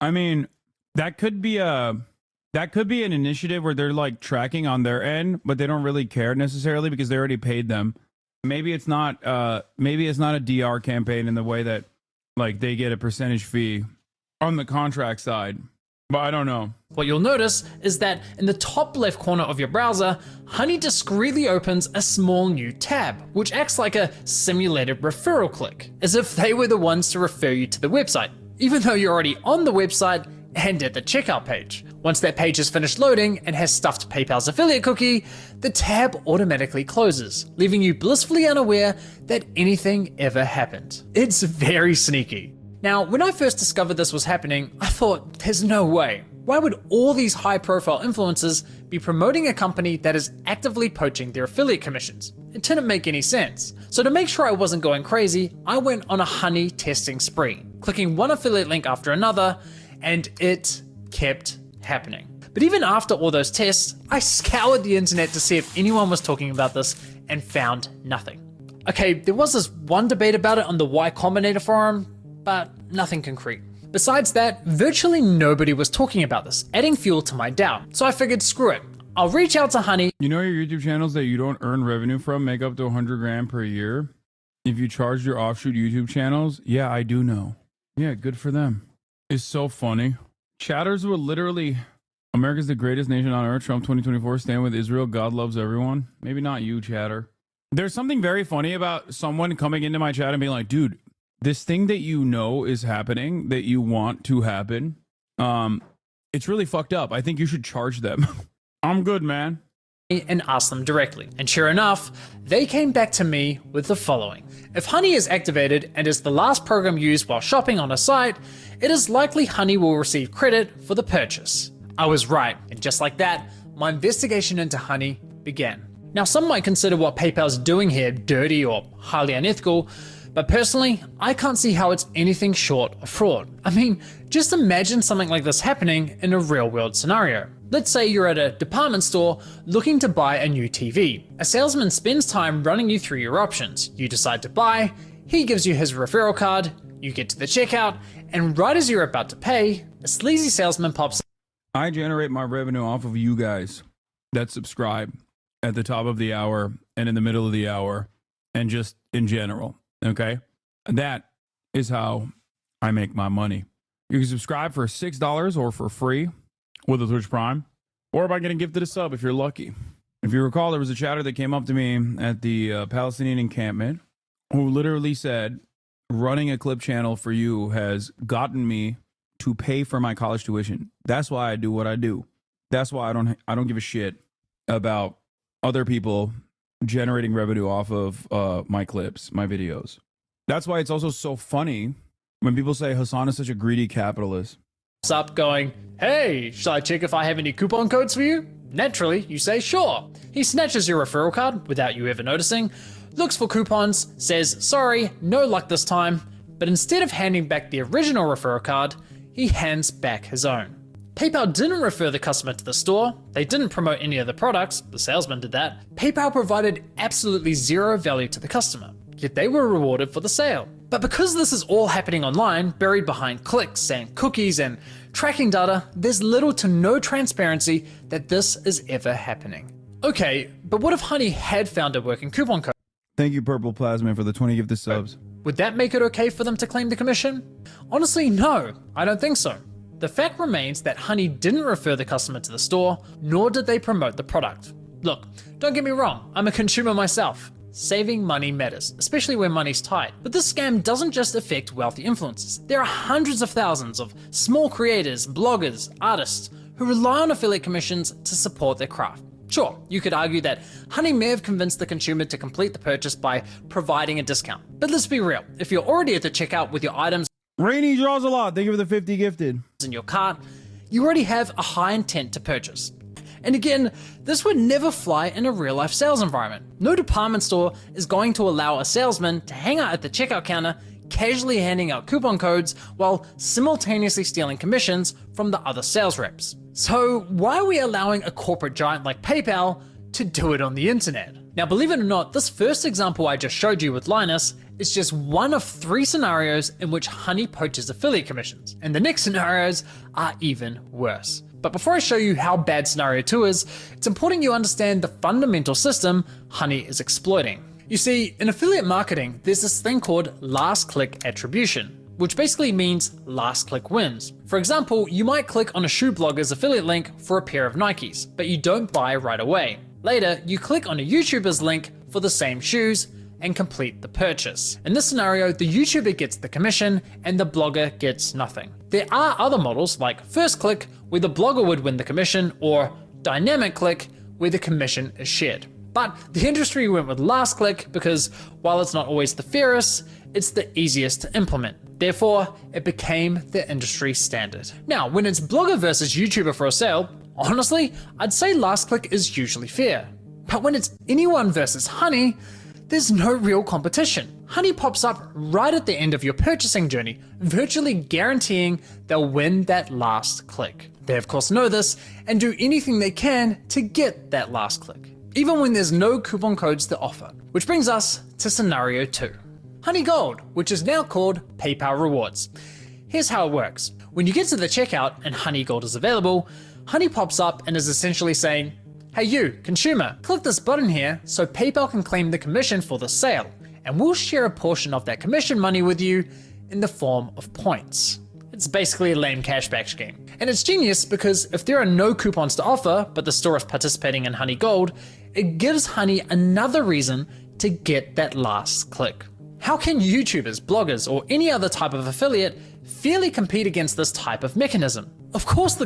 I mean, that could be an initiative where they're like tracking on their end, but they don't really care necessarily because they already paid them. Maybe it's not a DR campaign in the way that like they get a percentage fee on the contract side. But I don't know. What you'll notice is that in the top left corner of your browser, Honey discreetly opens a small new tab, which acts like a simulated referral click, as if they were the ones to refer you to the website, even though you're already on the website and at the checkout page. Once that page is finished loading and has stuffed PayPal's affiliate cookie, the tab automatically closes, leaving you blissfully unaware that anything ever happened. It's very sneaky. Now, when I first discovered this was happening, I thought, there's no way. Why would all these high-profile influencers be promoting a company that is actively poaching their affiliate commissions? It didn't make any sense. So to make sure I wasn't going crazy, I went on a Honey testing spree, clicking one affiliate link after another, and it kept happening. But even after all those tests, I scoured the internet to see if anyone was talking about this and found nothing. Okay, there was this one debate about it on the Y Combinator forum, but nothing concrete. Besides that, virtually nobody was talking about this, adding fuel to my doubt. So I figured, screw it. I'll reach out to Honey. You know your YouTube channels that you don't earn revenue from make up to 100 grand per year? If you charge your offshoot YouTube channels? Yeah, I do know. Yeah, good for them. It's so funny. Chatters were literally, America's the greatest nation on earth, Trump 2024, stand with Israel, God loves everyone. Maybe not you, Chatter. There's something very funny about someone coming into my chat and being like, dude, this thing that you know is happening, that you want to happen, it's really fucked up. I think you should charge them. I'm good, man. And ask them directly. And sure enough, they came back to me with the following. If Honey is activated and is the last program used while shopping on a site, it is likely Honey will receive credit for the purchase. I was right, and just like that, my investigation into Honey began. Now, some might consider what PayPal's doing here dirty or highly unethical, but personally, I can't see how it's anything short of fraud. I mean, just imagine something like this happening in a real-world scenario. Let's say you're at a department store looking to buy a new TV. A salesman spends time running you through your options. You decide to buy, he gives you his referral card, You get to the checkout, and right as you're about to pay, a sleazy salesman pops up. I generate my revenue off of you guys that subscribe at the top of the hour and in the middle of the hour and just in general. Okay. That is how I make my money. You can subscribe for $6 or for free with a Twitch Prime, or by getting gifted a sub if you're lucky. If you recall, there was a chatter that came up to me at the Palestinian encampment who literally said, running a clip channel for you has gotten me to pay for my college tuition. That's why I do what I do. That's why I don't give a shit about other people generating revenue off of my clips, my videos. That's why it's also so funny when people say Hassan is such a greedy capitalist. Up going, hey, shall I check if I have any coupon codes for you? Naturally, you say sure. He snatches your referral card without you ever noticing, looks for coupons, says sorry, no luck this time, but instead of handing back the original referral card, he hands back his own. PayPal didn't refer the customer to the store, they didn't promote any of the products, the salesman did that. PayPal provided absolutely zero value to the customer, yet they were rewarded for the sale. But because this is all happening online, buried behind clicks and cookies and tracking data, there's little to no transparency that this is ever happening. Okay, but what if Honey had found a working coupon code? Thank you, Purple Plasma, for the 20 gifted subs. Would that make it okay for them to claim the commission? Honestly, no, I don't think so. The fact remains that Honey didn't refer the customer to the store, nor did they promote the product. Look, don't get me wrong, I'm a consumer myself. Saving money matters, especially when money's tight. But this scam doesn't just affect wealthy influencers. There are hundreds of thousands of small creators, bloggers, artists who rely on affiliate commissions to support their craft. Sure, you could argue that Honey may have convinced the consumer to complete the purchase by providing a discount. But let's be real, if you're already at the checkout with your items Rainy draws a lot. Thank you for the 50 gifted. In your cart, you already have a high intent to purchase. And again, this would never fly in a real life sales environment. No department store is going to allow a salesman to hang out at the checkout counter, casually handing out coupon codes while simultaneously stealing commissions from the other sales reps. So why are we allowing a corporate giant like PayPal to do it on the internet? Now, believe it or not, this first example I just showed you with Linus is just one of 3 scenarios in which Honey poaches affiliate commissions, and the next scenarios are even worse. But before I show you how bad scenario 2 is, it's important you understand the fundamental system Honey is exploiting. You see, in affiliate marketing, there's this thing called last click attribution, which basically means last click wins. For example, you might click on a shoe blogger's affiliate link for a pair of Nikes, but you don't buy right away. Later, you click on a YouTuber's link for the same shoes and complete the purchase. In this scenario, the YouTuber gets the commission and the blogger gets nothing. There are other models like first click, where the blogger would win the commission, or dynamic click, where the commission is shared. But the industry went with last click because while it's not always the fairest, it's the easiest to implement. Therefore, it became the industry standard. Now, when it's blogger versus YouTuber for a sale, honestly, I'd say last click is usually fair. But when it's anyone versus Honey, there's no real competition. Honey pops up right at the end of your purchasing journey, virtually guaranteeing they'll win that last click. They of course know this and do anything they can to get that last click, even when there's no coupon codes to offer. Which brings us to scenario 2. Honey Gold, which is now called PayPal Rewards. Here's how it works. When you get to the checkout and Honey Gold is available, Honey pops up and is essentially saying, hey you, consumer, click this button here so PayPal can claim the commission for the sale, and we'll share a portion of that commission money with you in the form of points. It's basically a lame cashback scheme. And it's genius because if there are no coupons to offer, but the store is participating in Honey Gold, it gives Honey another reason to get that last click. How can YouTubers, bloggers, or any other type of affiliate fairly compete against this type of mechanism? Of course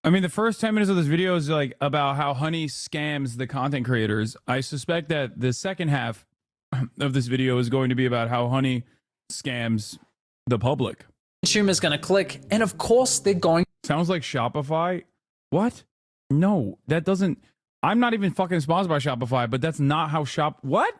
I mean, the first 10 minutes of this video is like about how Honey scams the content creators. I suspect that the second half of this video is going to be about how Honey scams the public. Consumer's gonna click, and of course they're going. Sounds like Shopify. What? No, that doesn't. I'm not even fucking sponsored by Shopify, but that's not how What?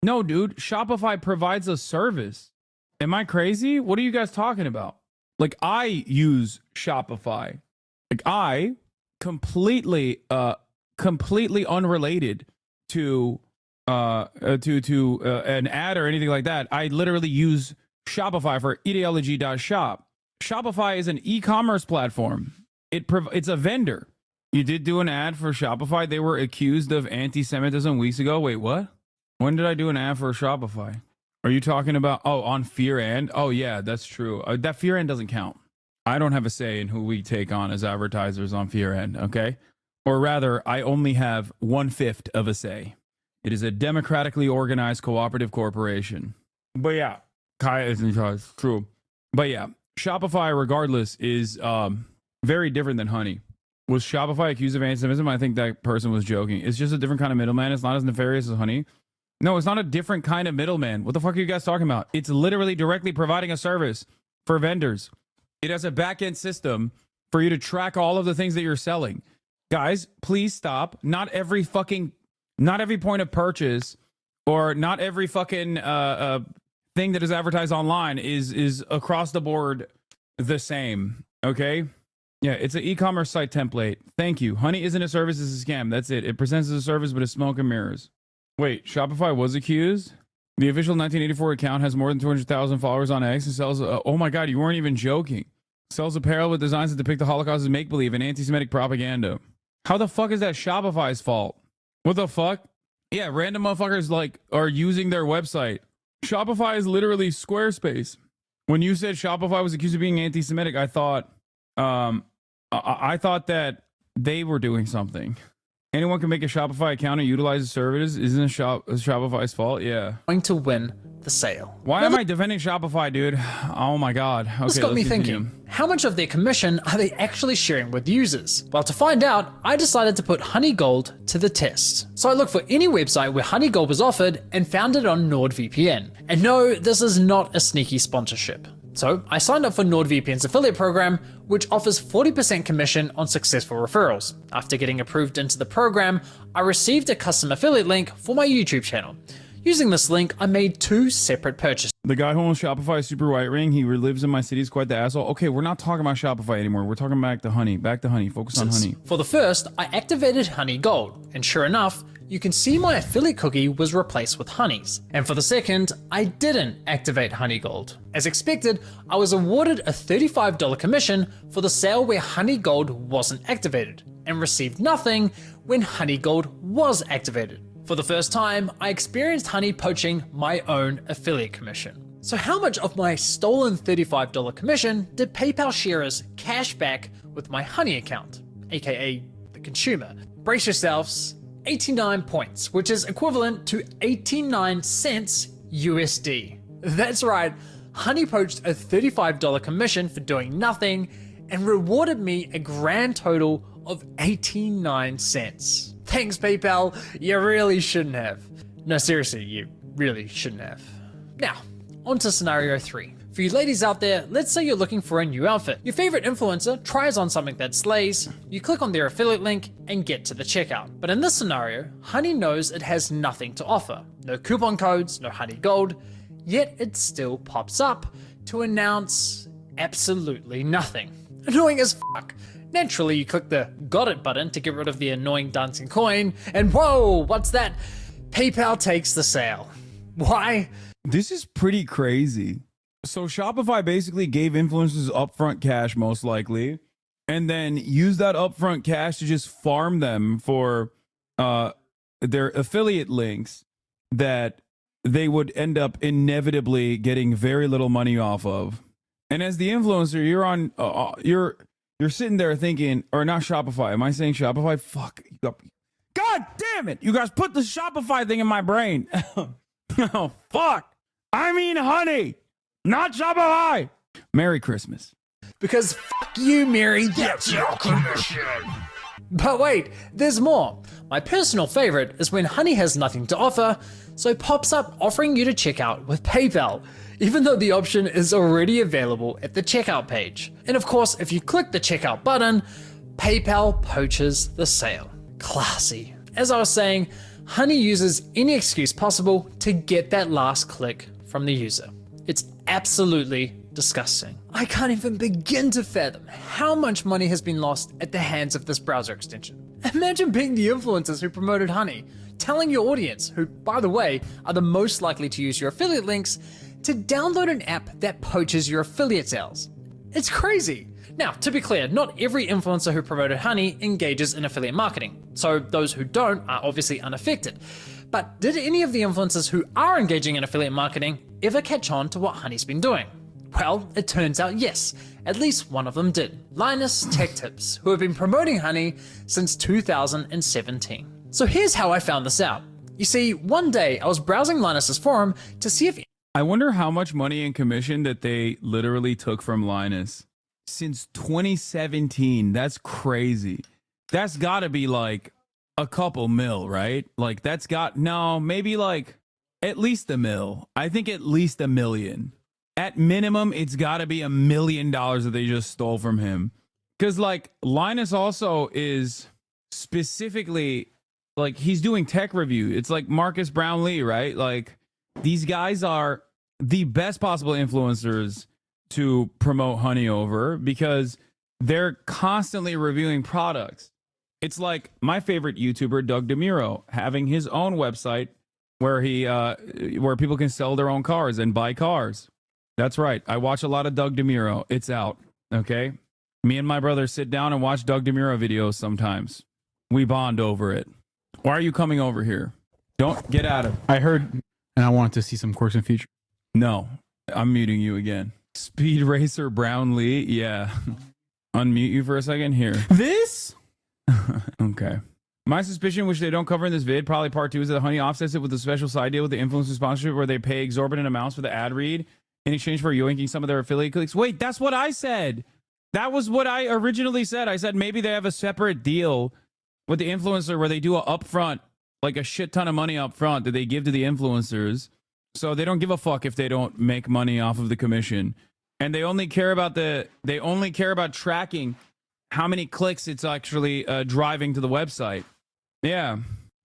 No, dude. Shopify provides a service. Am I crazy? What are you guys talking about? Like, I use Shopify. Like, I completely unrelated to an ad or anything like that. I literally use Shopify for ideology.shop. Shopify is an e-commerce platform. It's a vendor. You did do an ad for Shopify. They were accused of anti-Semitism weeks ago. Wait, what? When did I do an ad for Shopify? Are you talking about, on Fear And? Oh, yeah, that's true. That Fear And doesn't count. I don't have a say in who we take on as advertisers on Fear And, okay? Or rather, I only have 1/5 of a say. It is a democratically organized cooperative corporation. But yeah, Kaya is in charge. True. But yeah, Shopify, regardless, is very different than Honey. Was Shopify accused of anti-Semitism? I think that person was joking. It's just a different kind of middleman. It's not as nefarious as Honey. No, it's not a different kind of middleman. What the fuck are you guys talking about? It's literally directly providing a service for vendors. It has a back-end system for you to track all of the things that you're selling. Guys, please stop. Not every point of purchase or not every fucking thing that is advertised online is across the board the same. Okay? Yeah, it's an e-commerce site template. Thank you. Honey isn't a service, it's a scam. That's it. It presents as a service, but it's smoke and mirrors. Wait, Shopify was accused? The official 1984 account has more than 200,000 followers on X and sells... oh my god, you weren't even joking. Sells apparel with designs that depict the Holocaust as make-believe and anti-Semitic propaganda. How the fuck is that Shopify's fault? What the fuck? Yeah, random motherfuckers are using their website. Shopify is literally Squarespace. When you said Shopify was accused of being anti-Semitic, I thought that they were doing something. Anyone can make a Shopify account and utilize the services. Isn't it Shopify's fault? Yeah. Going to win the sale. Why am I defending Shopify, dude? Oh my god. Okay, this got me thinking, how much of their commission are they actually sharing with users? Well, to find out, I decided to put Honey Gold to the test. So I looked for any website where Honey Gold was offered and found it on NordVPN. And no, this is not a sneaky sponsorship. So I signed up for NordVPN's affiliate program, which offers 40% commission on successful referrals. After getting approved into the program, I received a custom affiliate link for my YouTube channel. Using this link, I made 2 separate purchases. The guy who owns Shopify Super White Ring, he lives in my city, is quite the asshole. Okay, we're not talking about Shopify anymore. We're talking back to Honey. Back to Honey. Focus on Honey. For the first, I activated Honey Gold, and sure enough, you can see my affiliate cookie was replaced with Honey's. And for the second, I didn't activate Honey Gold. As expected, I was awarded a $35 commission for the sale where Honey Gold wasn't activated, and received nothing when Honey Gold was activated. For the first time, I experienced Honey poaching my own affiliate commission. So how much of my stolen $35 commission did PayPal sharers cash back with my Honey account, aka the consumer? Brace yourselves, 89 points, which is equivalent to 89 cents USD. That's right, Honey poached a $35 commission for doing nothing and rewarded me a grand total of 89 cents. Thanks, PayPal, you really shouldn't have. No, seriously, you really shouldn't have. Now, on to scenario 3. For you ladies out there, let's say you're looking for a new outfit. Your favorite influencer tries on something that slays, you click on their affiliate link and get to the checkout. But in this scenario, Honey knows it has nothing to offer. No coupon codes, no Honey Gold, yet it still pops up to announce absolutely nothing. Annoying as fuck. Naturally, you click the got it button to get rid of the annoying dancing coin, and whoa, what's that? PayPal takes the sale. Why? This is pretty crazy. So Shopify basically gave influencers upfront cash, most likely, and then used that upfront cash to just farm them for their affiliate links that they would end up inevitably getting very little money off of. And as the influencer, you're on, you're sitting there thinking, or not Shopify. Am I saying Shopify? Fuck. God damn it! You guys put the Shopify thing in my brain. Oh fuck! I mean Honey. Not Shopify! Merry Christmas. Because fuck you, Mary, that's your commission. But wait, there's more. My personal favorite is when Honey has nothing to offer, so pops up offering you to check out with PayPal, even though the option is already available at the checkout page. And of course, if you click the checkout button, PayPal poaches the sale. Classy. As I was saying, Honey uses any excuse possible to get that last click from the user. It's absolutely disgusting. I can't even begin to fathom how much money has been lost at the hands of this browser extension. Imagine being the influencers who promoted Honey, telling your audience, who by the way are the most likely to use your affiliate links, to download an app that poaches your affiliate sales. It's crazy. Now, to be clear, not every influencer who promoted Honey engages in affiliate marketing, so those who don't are obviously unaffected. But did any of the influencers who are engaging in affiliate marketing ever catch on to what Honey's been doing? Well, it turns out yes, at least one of them did. Linus Tech Tips, who have been promoting Honey since 2017. So here's how I found this out. You see, one day I was browsing Linus's forum to see if... I wonder how much money in commission that they literally took from Linus. Since 2017, that's crazy. That's gotta be like a couple mil, right? Like that's got, no, maybe like at least $1 million. I think at least $1 million. At minimum, it's gotta be $1 million that they just stole from him. Cause like Linus also is specifically like, he's doing tech review. It's like Marcus Brownlee, right? Like these guys are the best possible influencers to promote Honey over because they're constantly reviewing products. It's like my favorite YouTuber, Doug DeMuro, having his own website where he where people can sell their own cars and buy cars. That's right. I watch a lot of Doug DeMuro. It's out. Okay. Me and my brother sit down and watch Doug DeMuro videos sometimes. We bond over it. Why are you coming over here? Don't get out of it. I heard and I wanted to see some quirks and features. No, I'm muting you again. Speed Racer Brownlee, yeah. Unmute you for a second here. This? Okay. My suspicion, which they don't cover in this vid, probably part 2, is that Honey offsets it with a special side deal with the influencer sponsorship where they pay exorbitant amounts for the ad read in exchange for yoinking some of their affiliate clicks. Wait, that's what I said. That was what I originally said. I said maybe they have a separate deal with the influencer where they do a upfront, like a shit ton of money up front that they give to the influencers. So they don't give a fuck if they don't make money off of the commission. And they only care about tracking how many clicks it's actually driving to the website. Yeah.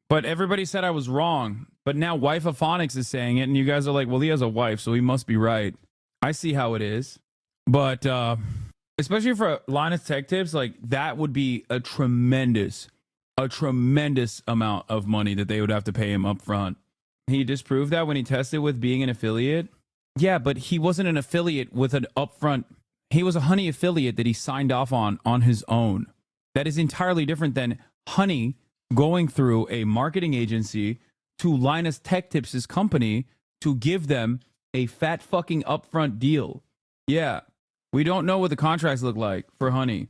But everybody said I was wrong. But now Wife of Phonics is saying it, and you guys are like, well, he has a wife, so he must be right. I see how it is. But especially for Linus Tech Tips, like that would be a tremendous amount of money that they would have to pay him up front. He disproved that when he tested with being an affiliate. Yeah, but he wasn't an affiliate with an upfront. He was a Honey affiliate that he signed off on his own. That is entirely different than Honey going through a marketing agency to Linus Tech Tips' company to give them a fat fucking upfront deal. Yeah, we don't know what the contracts look like for Honey.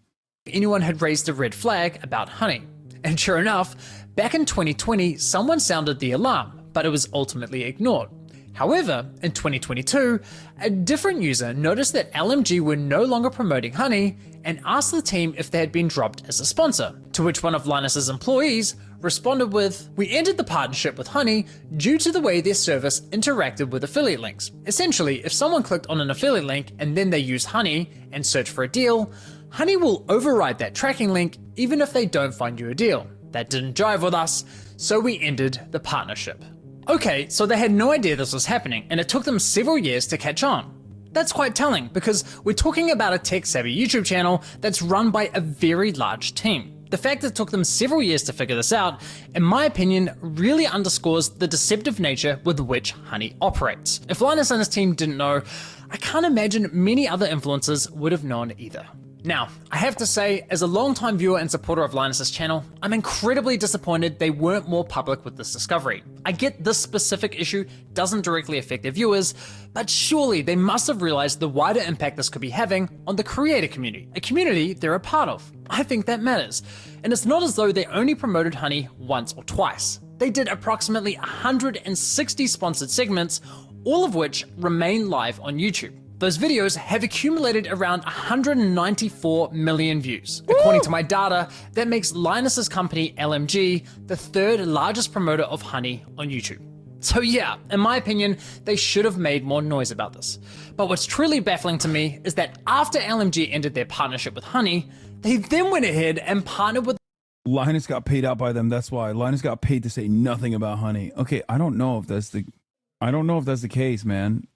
Anyone had raised a red flag about Honey. And sure enough, back in 2020, someone sounded the alarm, but it was ultimately ignored. However, in 2022, a different user noticed that LMG were no longer promoting Honey and asked the team if they had been dropped as a sponsor, to which one of Linus's employees responded with, "We ended the partnership with Honey due to the way their service interacted with affiliate links. Essentially, if someone clicked on an affiliate link and then they use Honey and search for a deal, Honey will override that tracking link even if they don't find you a deal. That didn't jive with us, so we ended the partnership." Okay, so they had no idea this was happening, and it took them several years to catch on. That's quite telling, because we're talking about a tech-savvy YouTube channel that's run by a very large team. The fact that it took them several years to figure this out, in my opinion, really underscores the deceptive nature with which Honey operates. If Linus and his team didn't know, I can't imagine many other influencers would have known either. Now, I have to say, as a longtime viewer and supporter of Linus's channel, I'm incredibly disappointed they weren't more public with this discovery. I get this specific issue doesn't directly affect their viewers, but surely they must have realized the wider impact this could be having on the creator community, a community they're a part of. I think that matters. And it's not as though they only promoted Honey once or twice. They did approximately 160 sponsored segments, all of which remain live on YouTube. Those videos have accumulated around 194 million views. Woo! According to my data, that makes Linus's company, LMG, the third largest promoter of Honey on YouTube. So yeah, in my opinion, they should have made more noise about this. But what's truly baffling to me is that after LMG ended their partnership with Honey, they then went ahead and partnered with... Linus got paid out by them, that's why. Linus got paid to say nothing about Honey. Okay, I don't know if that's the case, man.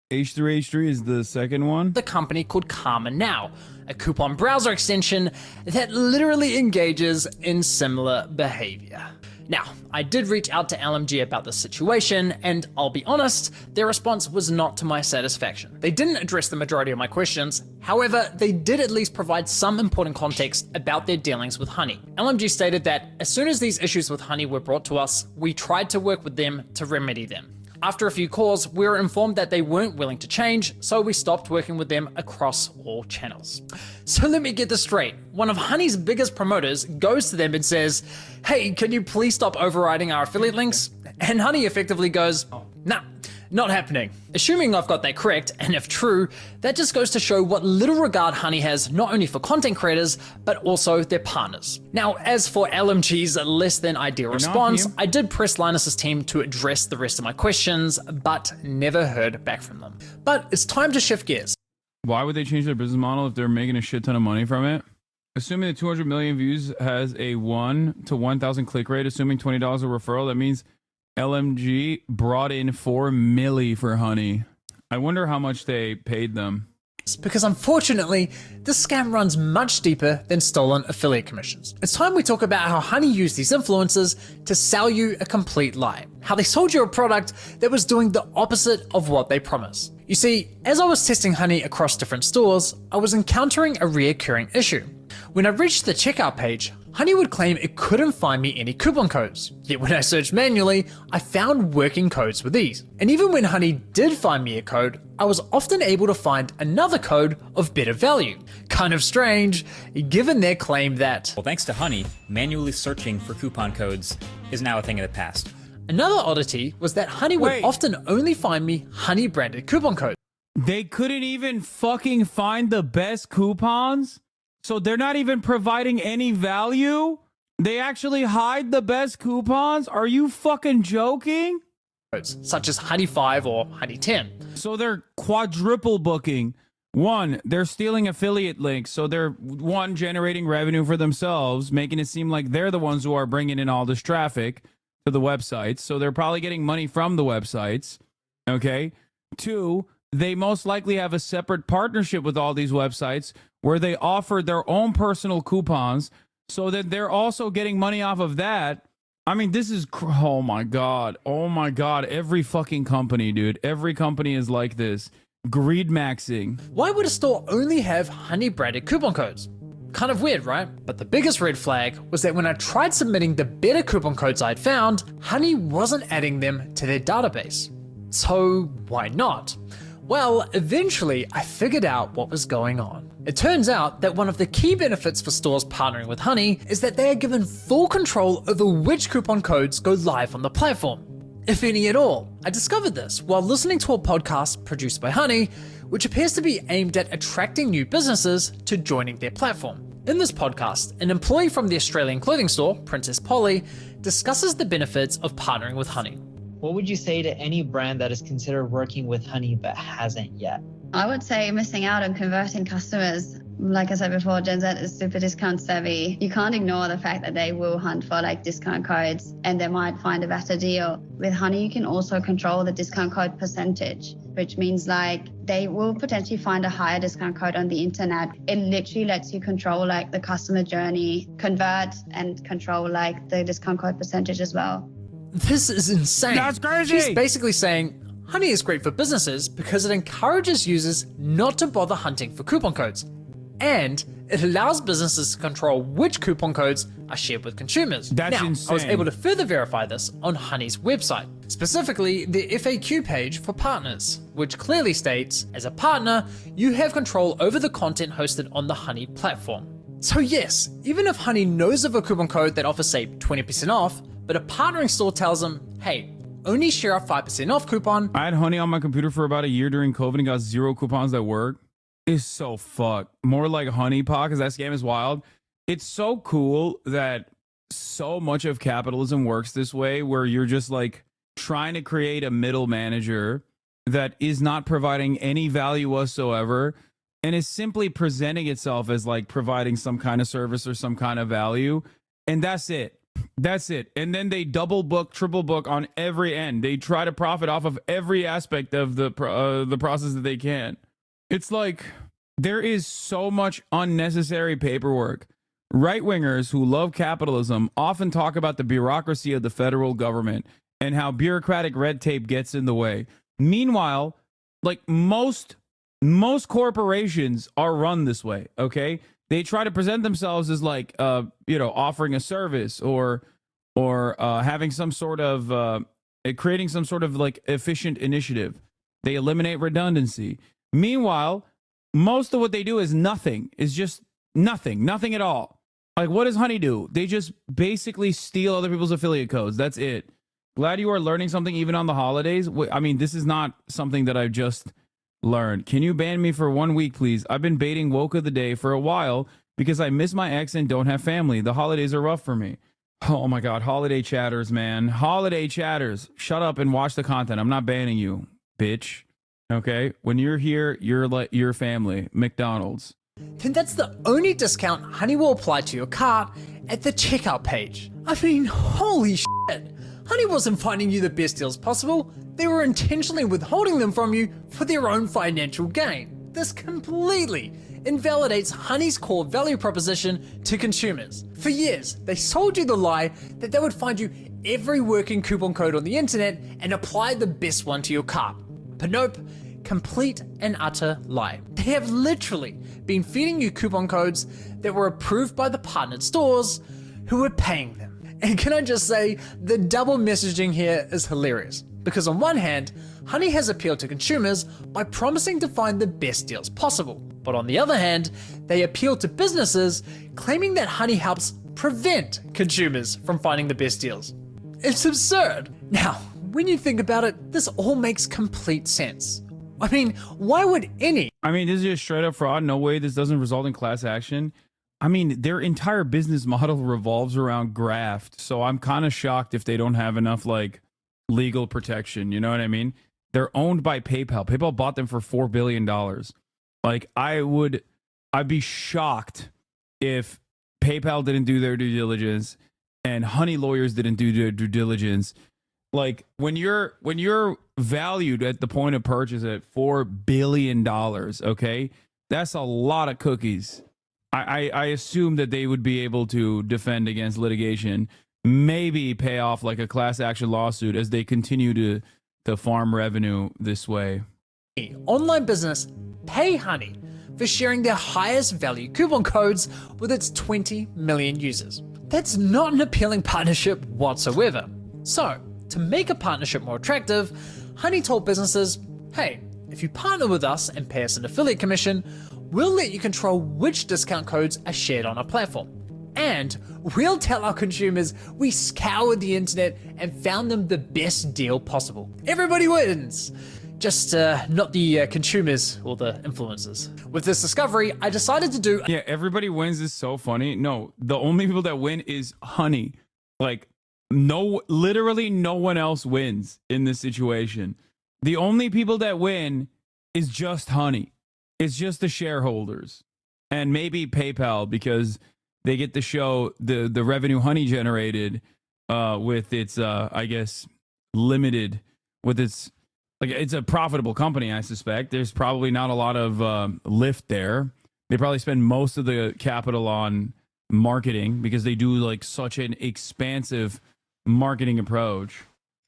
H3H3 is the second one. The company called Karma Now, a coupon browser extension that literally engages in similar behavior. Now, I did reach out to LMG about this situation, and I'll be honest, their response was not to my satisfaction. They didn't address the majority of my questions, however, they did at least provide some important context about their dealings with Honey. LMG stated that as soon as these issues with Honey were brought to us, we tried to work with them to remedy them. After a few calls, we were informed that they weren't willing to change, so we stopped working with them across all channels. So let me get this straight. One of Honey's biggest promoters goes to them and says, "Hey, can you please stop overriding our affiliate links?" And Honey effectively goes, "Nah, not happening." Assuming I've got that correct, and if true, that just goes to show what little regard Honey has not only for content creators, but also their partners. Now, as for LMG's less than ideal response, I did press Linus's team to address the rest of my questions, but never heard back from them. But it's time to shift gears. Why would they change their business model if they're making a shit ton of money from it? Assuming that 200 million views has a 1 to 1,000 click rate, assuming $20 a referral, that means LMG brought in $4 million for Honey. I wonder how much they paid them. Because unfortunately, this scam runs much deeper than stolen affiliate commissions. It's time we talk about how Honey used these influencers to sell you a complete lie. How they sold you a product that was doing the opposite of what they promised. You see, as I was testing Honey across different stores, I was encountering a reoccurring issue. When I reached the checkout page, Honey would claim it couldn't find me any coupon codes. Yet when I searched manually, I found working codes with these. And even when Honey did find me a code, I was often able to find another code of better value. Kind of strange, given their claim that, well, thanks to Honey, manually searching for coupon codes is now a thing of the past. Another oddity was that Honey would often only find me Honey branded coupon codes. They couldn't even fucking find the best coupons? So they're not even providing any value? They actually hide the best coupons? Are you fucking joking? Such as Honey 5 or Honey 10. So they're quadruple booking. One, they're stealing affiliate links. So they're, one, generating revenue for themselves, making it seem like they're the ones who are bringing in all this traffic to the websites. So they're probably getting money from the websites. Okay. Two, they most likely have a separate partnership with all these websites where they offer their own personal coupons so that they're also getting money off of that. I mean, this is, oh my God. Oh my God. Every fucking company, dude. Every company is like this. Greed maxing. Why would a store only have Honey branded coupon codes? Kind of weird, right? But the biggest red flag was that when I tried submitting the better coupon codes I'd found, Honey wasn't adding them to their database. So why not? Well, eventually I figured out what was going on. It turns out that one of the key benefits for stores partnering with Honey is that they are given full control over which coupon codes go live on the platform, if any at all. I discovered this while listening to a podcast produced by Honey, which appears to be aimed at attracting new businesses to joining their platform. In this podcast, an employee from the Australian clothing store, Princess Polly, discusses the benefits of partnering with Honey. What would you say to any brand that is considered working with Honey but hasn't yet? I would say missing out on converting customers. Like I said before, Gen Z is super discount savvy. You can't ignore the fact that they will hunt for like discount codes and they might find a better deal. With Honey, you can also control the discount code percentage, which means like they will potentially find a higher discount code on the internet. It literally lets you control like the customer journey, convert and control like the discount code percentage as well. This is insane. That's crazy. She's basically saying Honey is great for businesses because it encourages users not to bother hunting for coupon codes. And it allows businesses to control which coupon codes are shared with consumers. That's now, insane. I was able to further verify this on Honey's website, specifically the FAQ page for partners, which clearly states, as a partner, you have control over the content hosted on the Honey platform. So yes, even if Honey knows of a coupon code that offers say 20% off, but a partnering store tells them, hey, only share a 5% off coupon. I had Honey on my computer for about a year during COVID and got 0 coupons that work. It's so fucked. More like Honey Pot, because that scam is wild. It's so cool that so much of capitalism works this way, where you're just like trying to create a middle manager that is not providing any value whatsoever and is simply presenting itself as like providing some kind of service or some kind of value. And that's it. That's it. And then they double book, triple book on every end. They try to profit off of every aspect of the process that they can. It's like there is so much unnecessary paperwork Right-wingers who love capitalism often talk about the bureaucracy of the federal government and how bureaucratic red tape gets in the way. Meanwhile, like most corporations are run this way, okay? They try to present themselves as like, offering a service or having some sort of, creating some sort of like efficient initiative. They eliminate redundancy. Meanwhile, most of what they do is nothing. Is just nothing at all. Like, what does Honey do? They just basically steal other people's affiliate codes. That's it. Glad you are learning something even on the holidays. I mean, this is not something that I've just learned. Can you ban me for 1 week, please? I've been baiting woke of the day for a while because I miss my ex and don't have family. The holidays are rough for me. Oh my God, holiday chatters, man. Holiday chatters. Shut up and watch the content. I'm not banning you, bitch. Okay? When you're here, you're like your family. McDonald's. Then that's the only discount Honey will apply to your cart at the checkout page. I mean, holy shit. Honey wasn't finding you the best deals possible. They were intentionally withholding them from you for their own financial gain. This completely invalidates Honey's core value proposition to consumers. For years, they sold you the lie that they would find you every working coupon code on the internet and apply the best one to your cart. But nope, complete and utter lie. They have literally been feeding you coupon codes that were approved by the partnered stores who were paying them. And can I just say, the double messaging here is hilarious. Because on one hand, Honey has appealed to consumers by promising to find the best deals possible. But on the other hand, they appeal to businesses claiming that Honey helps prevent consumers from finding the best deals. It's absurd. Now, when you think about it, this all makes complete sense. I mean, why would any... I mean, this is just straight up fraud. No way this doesn't result in class action. I mean, their entire business model revolves around graft. So I'm kind of shocked if they don't have enough, like, legal protection. You know what I mean? They're owned by PayPal. PayPal bought them for $4 billion. Like, I'd be shocked if PayPal didn't do their due diligence and Honey lawyers didn't do their due diligence. Like, when you're valued at the point of purchase at $4 billion, okay, that's a lot of cookies. I assume that they would be able to defend against litigation, maybe pay off like a class action lawsuit as they continue to farm revenue this way. Online business pay Honey for sharing their highest value coupon codes with its 20 million users. That's not an appealing partnership whatsoever. So, to make a partnership more attractive, Honey told businesses, hey, if you partner with us and pay us an affiliate commission, we'll let you control which discount codes are shared on our platform. And we'll tell our consumers we scoured the internet and found them the best deal possible. Everybody wins! Just not the consumers or the influencers. With this discovery, I decided to do... Yeah, everybody wins is so funny. No, the only people that win is Honey. Like, literally no one else wins in this situation. The only people that win is just Honey. It's just the shareholders and maybe PayPal because they get to show the revenue Honey generated with its, I guess, limited with its, like, it's a profitable company, I suspect. There's probably not a lot of lift there. They probably spend most of the capital on marketing because they do like such an expansive marketing approach.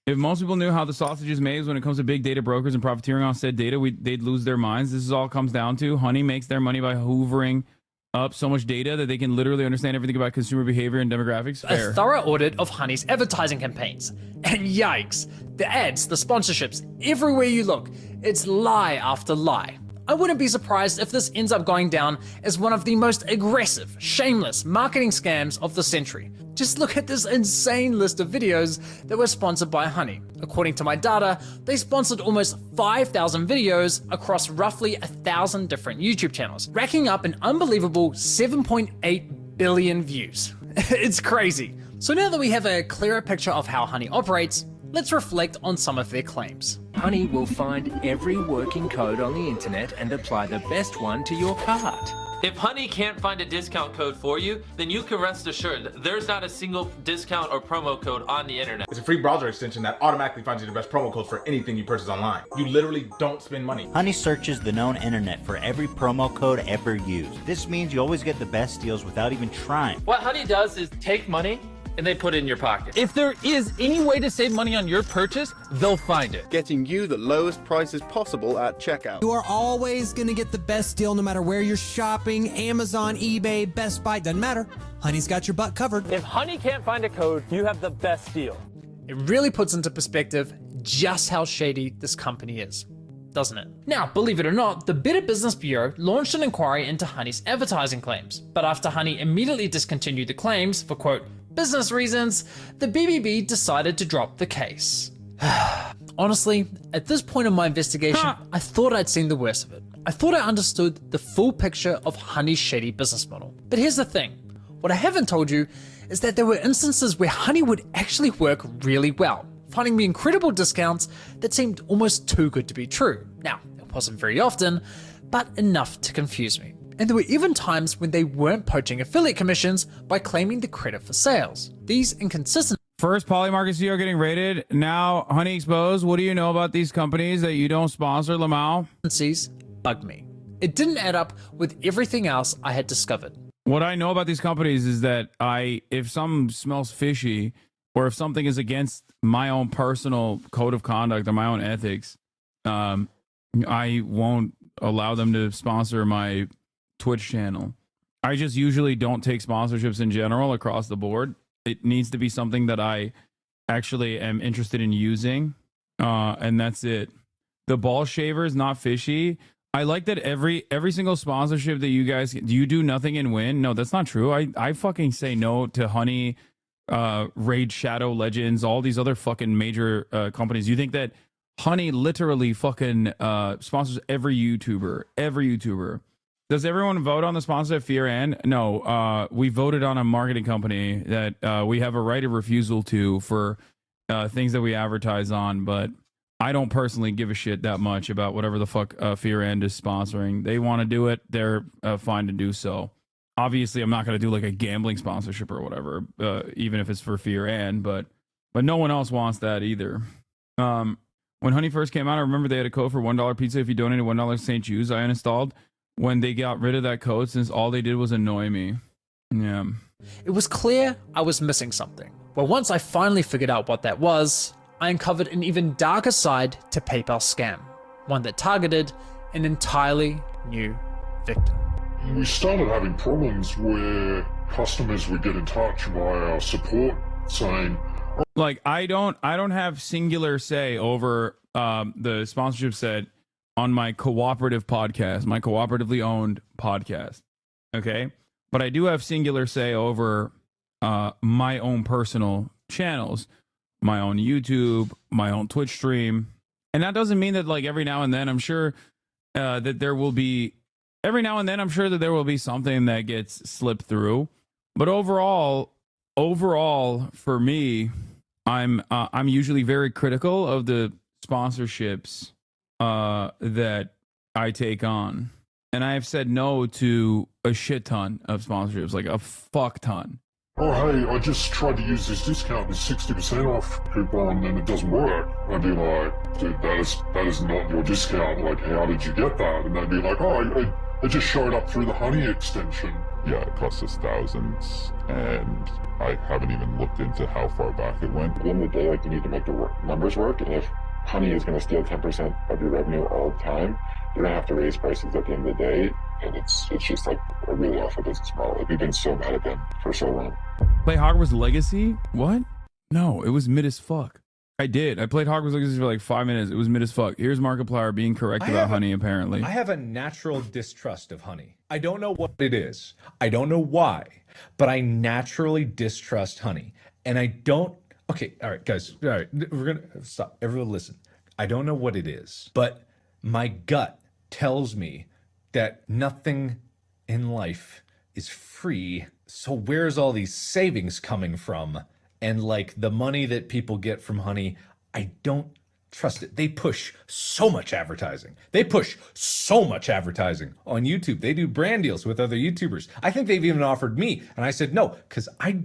If most people knew how the sausage is made when it comes to big data brokers and profiteering on said data, they'd lose their minds. This is all comes down to Honey makes their money by hoovering up so much data that they can literally understand everything about consumer behavior and demographics. Fair. A thorough audit of Honey's advertising campaigns. And yikes, the ads, the sponsorships, everywhere you look, it's lie after lie. I wouldn't be surprised if this ends up going down as one of the most aggressive, shameless marketing scams of the century. Just look at this insane list of videos that were sponsored by Honey. According to my data, they sponsored almost 5,000 videos across roughly 1,000 different YouTube channels, racking up an unbelievable 7.8 billion views. It's crazy. So now that we have a clearer picture of how Honey operates, let's reflect on some of their claims. Honey will find every working code on the internet and apply the best one to your cart. If Honey can't find a discount code for you, then you can rest assured that there's not a single discount or promo code on the internet. It's a free browser extension that automatically finds you the best promo codes for anything you purchase online. You literally don't spend money. Honey searches the known internet for every promo code ever used. This means you always get the best deals without even trying. What Honey does is take money and they put it in your pocket. If there is any way to save money on your purchase, they'll find it. Getting you the lowest prices possible at checkout. You are always going to get the best deal no matter where you're shopping. Amazon, eBay, Best Buy, doesn't matter. Honey's got your butt covered. If Honey can't find a code, you have the best deal. It really puts into perspective just how shady this company is, doesn't it? Now, believe it or not, the Better Business Bureau launched an inquiry into Honey's advertising claims, but after Honey immediately discontinued the claims for, quote, business reasons, the BBB decided to drop the case. Honestly, at this point in my investigation, I thought I'd seen the worst of it. I thought I understood the full picture of Honey's shady business model. But here's the thing, what I haven't told you is that there were instances where Honey would actually work really well, finding me incredible discounts that seemed almost too good to be true. Now, it wasn't very often, but enough to confuse me. And there were even times when they weren't poaching affiliate commissions by claiming the credit for sales. These inconsistencies. First, Polymarket CEO getting raided. Now, Honey exposed. What do you know about these companies that you don't sponsor, Lamau? Bugged me. It didn't add up with everything else I had discovered. What I know about these companies is that if something smells fishy, or if something is against my own personal code of conduct or my own ethics, I won't allow them to sponsor my Twitch channel. I just usually don't take sponsorships in general across the board. It needs to be something that I actually am interested in using, and that's it. The ball shaver is not fishy. I like that every single sponsorship that you guys do, you do nothing and win. No, that's not true. I fucking say no to Honey, Raid Shadow Legends, all these other fucking major companies. You think that Honey literally fucking sponsors every YouTuber? Does everyone vote on the sponsor of Fear and? No, we voted on a marketing company that we have a right of refusal to for things that we advertise on, but I don't personally give a shit that much about whatever the fuck Fear and is sponsoring. They want to do it, they're fine to do so. Obviously, I'm not going to do like a gambling sponsorship or whatever, even if it's for Fear and, but no one else wants that either. When Honey first came out, I remember they had a code for $1 pizza if you donated $1 to St. Jude's. I uninstalled when they got rid of that code since all they did was annoy me. Yeah. It was clear I was missing something. Well, once I finally figured out what that was, I uncovered an even darker side to PayPal scam, one that targeted an entirely new victim. We started having problems where customers would get in touch via support saying, like, I don't have singular say over the sponsorship set on my cooperative podcast, my cooperatively owned podcast. Okay. But I do have singular say over my own personal channels, my own YouTube, my own Twitch stream. And that doesn't mean that like every now and then I'm sure that there will be something that gets slipped through. But overall for me, I'm usually very critical of the sponsorships that I take on. And I have said no to a shit ton of sponsorships, like a fuck ton. oh, hey, I just tried to use this discount, this 60% off coupon, and it doesn't work. I'd be like, dude, that is not your discount. Like, how did you get that? And they'd be like, oh, I just showed up through the Honey extension. Yeah, it cost us thousands, and I haven't even looked into how far back it went. At the end of the day, like, you need to make the numbers work, and if Honey is going to steal 10% of your revenue all the time, you're going to have to raise prices at the end of the day, and it's just like a really awful business model. Like, we've been so mad at them for so long. Play Hogwarts Legacy? What? No, it was mid as fuck. I did. I played Hogwarts Legacy for like 5 minutes. It was mid as fuck. Here's Markiplier being correct about Honey, apparently. I have a natural distrust of Honey. I don't know what it is. I don't know why, but I naturally distrust Honey. And I don't... Okay, all right, guys. All right, we're going to stop. Everyone listen. I don't know what it is, but my gut tells me that nothing in life is free. So where's all these savings coming from? And like the money that people get from Honey, I don't Trust it. They push so much advertising. They push so much advertising on YouTube. They do brand deals with other YouTubers. I think they've even offered me. And I said no, because I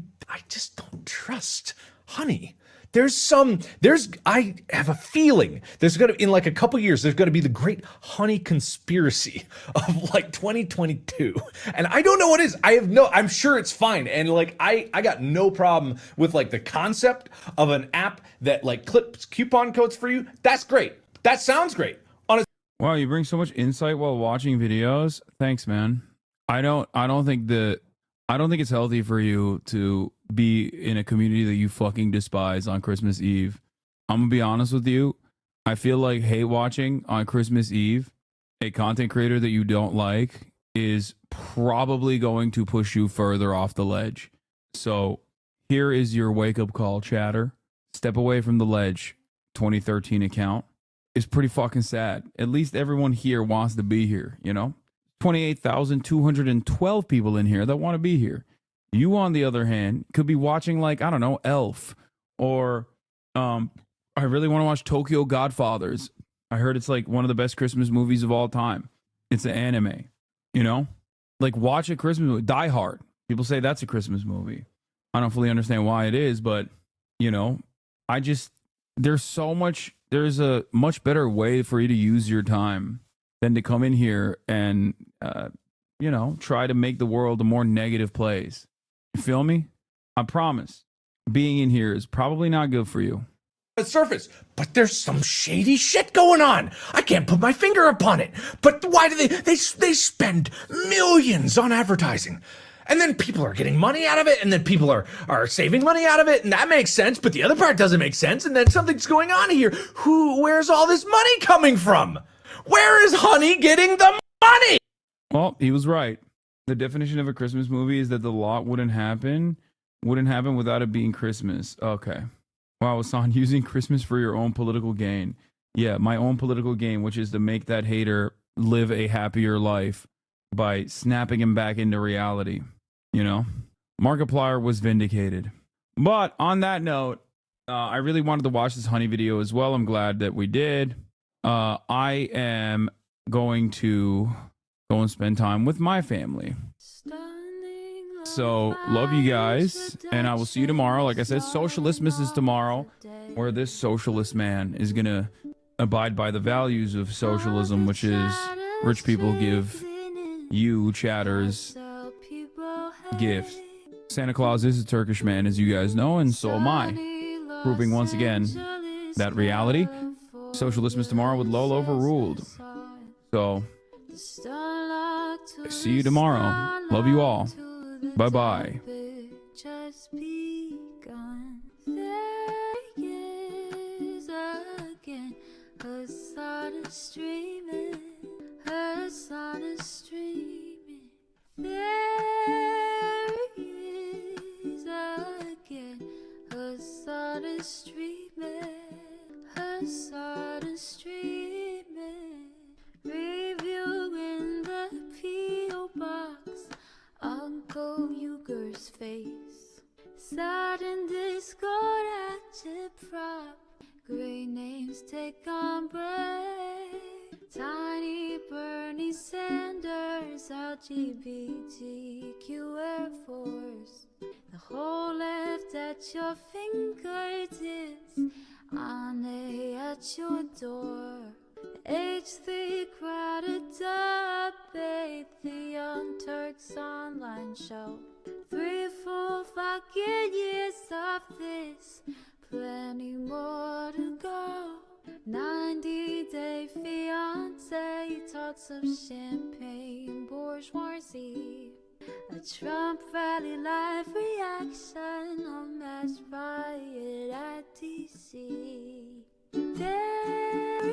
just don't trust Honey. I have a feeling there's going to, in like a couple years, there's going to be the great Honey conspiracy of like 2022. And I don't know what it is. I'm sure it's fine. And like, I got no problem with like the concept of an app that like clips coupon codes for you. That's great. That sounds great. Wow, you bring so much insight while watching videos. Thanks, man. I don't think it's healthy for you to be in a community that you fucking despise on Christmas Eve. I'm gonna be honest with you. I feel like hate watching on Christmas Eve, a content creator that you don't like, is probably going to push you further off the ledge. So here is your wake-up call, chatter. Step away from the ledge. 2013 account is pretty fucking sad. At least everyone here wants to be here, you know? 28,212 people in here that want to be here. You, on the other hand, could be watching, like, I don't know, Elf, or I really want to watch Tokyo Godfathers. I heard it's like one of the best Christmas movies of all time. It's an anime, you know? Like, watch a Christmas movie. Die Hard. People say that's a Christmas movie. I don't fully understand why it is, but, you know, there's a much better way for you to use your time than to come in here and, you know, try to make the world a more negative place. You feel me? I promise. Being in here is probably not good for you. The surface, but there's some shady shit going on. I can't put my finger upon it. But why do they spend millions on advertising? And then people are getting money out of it, and then people are saving money out of it, and that makes sense, but the other part doesn't make sense, and then something's going on here. Where's all this money coming from? Where is Honey getting the money? Well, he was right. The definition of a Christmas movie is that the lot wouldn't happen without it being Christmas. Okay. Wow, Hassan, using Christmas for your own political gain. Yeah, my own political gain, which is to make that hater live a happier life by snapping him back into reality. You know? Markiplier was vindicated. But on that note, I really wanted to watch this Honey video as well. I'm glad that we did. I am going to go and spend time with my family. So, love you guys, and I will see you tomorrow. Like I said, Socialistmas is tomorrow, where this socialist man is going to abide by the values of socialism, which is rich people give you, chatters, gifts. Santa Claus is a Turkish man, as you guys know, and so am I. Proving once again that reality, Socialistmas tomorrow with Lol overruled. So, see you tomorrow. Love you all. Bye-bye. Just begun. There is again a sun is streaming, a sun is streaming. There is again a sun is streaming, a sun is streaming. Reviewing the P.O. box, Uncle Uger's face. Sudden discord agitprop, great names take on break. Tiny Bernie Sanders, LGBTQ Air Force. The whole left at your fingertips, Ane at your door. H3 crowded debate, the Young Turks online show. 3 full fucking years of this, plenty more to go. 90-day fiance, talks of champagne bourgeoisie. A Trump rally live reaction, a mass riot at DC. There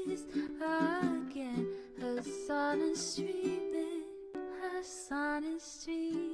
is again, a sun is streaming, a sun is streaming.